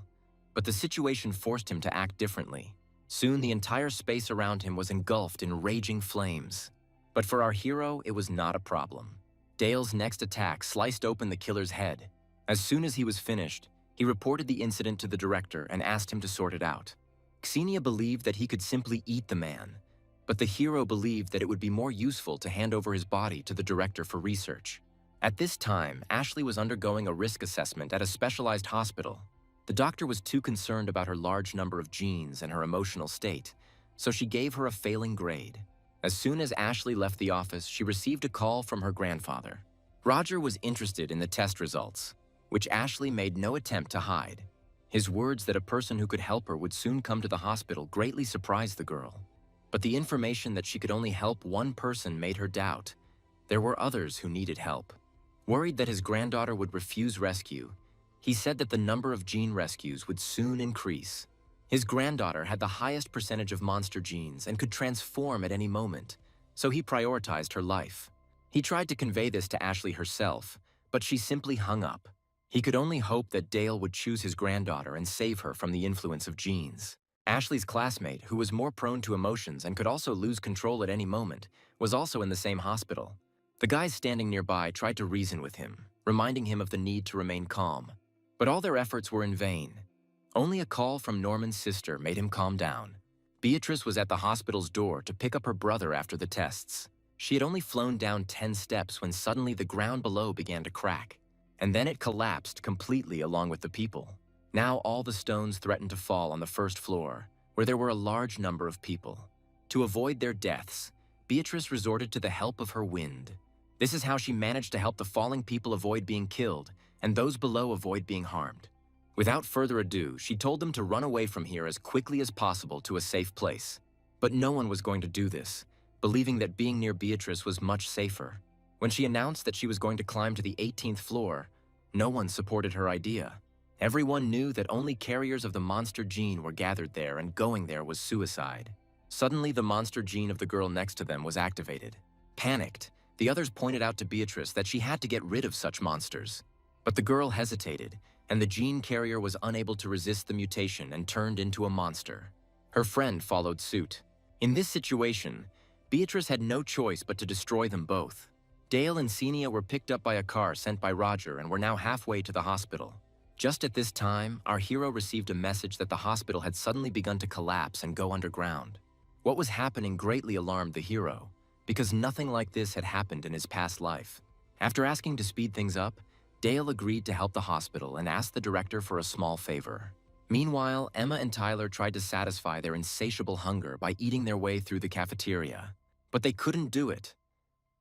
[SPEAKER 1] but the situation forced him to act differently. Soon the entire space around him was engulfed in raging flames. But for our hero, it was not a problem. Dale's next attack sliced open the killer's head. As soon as he was finished, he reported the incident to the director and asked him to sort it out. Cassinia believed that he could simply eat the man, but the hero believed that it would be more useful to hand over his body to the director for research. At this time, Ashley was undergoing a risk assessment at a specialized hospital. The doctor was too concerned about her large number of genes and her emotional state, so she gave her a failing grade. As soon as Ashley left the office, she received a call from her grandfather. Roger was interested in the test results, which Ashley made no attempt to hide. His words that a person who could help her would soon come to the hospital greatly surprised the girl. But the information that she could only help one person made her doubt, There were others who needed help. Worried that his granddaughter would refuse rescue, he said that the number of gene rescues would soon increase. His granddaughter had the highest percentage of monster genes and could transform at any moment, so he prioritized her life. He tried to convey this to Ashley herself, but she simply hung up. He could only hope that Dale would choose his granddaughter and save her from the influence of genes. Ashley's classmate, who was more prone to emotions and could also lose control at any moment, was also in the same hospital. The guys standing nearby tried to reason with him, reminding him of the need to remain calm. But all their efforts were in vain. Only a call from Norman's sister made him calm down. Beatrice was at the hospital's door to pick up her brother after the tests. She had only flown down 10 steps when suddenly the ground below began to crack, and then it collapsed completely along with the people. Now all the stones threatened to fall on the first floor, where there were a large number of people. To avoid their deaths, Beatrice resorted to the help of her wind. This is how she managed to help the falling people avoid being killed, and those below avoid being harmed. Without further ado, she told them to run away from here as quickly as possible to a safe place. But no one was going to do this, believing that being near Beatrice was much safer. When she announced that she was going to climb to the 18th floor, no one supported her idea. Everyone knew that only carriers of the monster gene were gathered there, and going there was suicide. Suddenly, the monster gene of the girl next to them was activated. Panicked, the others pointed out to Beatrice that she had to get rid of such monsters. But the girl hesitated, and the gene carrier was unable to resist the mutation and turned into a monster. Her friend followed suit. In this situation, Beatrice had no choice but to destroy them both. Dale and Cassinia were picked up by a car sent by Roger and were now halfway to the hospital. Just at this time, our hero received a message that the hospital had suddenly begun to collapse and go underground. What was happening greatly alarmed the hero, because nothing like this had happened in his past life. After asking to speed things up, Dale agreed to help the hospital and asked the director for a small favor. Meanwhile, Emma and Tyler tried to satisfy their insatiable hunger by eating their way through the cafeteria, but they couldn't do it.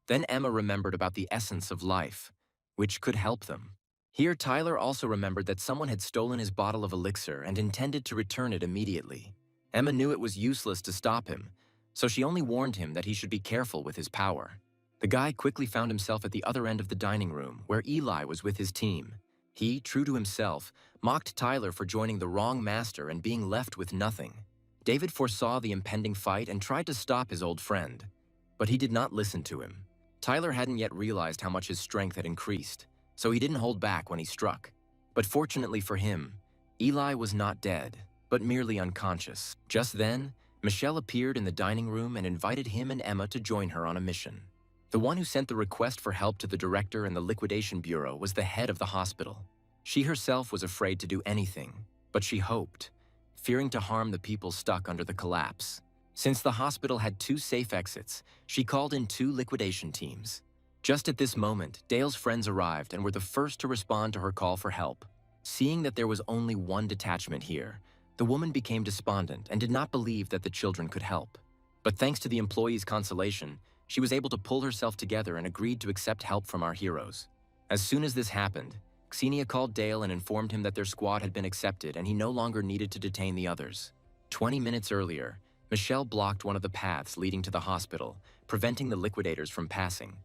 [SPEAKER 1] Then Emma remembered about the essence of life, which could help them. Here, Tyler also remembered that someone had stolen his bottle of elixir and intended to return it immediately. Emma knew it was useless to stop him, so she only warned him that he should be careful with his power. The guy quickly found himself at the other end of the dining room, where Eli was with his team. He, true to himself, mocked Tyler for joining the wrong master and being left with nothing. David foresaw the impending fight and tried to stop his old friend, but he did not listen to him. Tyler hadn't yet realized how much his strength had increased, so he didn't hold back when he struck. But fortunately for him, Eli was not dead, but merely unconscious. Just then, Michelle appeared in the dining room and invited him and Emma to join her on a mission. The one who sent the request for help to the director and the liquidation bureau was the head of the hospital. She herself was afraid to do anything, but she hoped, fearing to harm the people stuck under the collapse. Since the hospital had 2 safe exits, she called in 2 liquidation teams. Just at this moment, Dale's friends arrived and were the first to respond to her call for help. Seeing that there was only 1 detachment here, the woman became despondent and did not believe that the children could help. But thanks to the employees' consolation, she was able to pull herself together and agreed to accept help from our heroes. As soon as this happened, Cassinia called Dale and informed him that their squad had been accepted and he no longer needed to detain the others. 20 minutes earlier, Michelle blocked one of the paths leading to the hospital, preventing the liquidators from passing.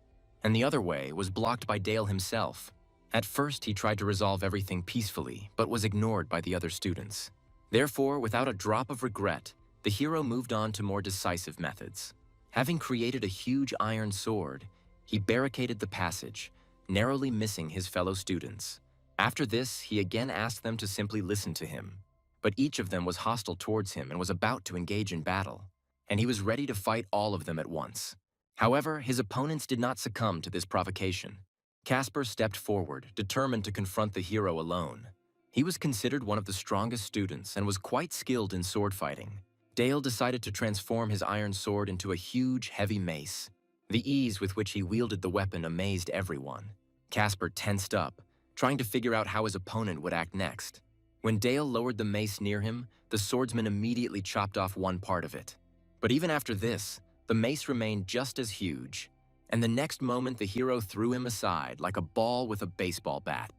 [SPEAKER 1] And the other way was blocked by Dale himself. At first, he tried to resolve everything peacefully, but was ignored by the other students. Therefore, without a drop of regret, the hero moved on to more decisive methods. Having created a huge iron sword, he barricaded the passage, narrowly missing his fellow students. After this, he again asked them to simply listen to him. But each of them was hostile towards him and was about to engage in battle, and he was ready to fight all of them at once. However, his opponents did not succumb to this provocation. Casper stepped forward, determined to confront the hero alone. He was considered one of the strongest students and was quite skilled in sword fighting. Dale decided to transform his iron sword into a huge, heavy mace. The ease with which he wielded the weapon amazed everyone. Casper tensed up, trying to figure out how his opponent would act next. When Dale lowered the mace near him, the swordsman immediately chopped off one part of it. But even after this, the mace remained just as huge, and the next moment the hero threw him aside like a ball with a baseball bat.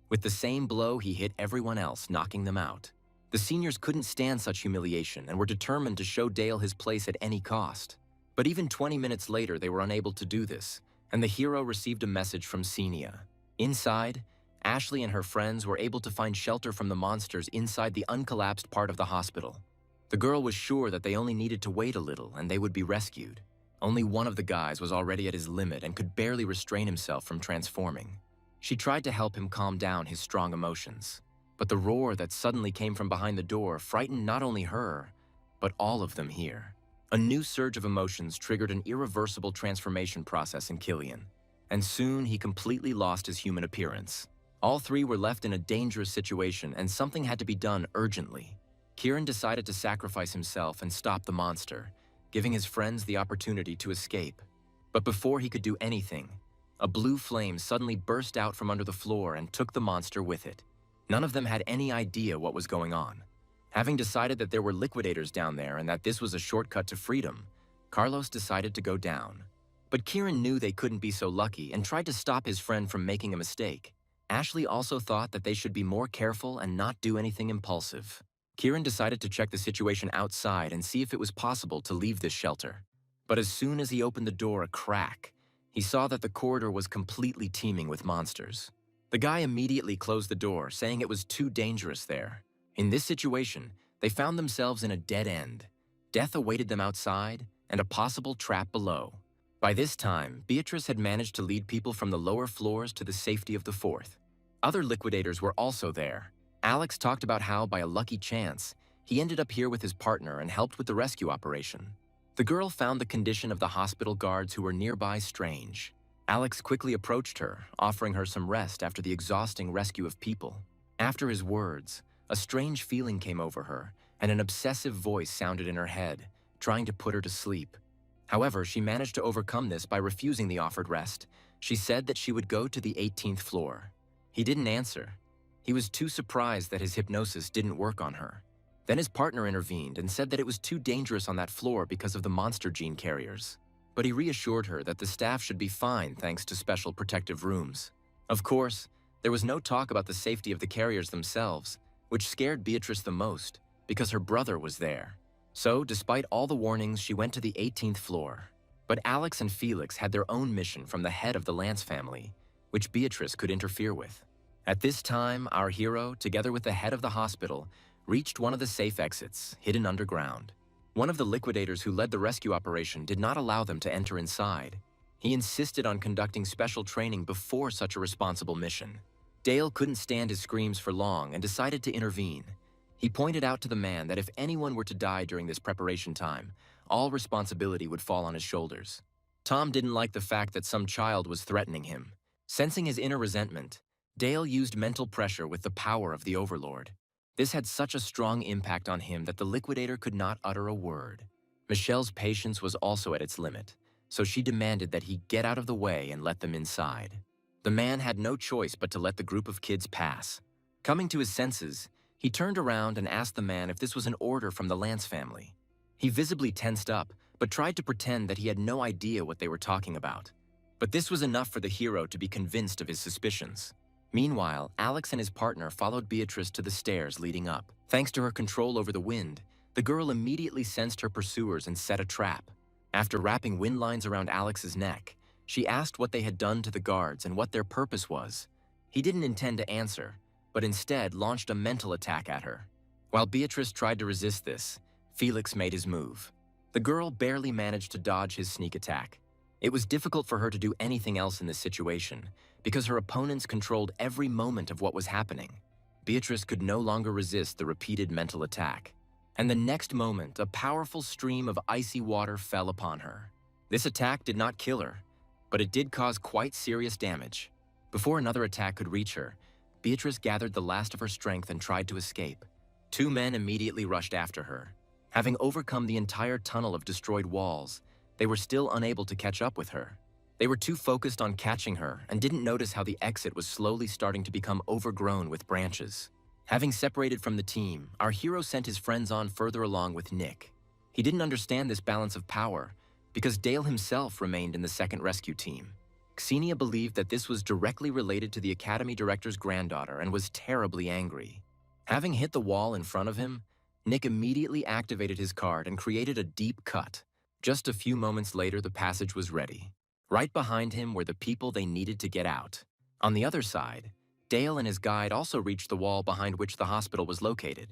[SPEAKER 1] With the same blow, he hit everyone else, knocking them out. The seniors couldn't stand such humiliation and were determined to show Dale his place at any cost. But even 20 minutes later, they were unable to do this, and the hero received a message from Cassinia. Inside, Ashley and her friends were able to find shelter from the monsters inside the uncollapsed part of the hospital. The girl was sure that they only needed to wait a little and they would be rescued. Only one of the guys was already at his limit and could barely restrain himself from transforming. She tried to help him calm down his strong emotions, but the roar that suddenly came from behind the door frightened not only her, but all of them here. A new surge of emotions triggered an irreversible transformation process in Killian, and soon he completely lost his human appearance. All three were left in a dangerous situation and something had to be done urgently. Kieran decided to sacrifice himself and stop the monster, giving his friends the opportunity to escape. But before he could do anything, a blue flame suddenly burst out from under the floor and took the monster with it. None of them had any idea what was going on. Having decided that there were liquidators down there and that this was a shortcut to freedom, Carlos decided to go down. But Kieran knew they couldn't be so lucky and tried to stop his friend from making a mistake. Ashley also thought that they should be more careful and not do anything impulsive. Kieran decided to check the situation outside and see if it was possible to leave this shelter. But as soon as he opened the door a crack, he saw that the corridor was completely teeming with monsters. The guy immediately closed the door, saying it was too dangerous there. In this situation, they found themselves in a dead end. Death awaited them outside, and a possible trap below. By this time, Beatrice had managed to lead people from the lower floors to the safety of the fourth. Other liquidators were also there. Alex talked about how, by a lucky chance, he ended up here with his partner and helped with the rescue operation. The girl found the condition of the hospital guards who were nearby strange. Alex quickly approached her, offering her some rest after the exhausting rescue of people. After his words, a strange feeling came over her, and an obsessive voice sounded in her head, trying to put her to sleep. However, she managed to overcome this by refusing the offered rest. She said that she would go to the 18th floor. He didn't answer. He was too surprised that his hypnosis didn't work on her. Then his partner intervened and said that it was too dangerous on that floor because of the monster gene carriers. But he reassured her that the staff should be fine thanks to special protective rooms. Of course, there was no talk about the safety of the carriers themselves, which scared Beatrice the most because her brother was there. So, despite all the warnings, she went to the 18th floor. But Alex and Felix had their own mission from the head of the Lance family, which Beatrice could interfere with. At this time, our hero, together with the head of the hospital, reached one of the safe exits, hidden underground. One of the liquidators who led the rescue operation did not allow them to enter inside. He insisted on conducting special training before such a responsible mission. Dale couldn't stand his screams for long and decided to intervene. He pointed out to the man that if anyone were to die during this preparation time, all responsibility would fall on his shoulders. Tom didn't like the fact that some child was threatening him. Sensing his inner resentment, Dale used mental pressure with the power of the Overlord. This had such a strong impact on him that the liquidator could not utter a word. Michelle's patience was also at its limit, so she demanded that he get out of the way and let them inside. The man had no choice but to let the group of kids pass. Coming to his senses, he turned around and asked the man if this was an order from the Lance family. He visibly tensed up, but tried to pretend that he had no idea what they were talking about. But this was enough for the hero to be convinced of his suspicions. Meanwhile, Alex and his partner followed Beatrice to the stairs leading up. Thanks to her control over the wind, the girl immediately sensed her pursuers and set a trap. After wrapping wind lines around Alex's neck, she asked what they had done to the guards and what their purpose was. He didn't intend to answer, but instead launched a mental attack at her. While Beatrice tried to resist this, Felix made his move. The girl barely managed to dodge his sneak attack. It was difficult for her to do anything else in this situation, because her opponents controlled every moment of what was happening. Beatrice could no longer resist the repeated mental attack. And the next moment, a powerful stream of icy water fell upon her. This attack did not kill her, but it did cause quite serious damage. Before another attack could reach her, Beatrice gathered the last of her strength and tried to escape. Two men immediately rushed after her. Having overcome the entire tunnel of destroyed walls, they were still unable to catch up with her. They were too focused on catching her and didn't notice how the exit was slowly starting to become overgrown with branches. Having separated from the team, our hero sent his friends on further along with Nick. He didn't understand this balance of power because Dale himself remained in the second rescue team. Cassinia believed that this was directly related to the academy director's granddaughter and was terribly angry. Having hit the wall in front of him, Nick immediately activated his card and created a deep cut. Just a few moments later, the passage was ready. Right behind him were the people they needed to get out. On the other side, Dale and his guide also reached the wall behind which the hospital was located.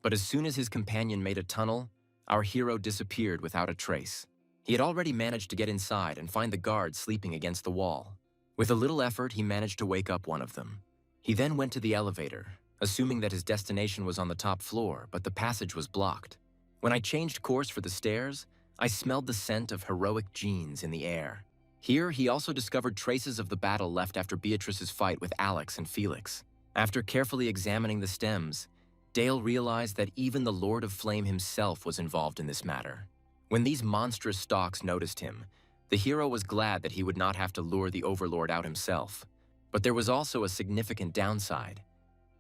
[SPEAKER 1] But as soon as his companion made a tunnel, our hero disappeared without a trace. He had already managed to get inside and find the guards sleeping against the wall. With a little effort, he managed to wake up one of them. He then went to the elevator, assuming that his destination was on the top floor, but the passage was blocked. When I changed course for the stairs, I smelled the scent of heroic genes in the air. Here, he also discovered traces of the battle left after Beatrice's fight with Alex and Felix. After carefully examining the stems, Dale realized that even the Lord of Flame himself was involved in this matter. When these monstrous stalks noticed him, the hero was glad that he would not have to lure the Overlord out himself. But there was also a significant downside.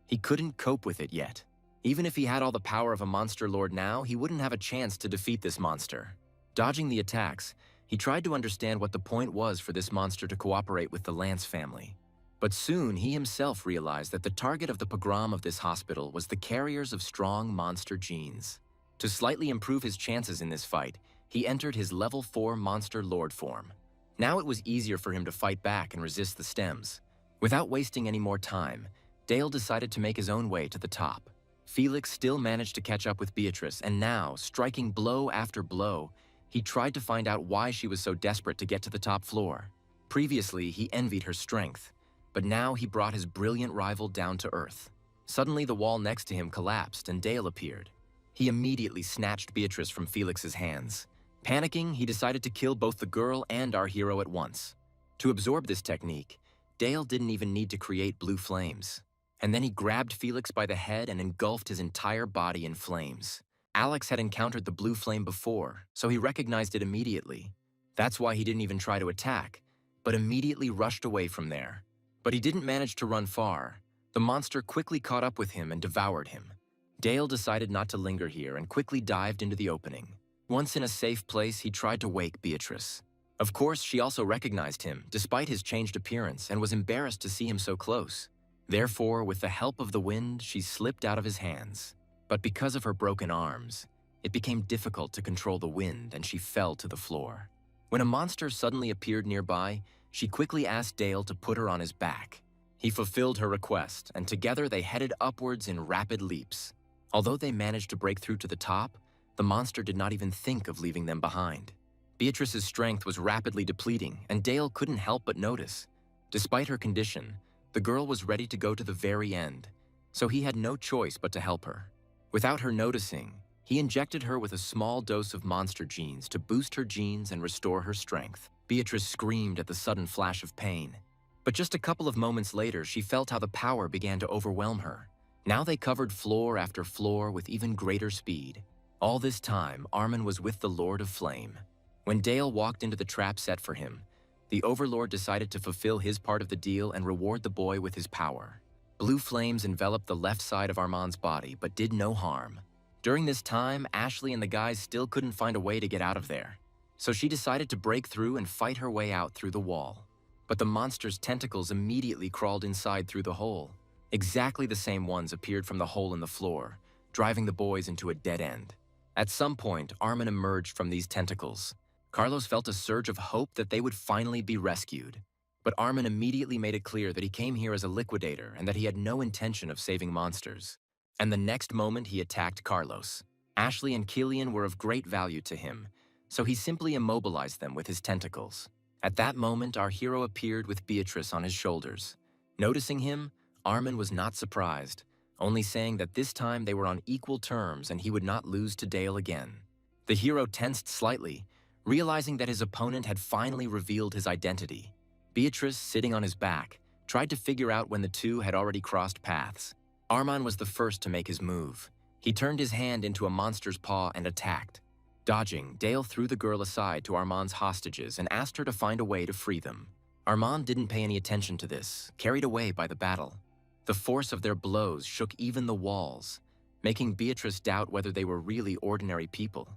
[SPEAKER 1] He couldn't cope with it yet. Even if he had all the power of a monster lord now, he wouldn't have a chance to defeat this monster. Dodging the attacks, he tried to understand what the point was for this monster to cooperate with the Lance family. But soon he himself realized that the target of the pogrom of this hospital was the carriers of strong monster genes. To slightly improve his chances in this fight, he entered his level 4 monster lord form. Now it was easier for him to fight back and resist the stems. Without wasting any more time, Dale decided to make his own way to the top. Felix still managed to catch up with Beatrice, and now, striking blow after blow, he tried to find out why she was so desperate to get to the top floor. Previously, he envied her strength, but now he brought his brilliant rival down to earth. Suddenly, the wall next to him collapsed and Dale appeared. He immediately snatched Beatrice from Felix's hands. Panicking, he decided to kill both the girl and our hero at once. To absorb this technique, Dale didn't even need to create blue flames. And then he grabbed Felix by the head and engulfed his entire body in flames. Alex had encountered the blue flame before, so he recognized it immediately. That's why he didn't even try to attack, but immediately rushed away from there. But he didn't manage to run far. The monster quickly caught up with him and devoured him. Dale decided not to linger here and quickly dived into the opening. Once in a safe place, he tried to wake Beatrice. Of course, she also recognized him, despite his changed appearance, and was embarrassed to see him so close. Therefore, with the help of the wind, she slipped out of his hands. But because of her broken arms, it became difficult to control the wind and she fell to the floor. When a monster suddenly appeared nearby, she quickly asked Dale to put her on his back. He fulfilled her request, and together they headed upwards in rapid leaps. Although they managed to break through to the top, the monster did not even think of leaving them behind. Beatrice's strength was rapidly depleting, and Dale couldn't help but notice. Despite her condition, the girl was ready to go to the very end, so he had no choice but to help her. Without her noticing, he injected her with a small dose of monster genes to boost her genes and restore her strength. Beatrice screamed at the sudden flash of pain. But just a couple of moments later, she felt how the power began to overwhelm her. Now they covered floor after floor with even greater speed. All this time, Armin was with the Lord of Flame. When Dale walked into the trap set for him, the Overlord decided to fulfill his part of the deal and reward the boy with his power. Blue flames enveloped the left side of Armand's body, but did no harm. During this time, Ashley and the guys still couldn't find a way to get out of there. So she decided to break through and fight her way out through the wall. But the monster's tentacles immediately crawled inside through the hole. Exactly the same ones appeared from the hole in the floor, driving the boys into a dead end. At some point, Armin emerged from these tentacles. Carlos felt a surge of hope that they would finally be rescued. But Armin immediately made it clear that he came here as a liquidator and that he had no intention of saving monsters. And the next moment, he attacked Carlos. Ashley and Killian were of great value to him, so he simply immobilized them with his tentacles. At that moment, our hero appeared with Beatrice on his shoulders. Noticing him, Armin was not surprised, only saying that this time they were on equal terms and he would not lose to Dale again. The hero tensed slightly, realizing that his opponent had finally revealed his identity. Beatrice, sitting on his back, tried to figure out when the two had already crossed paths. Armand was the first to make his move. He turned his hand into a monster's paw and attacked. Dodging, Dale threw the girl aside to Armand's hostages and asked her to find a way to free them. Armand didn't pay any attention to this, carried away by the battle. The force of their blows shook even the walls, making Beatrice doubt whether they were really ordinary people.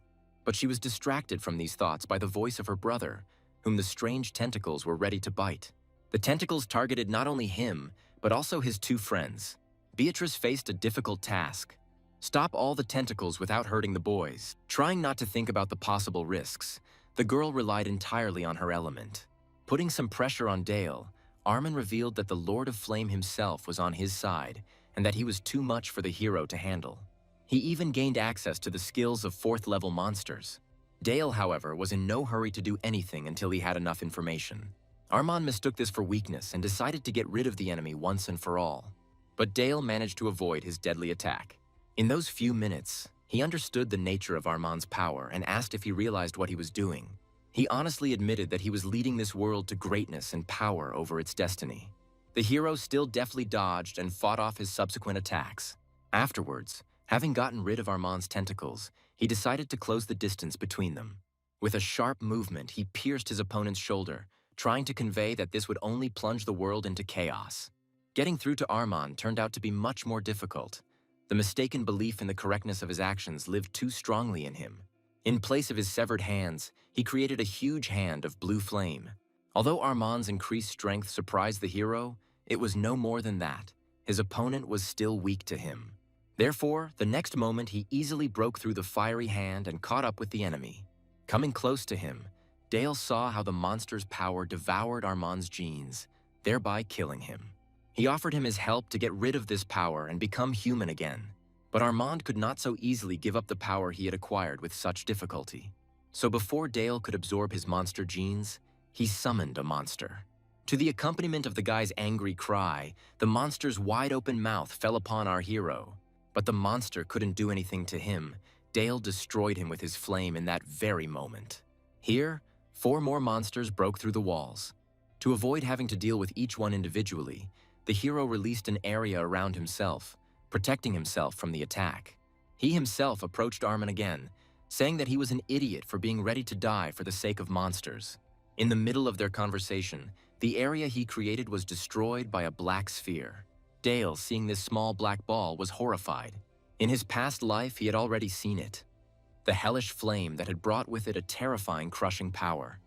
[SPEAKER 1] But she was distracted from these thoughts by the voice of her brother, whom the strange tentacles were ready to bite. The tentacles targeted not only him, but also his two friends. Beatrice faced a difficult task. Stop all the tentacles without hurting the boys. Trying not to think about the possible risks, the girl relied entirely on her element. Putting some pressure on Dale, Armin revealed that the Lord of Flame himself was on his side and that he was too much for the hero to handle. He even gained access to the skills of 4th-level monsters. Dale, however, was in no hurry to do anything until he had enough information. Armin mistook this for weakness and decided to get rid of the enemy once and for all. But Dale managed to avoid his deadly attack. In those few minutes, he understood the nature of Armin's power and asked if he realized what he was doing. He honestly admitted that he was leading this world to greatness and power over its destiny. The hero still deftly dodged and fought off his subsequent attacks. Afterwards, having gotten rid of Armin's tentacles, he decided to close the distance between them. With a sharp movement, he pierced his opponent's shoulder, trying to convey that this would only plunge the world into chaos. Getting through to Armin turned out to be much more difficult. The mistaken belief in the correctness of his actions lived too strongly in him. In place of his severed hands, he created a huge hand of blue flame. Although Armin's increased strength surprised the hero, it was no more than that. His opponent was still weak to him. Therefore, the next moment he easily broke through the fiery hand and caught up with the enemy. Coming close to him, Dale saw how the monster's power devoured Armin's genes, thereby killing him. He offered him his help to get rid of this power and become human again. But Armin could not so easily give up the power he had acquired with such difficulty. So before Dale could absorb his monster genes, he summoned a monster. To the accompaniment of the guy's angry cry, the monster's wide-open mouth fell upon our hero. But the monster couldn't do anything to him. Dale destroyed him with his flame in that very moment. Here, 4 more monsters broke through the walls. To avoid having to deal with each one individually, the hero released an area around himself, protecting himself from the attack. He himself approached Armin again, saying that he was an idiot for being ready to die for the sake of monsters. In the middle of their conversation, the area he created was destroyed by a black sphere. Dale, seeing this small black ball, was horrified. In his past life, he had already seen it. The hellish flame that had brought with it a terrifying, crushing power.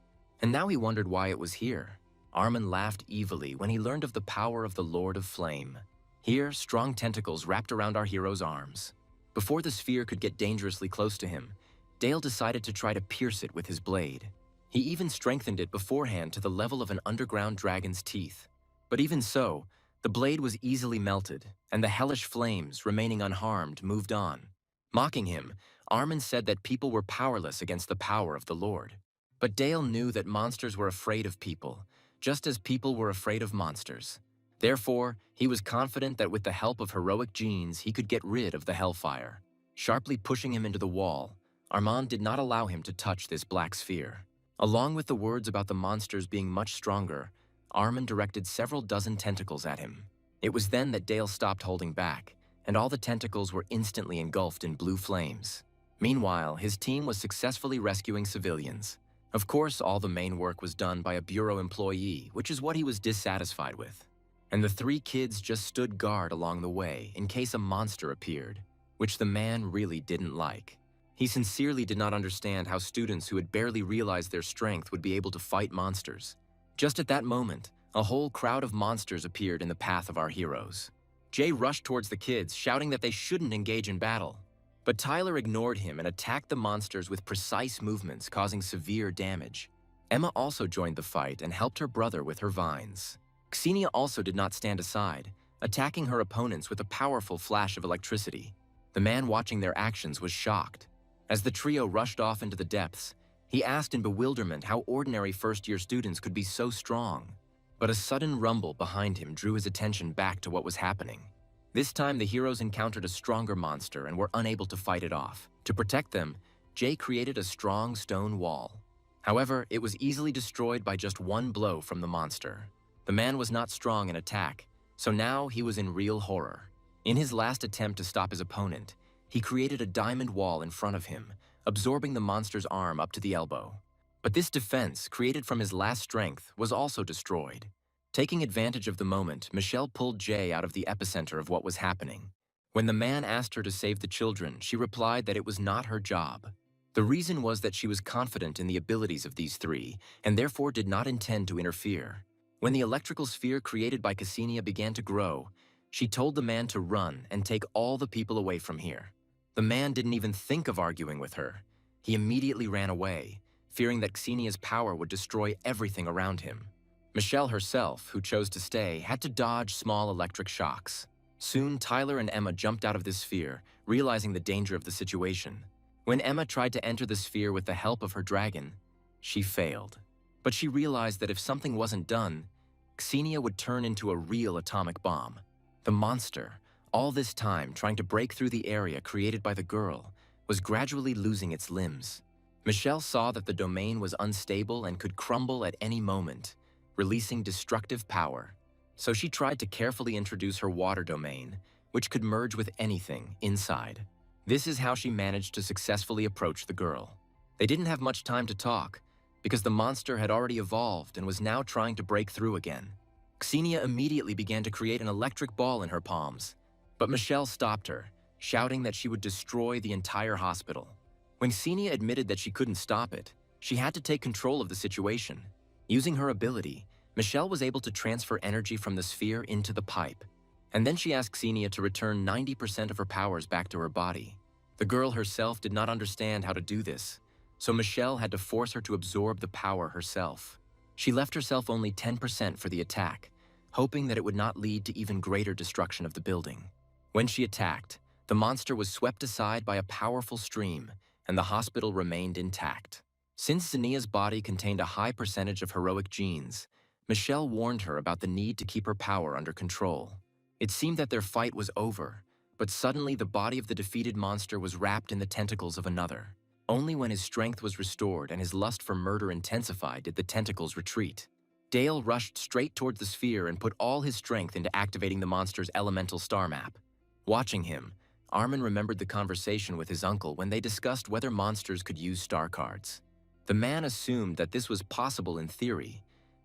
[SPEAKER 1] And now he wondered why it was here. Armin laughed evilly when he learned of the power of the Lord of Flame. Here, strong tentacles wrapped around our hero's arms. Before the sphere could get dangerously close to him, Dale decided to try to pierce it with his blade. He even strengthened it beforehand to the level of an underground dragon's teeth. But even so, the blade was easily melted, and the hellish flames, remaining unharmed, moved on. Mocking him, Armin said that people were powerless against the power of the Lord. But Dale knew that monsters were afraid of people, just as people were afraid of monsters. Therefore, he was confident that with the help of heroic genes, he could get rid of the hellfire. Sharply pushing him into the wall, Armin did not allow him to touch this black sphere. Along with the words about the monsters being much stronger, Armin directed several dozen tentacles at him. It was then that Dale stopped holding back, and all the tentacles were instantly engulfed in blue flames. Meanwhile, his team was successfully rescuing civilians. Of course, all the main work was done by a bureau employee, which is what he was dissatisfied with. And the 3 kids just stood guard along the way in case a monster appeared, which the man really didn't like. He sincerely did not understand how students who had barely realized their strength would be able to fight monsters. Just at that moment, a whole crowd of monsters appeared in the path of our heroes. Jay rushed towards the kids, shouting that they shouldn't engage in battle. But Tyler ignored him and attacked the monsters with precise movements, causing severe damage. Emma also joined the fight and helped her brother with her vines. Cassinia also did not stand aside, attacking her opponents with a powerful flash of electricity. The man watching their actions was shocked. As the trio rushed off into the depths, he asked in bewilderment how ordinary first-year students could be so strong. But a sudden rumble behind him drew his attention back to what was happening. This time, the heroes encountered a stronger monster and were unable to fight it off. To protect them, Jay created a strong stone wall. However, it was easily destroyed by just one blow from the monster. The man was not strong in attack, so now he was in real horror. In his last attempt to stop his opponent, he created a diamond wall in front of him, absorbing the monster's arm up to the elbow. But this defense, created from his last strength, was also destroyed. Taking advantage of the moment, Michelle pulled Jay out of the epicenter of what was happening. When the man asked her to save the children, she replied that it was not her job. The reason was that she was confident in the abilities of these 3, and therefore did not intend to interfere. When the electrical sphere created by Cassinia began to grow, she told the man to run and take all the people away from here. The man didn't even think of arguing with her. He immediately ran away, fearing that Cassinia's power would destroy everything around him. Michelle herself, who chose to stay, had to dodge small electric shocks. Soon, Tyler and Emma jumped out of this sphere, realizing the danger of the situation. When Emma tried to enter the sphere with the help of her dragon, she failed. But she realized that if something wasn't done, Cassinia would turn into a real atomic bomb. The monster, all this time trying to break through the area created by the girl, was gradually losing its limbs. Michelle saw that the domain was unstable and could crumble at any moment, releasing destructive power. So she tried to carefully introduce her water domain, which could merge with anything inside. This is how she managed to successfully approach the girl. They didn't have much time to talk, because the monster had already evolved and was now trying to break through again. Cassinia immediately began to create an electric ball in her palms, but Michelle stopped her, shouting that she would destroy the entire hospital. When Cassinia admitted that she couldn't stop it, she had to take control of the situation. Using her ability, Michelle was able to transfer energy from the sphere into the pipe, and then she asked Cassinia to return 90% of her powers back to her body. The girl herself did not understand how to do this, so Michelle had to force her to absorb the power herself. She left herself only 10% for the attack, hoping that it would not lead to even greater destruction of the building. When she attacked, the monster was swept aside by a powerful stream, and the hospital remained intact. Since Xenia's body contained a high percentage of heroic genes, Michelle warned her about the need to keep her power under control. It seemed that their fight was over, but suddenly the body of the defeated monster was wrapped in the tentacles of another. Only when his strength was restored and his lust for murder intensified did the tentacles retreat. Dale rushed straight towards the sphere and put all his strength into activating the monster's elemental star map. Watching him, Armin remembered the conversation with his uncle when they discussed whether monsters could use star cards. The man assumed that this was possible in theory,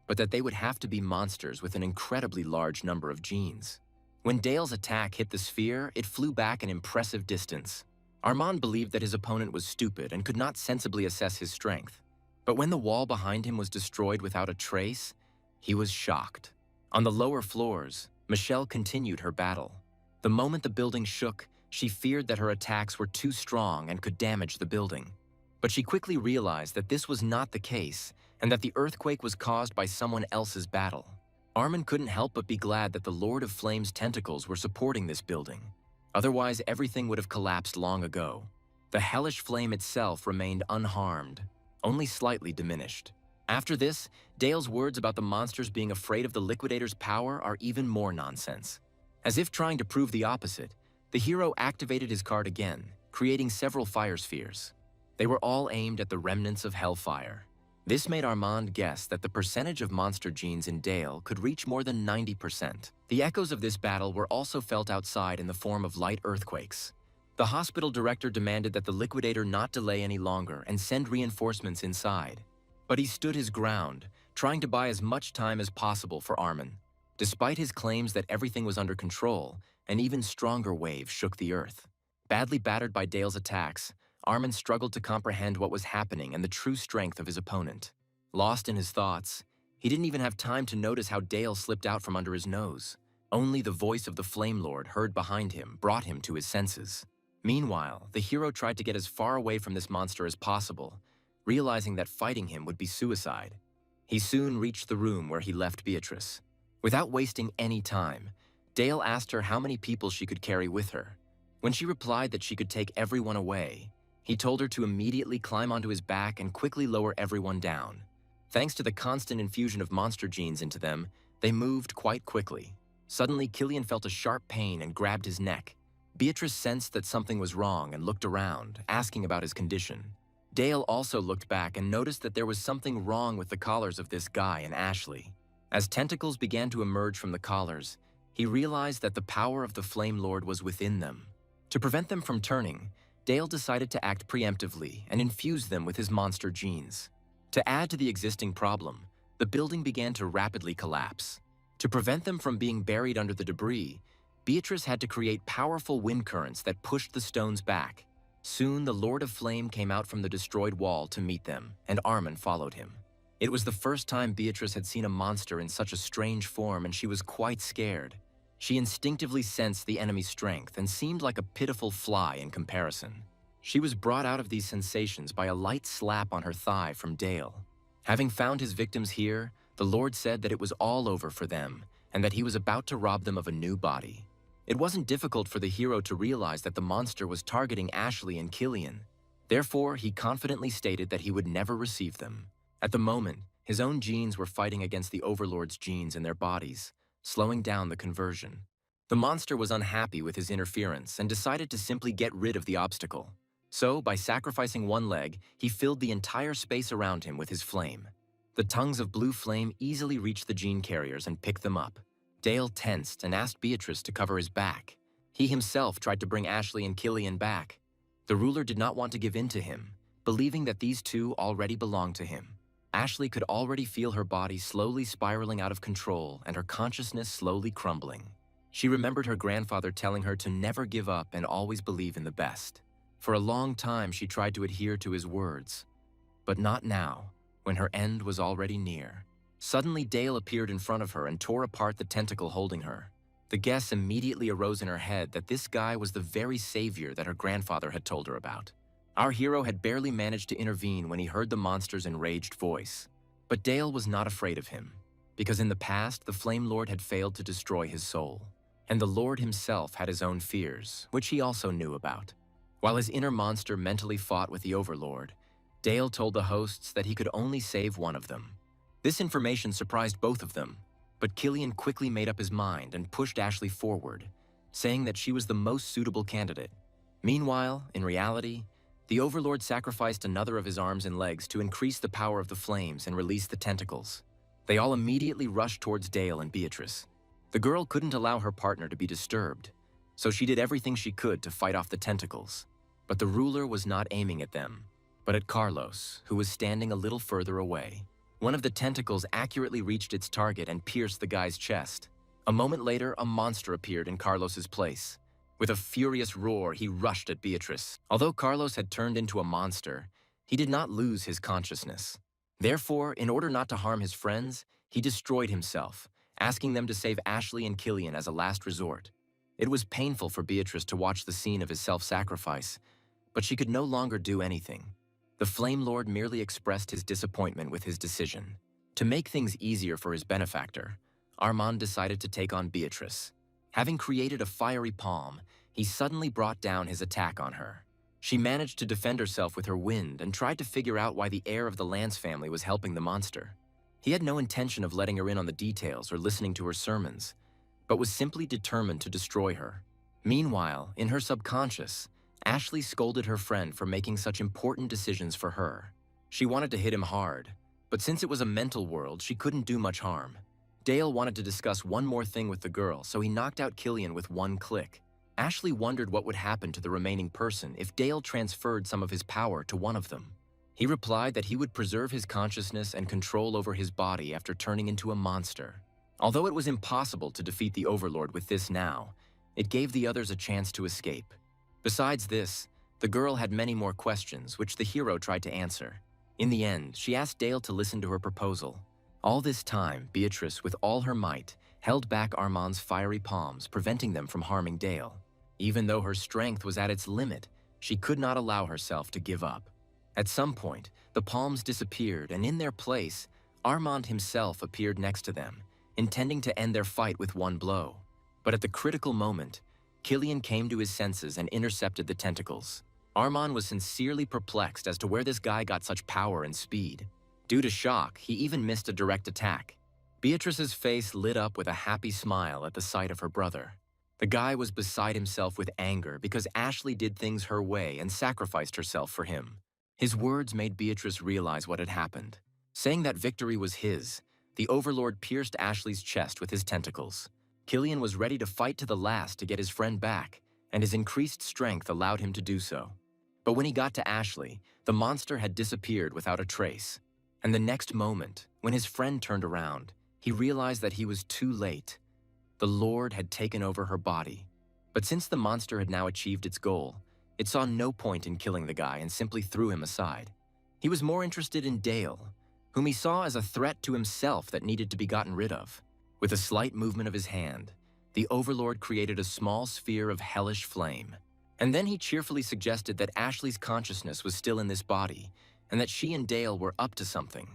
[SPEAKER 1] but that they would have to be monsters with an incredibly large number of genes. When Dale's attack hit the sphere, it flew back an impressive distance. Armand believed that his opponent was stupid and could not sensibly assess his strength. But when the wall behind him was destroyed without a trace, he was shocked. On the lower floors, Michelle continued her battle. The moment the building shook, she feared that her attacks were too strong and could damage the building. But she quickly realized that this was not the case, and that the earthquake was caused by someone else's battle. Armin couldn't help but be glad that the Lord of Flame's tentacles were supporting this building. Otherwise, everything would have collapsed long ago. The hellish flame itself remained unharmed, only slightly diminished. After this, Dale's words about the monsters being afraid of the Liquidator's power are even more nonsense. As if trying to prove the opposite, the hero activated his card again, creating several fire spheres. They were all aimed at the remnants of Hellfire. This made Armand guess that the percentage of monster genes in Dale could reach more than 90%. The echoes of this battle were also felt outside in the form of light earthquakes. The hospital director demanded that the Liquidator not delay any longer and send reinforcements inside. But he stood his ground, trying to buy as much time as possible for Armin. Despite his claims that everything was under control, an even stronger wave shook the earth. Badly battered by Dale's attacks, Armin struggled to comprehend what was happening and the true strength of his opponent. Lost in his thoughts, he didn't even have time to notice how Dale slipped out from under his nose. Only the voice of the Flame Lord heard behind him brought him to his senses. Meanwhile, the hero tried to get as far away from this monster as possible, realizing that fighting him would be suicide. He soon reached the room where he left Beatrice. Without wasting any time, Dale asked her how many people she could carry with her. When she replied that she could take everyone away, he told her to immediately climb onto his back and quickly lower everyone down. Thanks to the constant infusion of monster genes into them, they moved quite quickly. Suddenly, Killian felt a sharp pain and grabbed his neck. Beatrice sensed that something was wrong and looked around, asking about his condition. Dale also looked back and noticed that there was something wrong with the collars of this guy and Ashley. As tentacles began to emerge from the collars, he realized that the power of the Flame Lord was within them. To prevent them from turning, Dale decided to act preemptively and infuse them with his monster genes. To add to the existing problem, the building began to rapidly collapse. To prevent them from being buried under the debris, Beatrice had to create powerful wind currents that pushed the stones back. Soon, the Lord of Flame came out from the destroyed wall to meet them, and Armin followed him. It was the first time Beatrice had seen a monster in such a strange form, and she was quite scared. She instinctively sensed the enemy's strength and seemed like a pitiful fly in comparison. She was brought out of these sensations by a light slap on her thigh from Dale. Having found his victims here, The Lord said that it was all over for them and that he was about to rob them of a new body. It wasn't difficult for the hero to realize that the monster was targeting Ashley and Killian. Therefore, he confidently stated that he would never receive them. At the moment, his own genes were fighting against the Overlord's genes in their bodies, slowing down the conversion. The monster was unhappy with his interference and decided to simply get rid of the obstacle. So, by sacrificing one leg, he filled the entire space around him with his flame. The tongues of blue flame easily reached the gene carriers and picked them up. Dale tensed and asked Beatrice to cover his back. He himself tried to bring Ashley and Killian back. The ruler did not want to give in to him, believing that these two already belonged to him. Ashley could already feel her body slowly spiraling out of control and her consciousness slowly crumbling. She remembered her grandfather telling her to never give up and always believe in the best. For a long time, she tried to adhere to his words. But not now, when her end was already near. Suddenly, Dale appeared in front of her and tore apart the tentacle holding her. The guess immediately arose in her head that this guy was the very savior that her grandfather had told her about. Our hero had barely managed to intervene when he heard the monster's enraged voice. But Dale was not afraid of him, because in the past, the Flame Lord had failed to destroy his soul. And the Lord himself had his own fears, which he also knew about. While his inner monster mentally fought with the Overlord, Dale told the hosts that he could only save one of them. This information surprised both of them, but Killian quickly made up his mind and pushed Ashley forward, saying that she was the most suitable candidate. Meanwhile, in reality, the Overlord sacrificed another of his arms and legs to increase the power of the flames and release the tentacles. They all immediately rushed towards Dale and Beatrice. The girl couldn't allow her partner to be disturbed, so she did everything she could to fight off the tentacles. But the ruler was not aiming at them, but at Carlos, who was standing a little further away. One of the tentacles accurately reached its target and pierced the guy's chest. A moment later, a monster appeared in Carlos's place. With a furious roar, he rushed at Beatrice. Although Carlos had turned into a monster, he did not lose his consciousness. Therefore, in order not to harm his friends, he destroyed himself, asking them to save Ashley and Killian as a last resort. It was painful for Beatrice to watch the scene of his self-sacrifice, but she could no longer do anything. The Flame Lord merely expressed his disappointment with his decision. To make things easier for his benefactor, Armand decided to take on Beatrice. Having created a fiery palm, he suddenly brought down his attack on her. She managed to defend herself with her wind and tried to figure out why the heir of the Lance family was helping the monster. He had no intention of letting her in on the details or listening to her sermons, but was simply determined to destroy her. Meanwhile, in her subconscious, Ashley scolded her friend for making such important decisions for her. She wanted to hit him hard, but since it was a mental world, she couldn't do much harm. Dale wanted to discuss one more thing with the girl, so he knocked out Killian with one click. Ashley wondered what would happen to the remaining person if Dale transferred some of his power to one of them. He replied that he would preserve his consciousness and control over his body after turning into a monster. Although it was impossible to defeat the Overlord with this now, it gave the others a chance to escape. Besides this, the girl had many more questions, which the hero tried to answer. In the end, she asked Dale to listen to her proposal. All this time, Beatrice, with all her might, held back Armand's fiery palms, preventing them from harming Dale. Even though her strength was at its limit, she could not allow herself to give up. At some point, the palms disappeared, and in their place, Armand himself appeared next to them, intending to end their fight with one blow. But at the critical moment, Killian came to his senses and intercepted the tentacles. Armand was sincerely perplexed as to where this guy got such power and speed. Due to shock, he even missed a direct attack. Beatrice's face lit up with a happy smile at the sight of her brother. The guy was beside himself with anger because Ashley did things her way and sacrificed herself for him. His words made Beatrice realize what had happened. Saying that victory was his, the Overlord pierced Ashley's chest with his tentacles. Killian was ready to fight to the last to get his friend back, and his increased strength allowed him to do so. But when he got to Ashley, the monster had disappeared without a trace. And the next moment, when his friend turned around, he realized that he was too late. The Lord had taken over her body. But since the monster had now achieved its goal, it saw no point in killing the guy and simply threw him aside. He was more interested in Dale, whom he saw as a threat to himself that needed to be gotten rid of. With a slight movement of his hand, the Overlord created a small sphere of hellish flame. And then he cheerfully suggested that Ashley's consciousness was still in this body, and that she and Dale were up to something.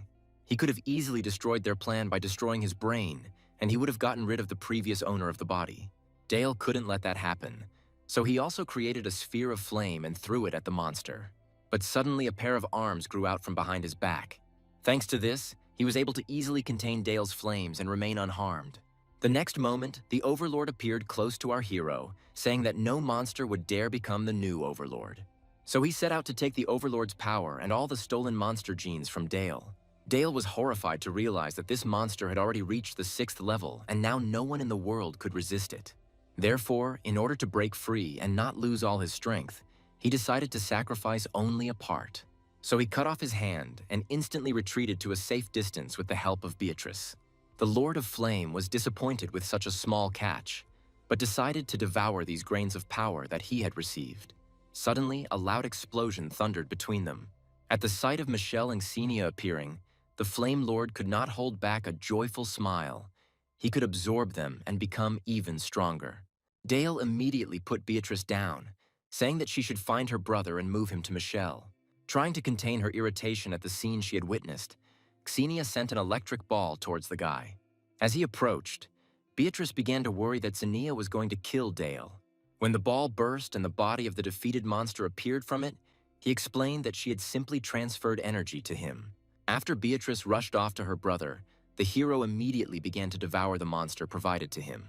[SPEAKER 1] He could have easily destroyed their plan by destroying his brain, and he would have gotten rid of the previous owner of the body. Dale couldn't let that happen, so he also created a sphere of flame and threw it at the monster. But suddenly a pair of arms grew out from behind his back. Thanks to this, he was able to easily contain Dale's flames and remain unharmed. The next moment, the Overlord appeared close to our hero, saying that no monster would dare become the new Overlord. So he set out to take the Overlord's power and all the stolen monster genes from Dale. Dale was horrified to realize that this monster had already reached the 6th level, and now no one in the world could resist it. Therefore, in order to break free and not lose all his strength, he decided to sacrifice only a part. So he cut off his hand and instantly retreated to a safe distance with the help of Beatrice. The Lord of Flame was disappointed with such a small catch, but decided to devour these grains of power that he had received. Suddenly, a loud explosion thundered between them. At the sight of Michelle and Cassinia appearing, the Flame Lord could not hold back a joyful smile. He could absorb them and become even stronger. Dale immediately put Beatrice down, saying that she should find her brother and move him to Michelle. Trying to contain her irritation at the scene she had witnessed, Cassinia sent an electric ball towards the guy. As he approached, Beatrice began to worry that Cassinia was going to kill Dale. When the ball burst and the body of the defeated monster appeared from it, he explained that she had simply transferred energy to him. After Beatrice rushed off to her brother, the hero immediately began to devour the monster provided to him.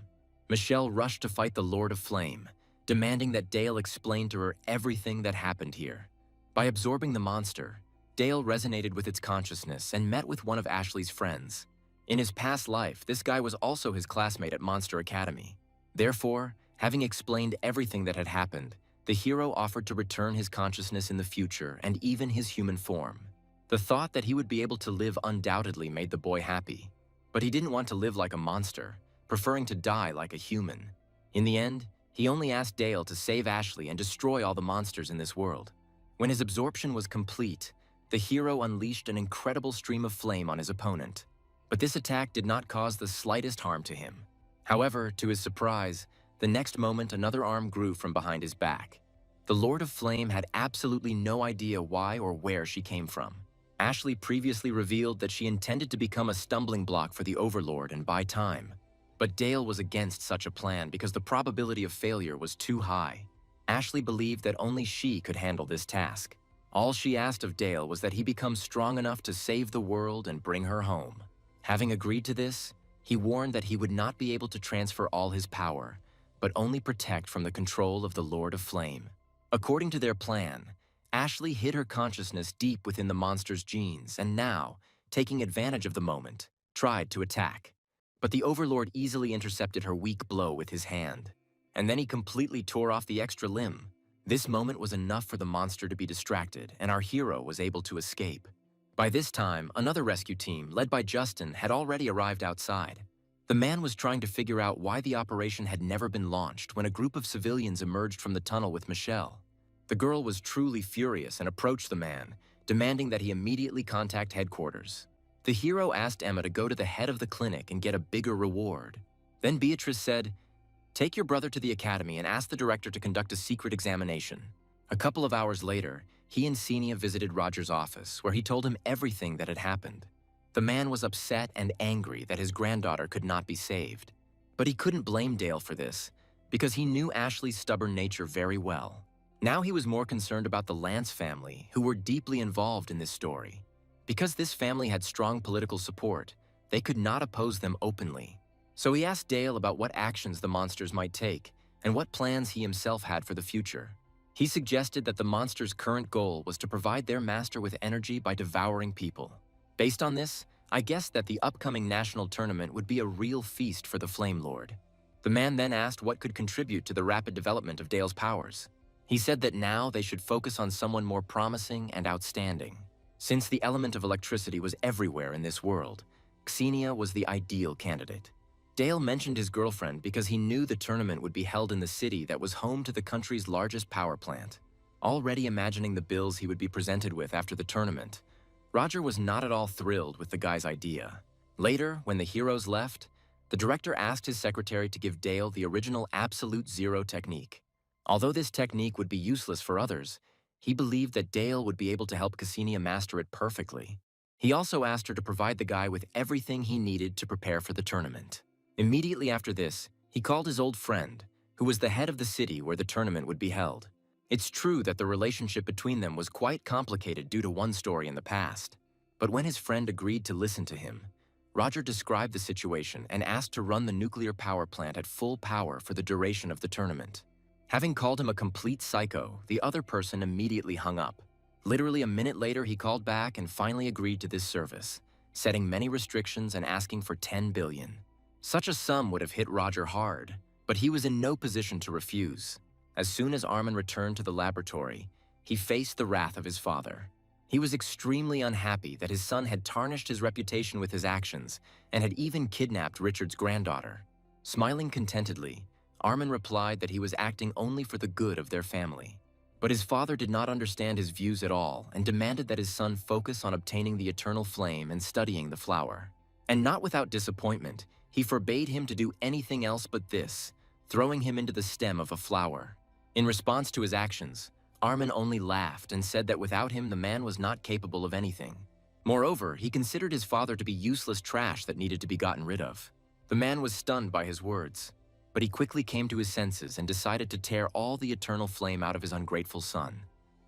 [SPEAKER 1] Michelle rushed to fight the Lord of Flame, demanding that Dale explain to her everything that happened here. By absorbing the monster, Dale resonated with its consciousness and met with one of Ashley's friends. In his past life, this guy was also his classmate at Monster Academy. Therefore, having explained everything that had happened, the hero offered to return his consciousness in the future and even his human form. The thought that he would be able to live undoubtedly made the boy happy, but he didn't want to live like a monster, preferring to die like a human. In the end, he only asked Dale to save Ashley and destroy all the monsters in this world. When his absorption was complete, the hero unleashed an incredible stream of flame on his opponent. But this attack did not cause the slightest harm to him. However, to his surprise, the next moment another arm grew from behind his back. The Lord of Flame had absolutely no idea why or where she came from. Ashley previously revealed that she intended to become a stumbling block for the Overlord and buy time. But Dale was against such a plan because the probability of failure was too high. Ashley believed that only she could handle this task. All she asked of Dale was that he become strong enough to save the world and bring her home. Having agreed to this, he warned that he would not be able to transfer all his power, but only protect from the control of the Lord of Flame. According to their plan, Ashley hid her consciousness deep within the monster's genes and now, taking advantage of the moment, tried to attack. But the Overlord easily intercepted her weak blow with his hand, and then he completely tore off the extra limb. This moment was enough for the monster to be distracted, and our hero was able to escape. By this time, another rescue team, led by Justin, had already arrived outside. The man was trying to figure out why the operation had never been launched when a group of civilians emerged from the tunnel with Michelle. The girl was truly furious and approached the man, demanding that he immediately contact headquarters. The hero asked Emma to go to the head of the clinic and get a bigger reward. Then Beatrice said, "Take your brother to the academy and ask the director to conduct a secret examination." A couple of hours later, he and Cassinia visited Roger's office, where he told him everything that had happened. The man was upset and angry that his granddaughter could not be saved. But he couldn't blame Dale for this, because he knew Ashley's stubborn nature very well. Now he was more concerned about the Lance family, who were deeply involved in this story. Because this family had strong political support, they could not oppose them openly. So he asked Dale about what actions the monsters might take and what plans he himself had for the future. He suggested that the monsters' current goal was to provide their master with energy by devouring people. Based on this, I guessed that the upcoming national tournament would be a real feast for the Flame Lord. The man then asked what could contribute to the rapid development of Dale's powers. He said that now they should focus on someone more promising and outstanding. Since the element of electricity was everywhere in this world, Cassinia was the ideal candidate. Dale mentioned his girlfriend because he knew the tournament would be held in the city that was home to the country's largest power plant. Already imagining the bills he would be presented with after the tournament, Roger was not at all thrilled with the guy's idea. Later, when the heroes left, the director asked his secretary to give Dale the original absolute zero technique. Although this technique would be useless for others, he believed that Dale would be able to help Cassinia master it perfectly. He also asked her to provide the guy with everything he needed to prepare for the tournament. Immediately after this, he called his old friend, who was the head of the city where the tournament would be held. It's true that the relationship between them was quite complicated due to one story in the past. But when his friend agreed to listen to him, Roger described the situation and asked to run the nuclear power plant at full power for the duration of the tournament. Having called him a complete psycho, the other person immediately hung up. Literally a minute later, he called back and finally agreed to this service, setting many restrictions and asking for 10 billion. Such a sum would have hit Roger hard, but he was in no position to refuse. As soon as Armin returned to the laboratory, he faced the wrath of his father. He was extremely unhappy that his son had tarnished his reputation with his actions and had even kidnapped Richard's granddaughter. Smiling contentedly, Armin replied that he was acting only for the good of their family. But his father did not understand his views at all and demanded that his son focus on obtaining the eternal flame and studying the flower. And not without disappointment, he forbade him to do anything else but this, throwing him into the stem of a flower. In response to his actions, Armin only laughed and said that without him, the man was not capable of anything. Moreover, he considered his father to be useless trash that needed to be gotten rid of. The man was stunned by his words, but he quickly came to his senses and decided to tear all the eternal flame out of his ungrateful son.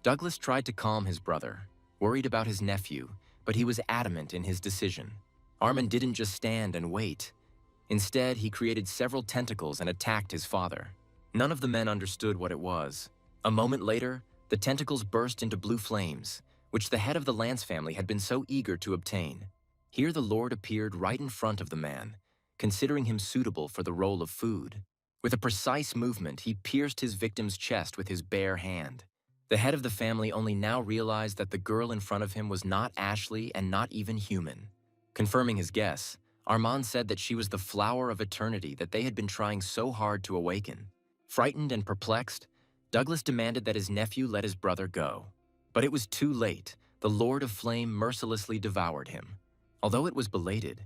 [SPEAKER 1] Douglas tried to calm his brother, worried about his nephew, but he was adamant in his decision. Armin didn't just stand and wait. Instead, he created several tentacles and attacked his father. None of the men understood what it was. A moment later, the tentacles burst into blue flames, which the head of the Lance family had been so eager to obtain. Here the Lord appeared right in front of the man, considering him suitable for the role of food. With a precise movement, he pierced his victim's chest with his bare hand. The head of the family only now realized that the girl in front of him was not Ashley and not even human. Confirming his guess, Armand said that she was the flower of eternity that they had been trying so hard to awaken. Frightened and perplexed, Douglas demanded that his nephew let his brother go. But it was too late. The Lord of Flame mercilessly devoured him. Although it was belated,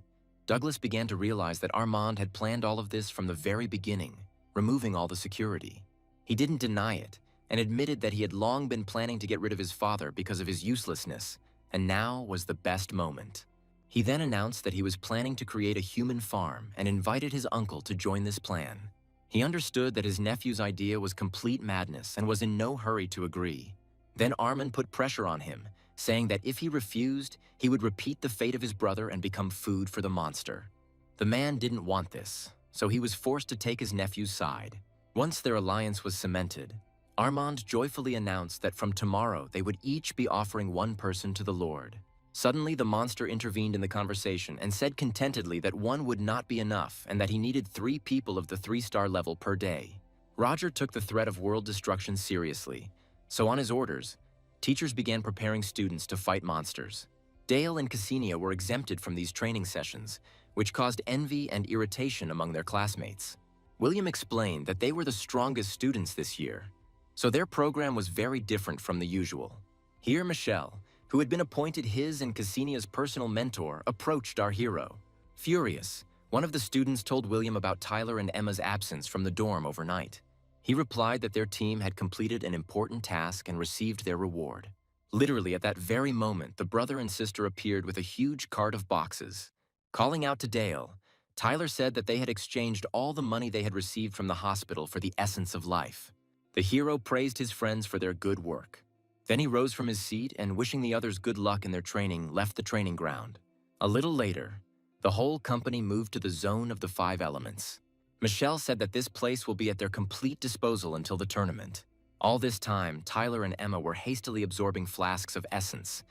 [SPEAKER 1] Douglas began to realize that Armand had planned all of this from the very beginning, removing all the security. He didn't deny it, and admitted that he had long been planning to get rid of his father because of his uselessness, and now was the best moment. He then announced that he was planning to create a human farm and invited his uncle to join this plan. He understood that his nephew's idea was complete madness and was in no hurry to agree. Then Armin put pressure on him, saying that if he refused, he would repeat the fate of his brother and become food for the monster. The man didn't want this, so he was forced to take his nephew's side. Once their alliance was cemented, Armand joyfully announced that from tomorrow they would each be offering one person to the Lord. Suddenly, the monster intervened in the conversation and said contentedly that one would not be enough and that he needed 3 people of the 3-star level per day. Roger took the threat of world destruction seriously, so on his orders, teachers began preparing students to fight monsters. Dale and Cassinia were exempted from these training sessions, which caused envy and irritation among their classmates. William explained that they were the strongest students this year, so their program was very different from the usual. Here Michelle, who had been appointed his and Cassinia's personal mentor, approached our hero. Furious, one of the students told William about Tyler and Emma's absence from the dorm overnight. He replied that their team had completed an important task and received their reward. Literally at that very moment, the brother and sister appeared with a huge cart of boxes. Calling out to Dale, Tyler said that they had exchanged all the money they had received from the hospital for the essence of life. The hero praised his friends for their good work. Then he rose from his seat and, wishing the others good luck in their training, left the training ground. A little later, the whole company moved to the zone of the 5 elements. Michelle said that this place will be at their complete disposal until the tournament. All this time, Tyler and Emma were hastily absorbing flasks of essence,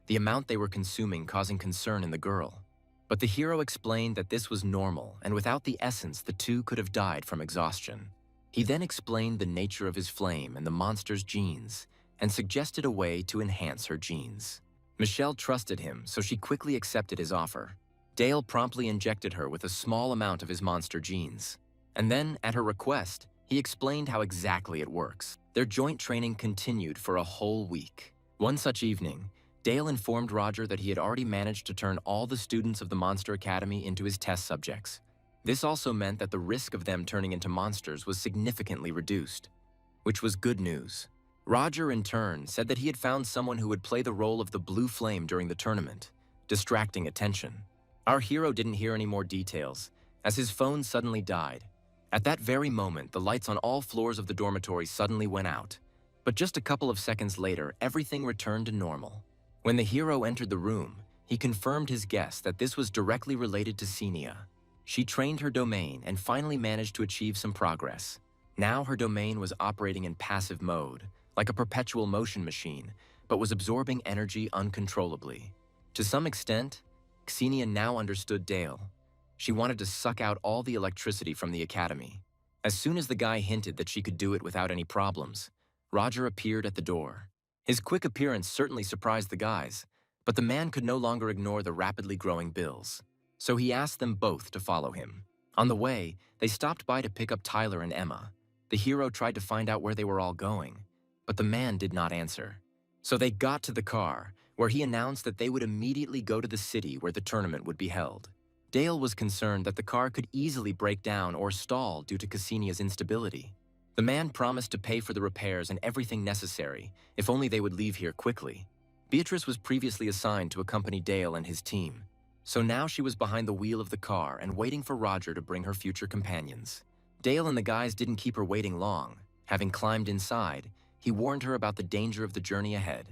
[SPEAKER 1] the amount they were consuming causing concern in the girl. But the hero explained that this was normal, and without the essence, the two could have died from exhaustion. He then explained the nature of his flame and the monster's genes, and suggested a way to enhance her genes. Michelle trusted him, so she quickly accepted his offer. Dale promptly injected her with a small amount of his monster genes. And then, at her request, he explained how exactly it works. Their joint training continued for a whole week. One such evening, Dale informed Roger that he had already managed to turn all the students of the Monster Academy into his test subjects. This also meant that the risk of them turning into monsters was significantly reduced, which was good news. Roger, in turn, said that he had found someone who would play the role of the Blue Flame during the tournament, distracting attention. Our hero didn't hear any more details, as his phone suddenly died. At that very moment, the lights on all floors of the dormitory suddenly went out. But just a couple of seconds later, everything returned to normal. When the hero entered the room, he confirmed his guess that this was directly related to Cassinia. She trained her domain and finally managed to achieve some progress. Now her domain was operating in passive mode, like a perpetual motion machine, but was absorbing energy uncontrollably. To some extent, Cassinia now understood Dale. She wanted to suck out all the electricity from the academy. As soon as the guy hinted that she could do it without any problems, Roger appeared at the door. His quick appearance certainly surprised the guys, but the man could no longer ignore the rapidly growing bills. So he asked them both to follow him. On the way, they stopped by to pick up Tyler and Emma. The hero tried to find out where they were all going, but the man did not answer. So they got to the car, where he announced that they would immediately go to the city where the tournament would be held. Dale was concerned that the car could easily break down or stall due to Cassinia's instability. The man promised to pay for the repairs and everything necessary, if only they would leave here quickly. Beatrice was previously assigned to accompany Dale and his team, so now she was behind the wheel of the car and waiting for Roger to bring her future companions. Dale and the guys didn't keep her waiting long. Having climbed inside, he warned her about the danger of the journey ahead.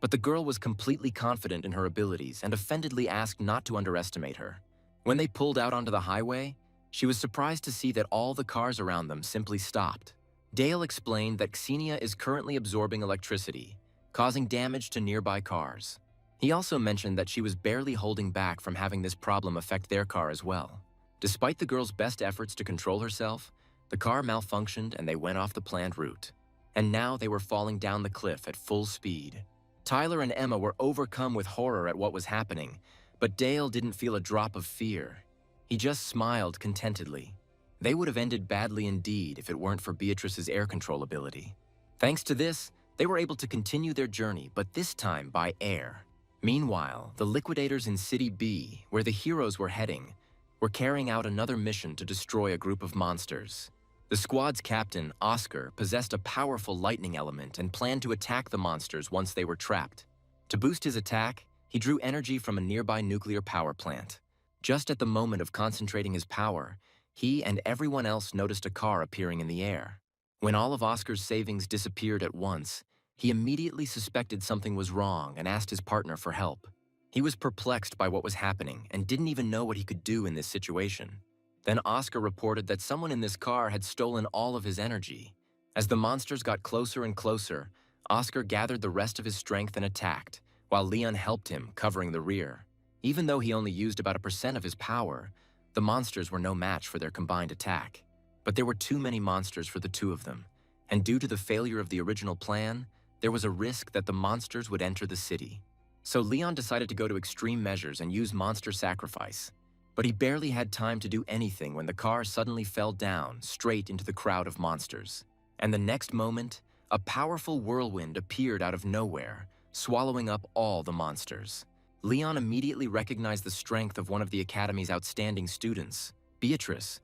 [SPEAKER 1] But the girl was completely confident in her abilities and offendedly asked not to underestimate her. When they pulled out onto the highway, she was surprised to see that all the cars around them simply stopped. Dale explained that Cassinia is currently absorbing electricity, causing damage to nearby cars. He also mentioned that she was barely holding back from having this problem affect their car as well. Despite the girl's best efforts to control herself, the car malfunctioned and they went off the planned route. And now they were falling down the cliff at full speed. Tyler and Emma were overcome with horror at what was happening, but Dale didn't feel a drop of fear. He just smiled contentedly. They would have ended badly indeed if it weren't for Beatrice's air control ability. Thanks to this, they were able to continue their journey, but this time by air. Meanwhile, the liquidators in City B, where the heroes were heading, were carrying out another mission to destroy a group of monsters. The squad's captain, Oscar, possessed a powerful lightning element and planned to attack the monsters once they were trapped. To boost his attack, he drew energy from a nearby nuclear power plant. Just at the moment of concentrating his power, he and everyone else noticed a car appearing in the air. When all of Oscar's savings disappeared at once, he immediately suspected something was wrong and asked his partner for help. He was perplexed by what was happening and didn't even know what he could do in this situation. Then Oscar reported that someone in this car had stolen all of his energy. As the monsters got closer and closer, Oscar gathered the rest of his strength and attacked, while Leon helped him, covering the rear. Even though he only used about 1% of his power, the monsters were no match for their combined attack. But there were too many monsters for the two of them, and due to the failure of the original plan, there was a risk that the monsters would enter the city. So Leon decided to go to extreme measures and use monster sacrifice. But he barely had time to do anything when the car suddenly fell down straight into the crowd of monsters. And the next moment, a powerful whirlwind appeared out of nowhere, swallowing up all the monsters. Leon immediately recognized the strength of one of the Academy's outstanding students, Beatrice,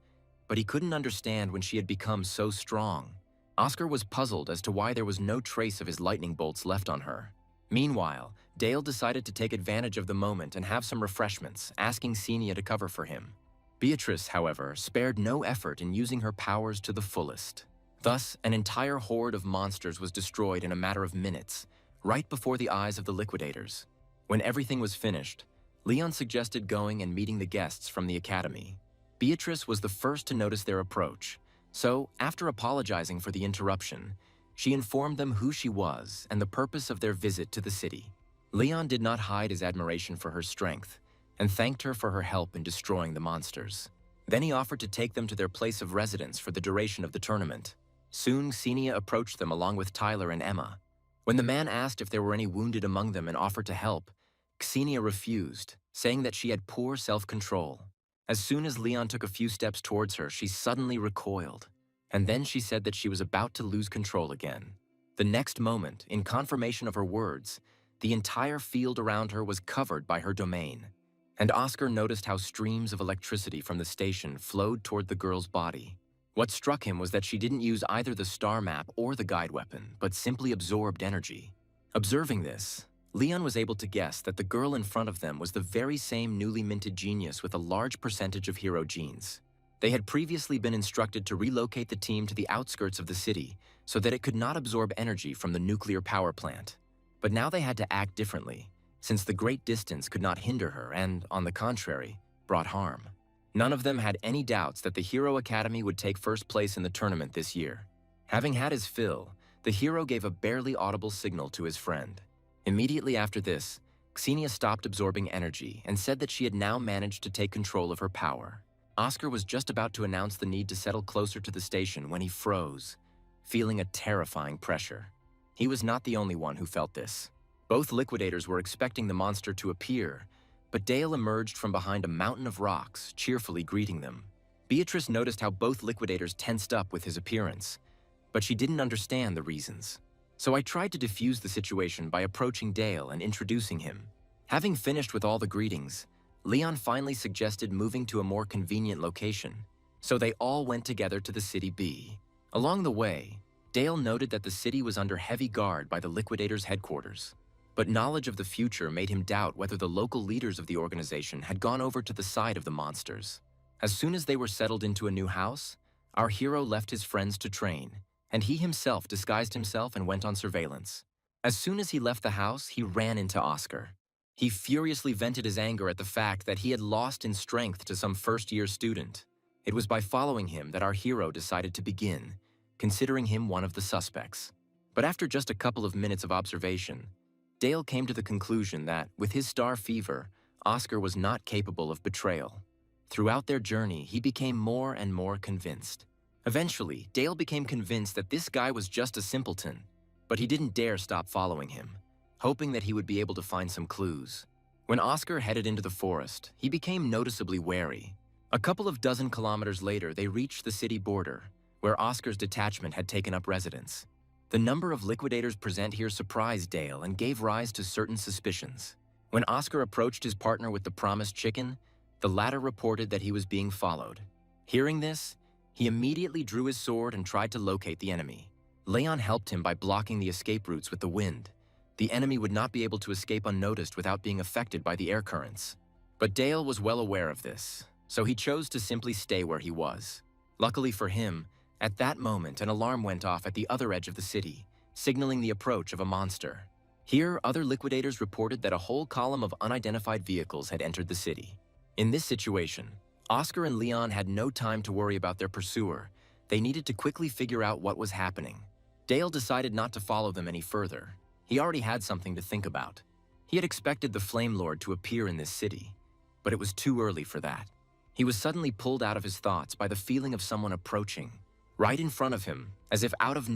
[SPEAKER 1] but he couldn't understand when she had become so strong. Oscar was puzzled as to why there was no trace of his lightning bolts left on her. Meanwhile, Dale decided to take advantage of the moment and have some refreshments, asking Cassinia to cover for him. Beatrice, however, spared no effort in using her powers to the fullest. Thus, an entire horde of monsters was destroyed in a matter of minutes, right before the eyes of the liquidators. When everything was finished, Leon suggested going and meeting the guests from the academy. Beatrice was the first to notice their approach, so after apologizing for the interruption, she informed them who she was and the purpose of their visit to the city. Leon did not hide his admiration for her strength and thanked her for her help in destroying the monsters. Then he offered to take them to their place of residence for the duration of the tournament. Soon, Cassinia approached them along with Tyler and Emma. When the man asked if there were any wounded among them and offered to help, Cassinia refused, saying that she had poor self-control. As soon as Leon took a few steps towards her, she suddenly recoiled, and then she said that she was about to lose control again. The next moment, in confirmation of her words, the entire field around her was covered by her domain, and Oscar noticed how streams of electricity from the station flowed toward the girl's body. What struck him was that she didn't use either the star map or the guide weapon, but simply absorbed energy. Observing this, Leon was able to guess that the girl in front of them was the very same newly minted genius with a large percentage of hero genes. They had previously been instructed to relocate the team to the outskirts of the city so that it could not absorb energy from the nuclear power plant. But now they had to act differently, since the great distance could not hinder her and, on the contrary, brought harm. None of them had any doubts that the Hero Academy would take first place in the tournament this year. Having had his fill, the hero gave a barely audible signal to his friend. Immediately after this, Cassinia stopped absorbing energy and said that she had now managed to take control of her power. Oscar was just about to announce the need to settle closer to the station when he froze, feeling a terrifying pressure. He was not the only one who felt this. Both liquidators were expecting the monster to appear, but Dale emerged from behind a mountain of rocks, cheerfully greeting them. Beatrice noticed how both liquidators tensed up with his appearance, but she didn't understand the reasons. So I tried to defuse the situation by approaching Dale and introducing him. Having finished with all the greetings, Leon finally suggested moving to a more convenient location, so they all went together to the City B. Along the way, Dale noted that the city was under heavy guard by the Liquidators' headquarters, but knowledge of the future made him doubt whether the local leaders of the organization had gone over to the side of the monsters. As soon as they were settled into a new house, our hero left his friends to train, and he himself disguised himself and went on surveillance. As soon as he left the house, he ran into Oscar. He furiously vented his anger at the fact that he had lost in strength to some first-year student. It was by following him that our hero decided to begin, considering him one of the suspects. But after just a couple of minutes of observation, Dale came to the conclusion that, with his star fever, Oscar was not capable of betrayal. Throughout their journey, he became more and more convinced. Eventually, Dale became convinced that this guy was just a simpleton, but he didn't dare stop following him, hoping that he would be able to find some clues. When Oscar headed into the forest, he became noticeably wary. A couple of dozen kilometers later, they reached the city border, where Oscar's detachment had taken up residence. The number of liquidators present here surprised Dale and gave rise to certain suspicions. When Oscar approached his partner with the promised chicken, the latter reported that he was being followed. Hearing this, he immediately drew his sword and tried to locate the enemy. Leon helped him by blocking the escape routes with the wind. The enemy would not be able to escape unnoticed without being affected by the air currents. But Dale was well aware of this, so he chose to simply stay where he was. Luckily for him, at that moment an alarm went off at the other edge of the city, signaling the approach of a monster. Here, other liquidators reported that a whole column of unidentified vehicles had entered the city. In this situation, Oscar and Leon had no time to worry about their pursuer. They needed to quickly figure out what was happening. Dale decided not to follow them any further. He already had something to think about. He had expected the Flame Lord to appear in this city, but it was too early for that. He was suddenly pulled out of his thoughts by the feeling of someone approaching, right in front of him, as if out of